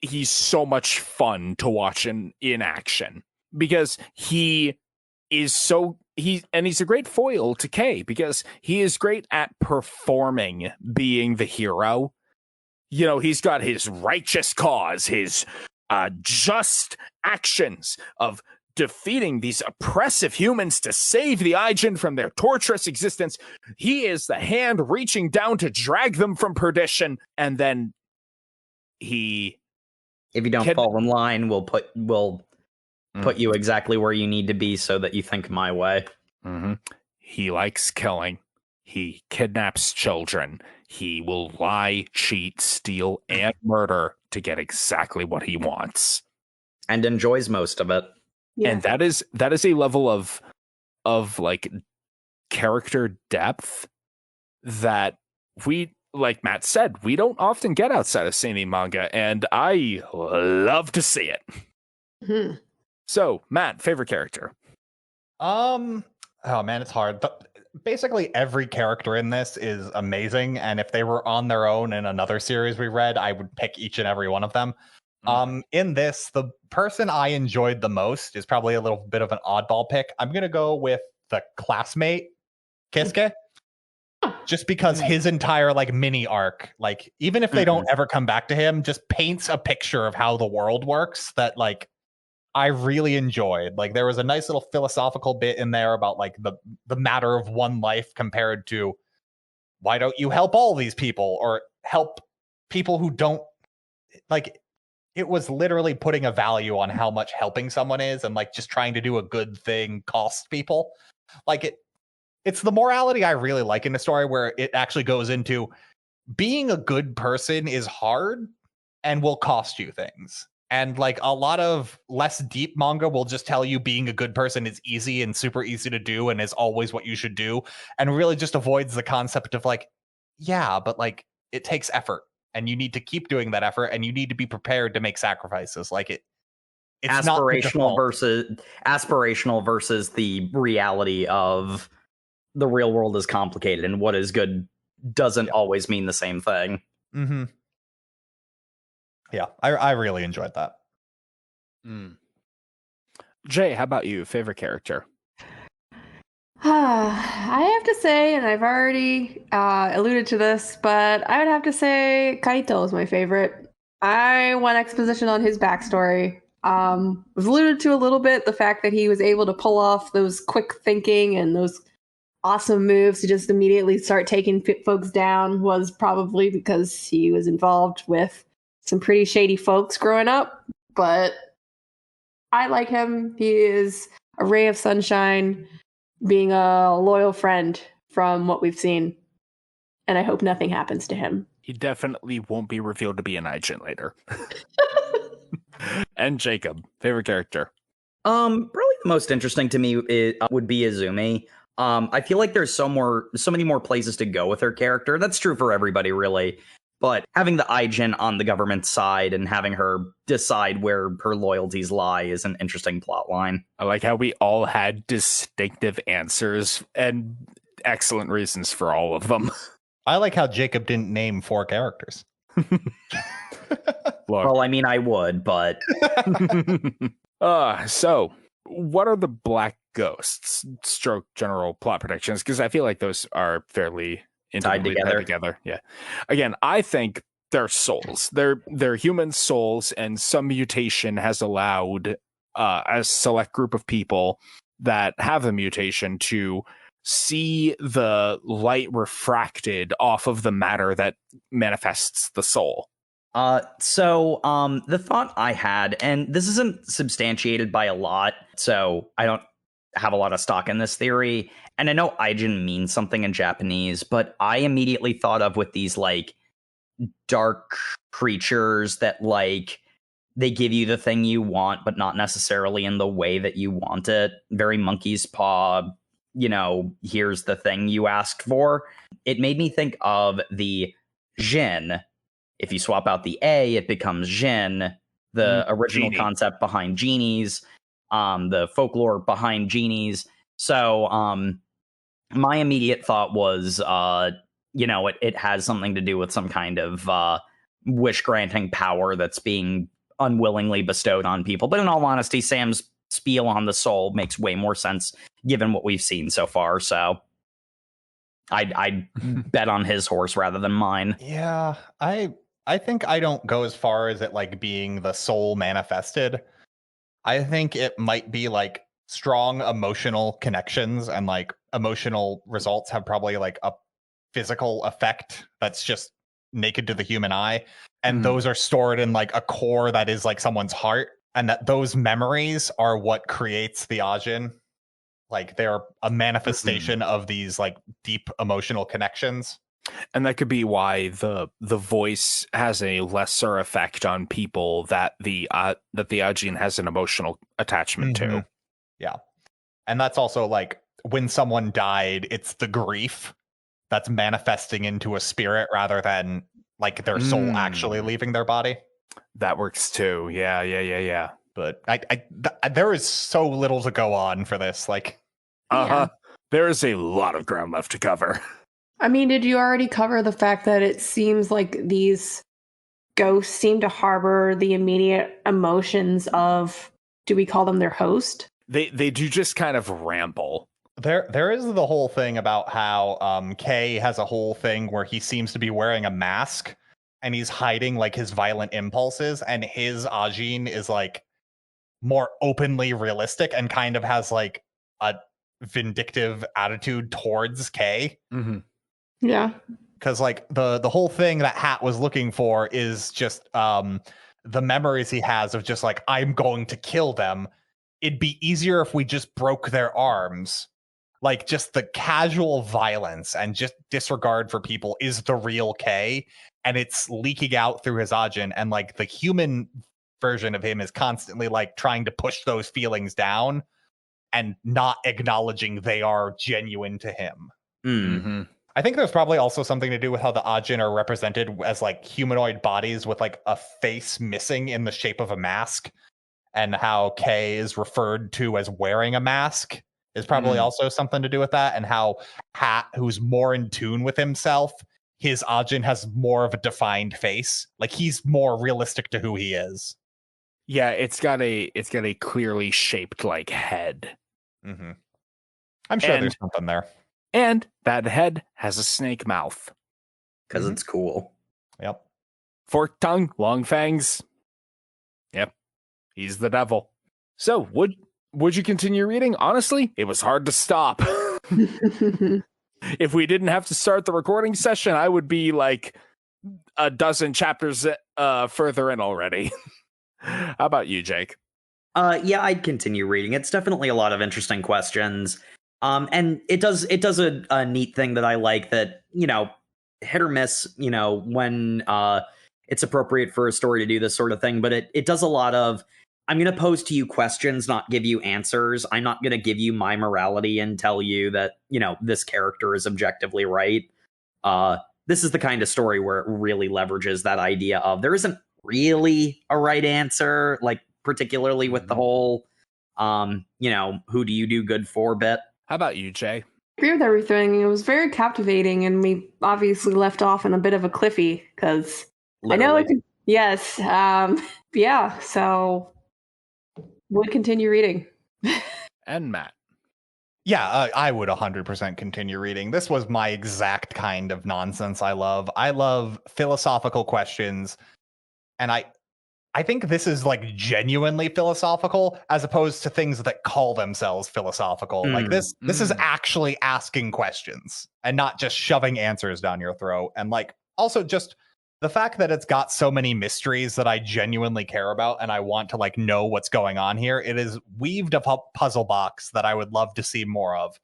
he's so much fun to watch in action. Because he is so... He's a great foil to Kei because he is great at performing being the hero. You know, he's got his righteous cause, his just actions of defeating these oppressive humans to save the Ajinn from their torturous existence. He is the hand reaching down to drag them from perdition, and then he... If you don't fall in line, we'll put you exactly where you need to be so that you think my way. He likes killing. He kidnaps children. He will lie, cheat, steal, and murder to get exactly what he wants. And enjoys most of it. Yeah. And that is a level of like character depth that we, like Matt said, we don't often get outside of seinen manga, and I love to see it. Mhm. So, Matt, favorite character? Oh man, it's hard. But basically every character in this is amazing, and if they were on their own in another series we read, I would pick each and every one of them. In this, the person I enjoyed the most is probably a little bit of an oddball pick. I'm gonna go with the classmate Kisuke. Just because his entire like mini arc, like even if they don't ever come back to him, just paints a picture of how the world works that like I really enjoyed. Like there was a nice little philosophical bit in there about like the matter of one life compared to why don't you help all these people or help people who don't, like it was literally putting a value on how much helping someone is and like just trying to do a good thing costs people. Like it's the morality I really like in the story, where it actually goes into being a good person is hard and will cost you things. And like a lot of less deep manga will just tell you being a good person is easy and super easy to do and is always what you should do, and really just avoids the concept of like, yeah, but like it takes effort and you need to keep doing that effort and you need to be prepared to make sacrifices. Like it's Aspirational versus the reality of the real world is complicated, and what is good doesn't always mean the same thing. Mm-hmm. Yeah, I really enjoyed that. Jay, how about you? Favorite character? I have to say, and I've already alluded to this, but I would have to say Kaito is my favorite. I want exposition on his backstory. Was alluded to a little bit, the fact that he was able to pull off those quick thinking and those awesome moves to just immediately start taking folks down was probably because he was involved with some pretty shady folks growing up. But I like him. He is a ray of sunshine, being a loyal friend from what we've seen. And I hope nothing happens to him. He definitely won't be revealed to be an Ajinn later. And Jacob, favorite character? Probably the most interesting to me would be Izumi. I feel like there's so many more places to go with her character. That's true for everybody, really. But having the Ajinn on the government side and having her decide where her loyalties lie is an interesting plot line. I like how we all had distinctive answers and excellent reasons for all of them. I like how Jacob didn't name 4 characters. Well, I mean, I would, but... So, what are the Black Ghosts? Stroke general plot predictions, because I feel like those are fairly tied together. Yeah. Again, I think they're souls. They're human souls, and some mutation has allowed a select group of people that have a mutation to see the light refracted off of the matter that manifests the soul. So the thought I had, and this isn't substantiated by a lot, so I don't have a lot of stock in this theory, and I know Ajinn means something in Japanese, but I immediately thought of with these like dark creatures that like they give you the thing you want, but not necessarily in the way that you want it. Very monkey's paw, here's the thing you asked for. It made me think of the Jinn. If you swap out the A, it becomes Jinn, the original Genie. concept behind genies, the folklore behind genies. So my immediate thought was, it has something to do with some kind of wish-granting power that's being unwillingly bestowed on people. But in all honesty, Sam's spiel on the soul makes way more sense given what we've seen so far. So I'd bet on his horse rather than mine. Yeah, I think I don't go as far as it like being the soul manifested. I think it might be like strong emotional connections, and like emotional results have probably like a physical effect that's just naked to the human eye. And those are stored in like a core that is like someone's heart. And that those memories are what creates the Ajinn. Like they're a manifestation of these like deep emotional connections. And that could be why the voice has a lesser effect on people that the Ajinn has an emotional attachment to. Yeah. And that's also like when someone died, it's the grief that's manifesting into a spirit rather than like their soul actually leaving their body. That works too. Yeah. But there is so little to go on for this. Like, there is a lot of ground left to cover. I mean, did you already cover the fact that it seems like these ghosts seem to harbor the immediate emotions of, do we call them their host? They do just kind of ramble. There is the whole thing about how Kei has a whole thing where he seems to be wearing a mask and he's hiding like his violent impulses, and his Ajinn is like more openly realistic and kind of has like a vindictive attitude towards Kei. Yeah. Because like the whole thing that Hat was looking for is just the memories he has of just like, I'm going to kill them. It'd be easier if we just broke their arms. Like just the casual violence and just disregard for people is the real Kei, and it's leaking out through his Ajinn, and like the human version of him is constantly like trying to push those feelings down and not acknowledging they are genuine to him. I think there's probably also something to do with how the Ajinn are represented as like humanoid bodies with like a face missing in the shape of a mask, and how Kei is referred to as wearing a mask is probably also something to do with that, and how Hat, who's more in tune with himself, his Ajinn has more of a defined face. Like he's more realistic to who he is. Yeah, it's got a clearly shaped like head. I'm sure there's something there. And that head has a snake mouth. Because it's cool. Yep. Forked tongue, long fangs. Yep. He's the devil. So, would you continue reading? Honestly, it was hard to stop. If we didn't have to start the recording session, I would be like a dozen chapters further in already. How about you, Jake? Yeah, I'd continue reading. It's definitely a lot of interesting questions. And it does a neat thing that I like, that, you know, hit or miss, you know, when it's appropriate for a story to do this sort of thing. But it does a lot of, I'm going to pose to you questions, not give you answers. I'm not going to give you my morality and tell you that, you know, this character is objectively right. This is the kind of story where it really leverages that idea of there isn't really a right answer, like particularly with the whole, you know, who do you do good for bit. How about you, Jay? I agree with everything. It was very captivating, and we obviously left off in a bit of a cliffy because I know it. Yes. Yeah. So would continue reading. And Matt. Yeah, I would 100% continue reading. This was my exact kind of nonsense I love. I love philosophical questions, and I think this is like genuinely philosophical as opposed to things that call themselves philosophical. Like this is actually asking questions and not just shoving answers down your throat. And like also just the fact that it's got so many mysteries that I genuinely care about and I want to like know what's going on here. It is weaved a puzzle box that I would love to see more of.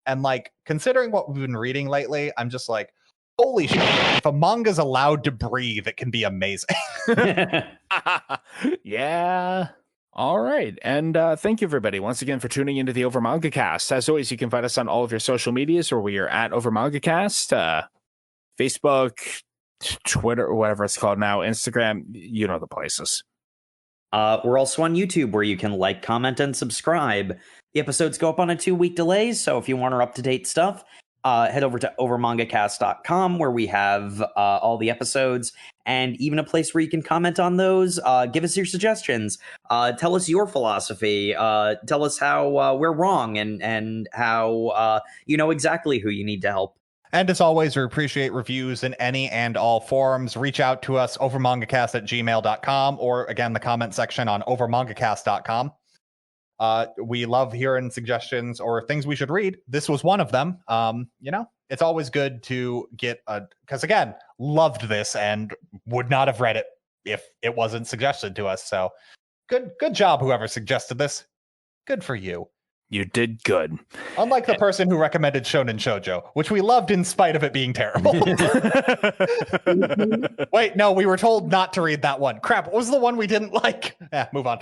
And like considering what we've been reading lately, I'm just like, holy shit, if a manga's allowed to breathe, it can be amazing. Yeah. All right. And thank you, everybody, once again for tuning into the Over Manga Cast. As always, you can find us on all of your social medias where we are at Over Manga Cast, Facebook, Twitter, or whatever it's called now, Instagram, you know the places. We're also on YouTube where you can like, comment, and subscribe. The episodes go up on a 2-week delay, so if you want our up-to-date stuff, head over to overmangacast.com where we have all the episodes and even a place where you can comment on those. Give us your suggestions. Tell us your philosophy. Tell us how we're wrong and how you know exactly who you need to help. And as always, we appreciate reviews in any and all forms. Reach out to us overmangacast@gmail.com or again, the comment section on overmangacast.com. We love hearing suggestions or things we should read. This was one of them. You know, it's always good to get because again, loved this and would not have read it if it wasn't suggested to us. So good job, whoever suggested this. Good for you. You did good. Unlike the person who recommended Shonen Shoujo, which we loved in spite of it being terrible. Wait, no, we were told not to read that one. Crap, what was the one we didn't like? Move on.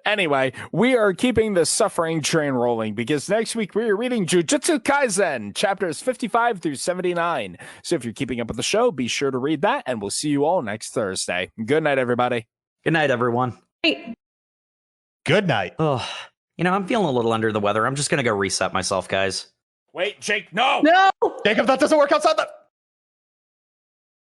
Anyway, we are keeping the suffering train rolling because next week we are reading Jujutsu Kaisen, chapters 55 through 79. So if you're keeping up with the show, be sure to read that, and we'll see you all next Thursday. Good night, everybody. Good night, everyone. Good night. Oh, I'm feeling a little under the weather. I'm just going to go reset myself, guys. Wait, Jake, no! No! Jacob, that doesn't work outside the...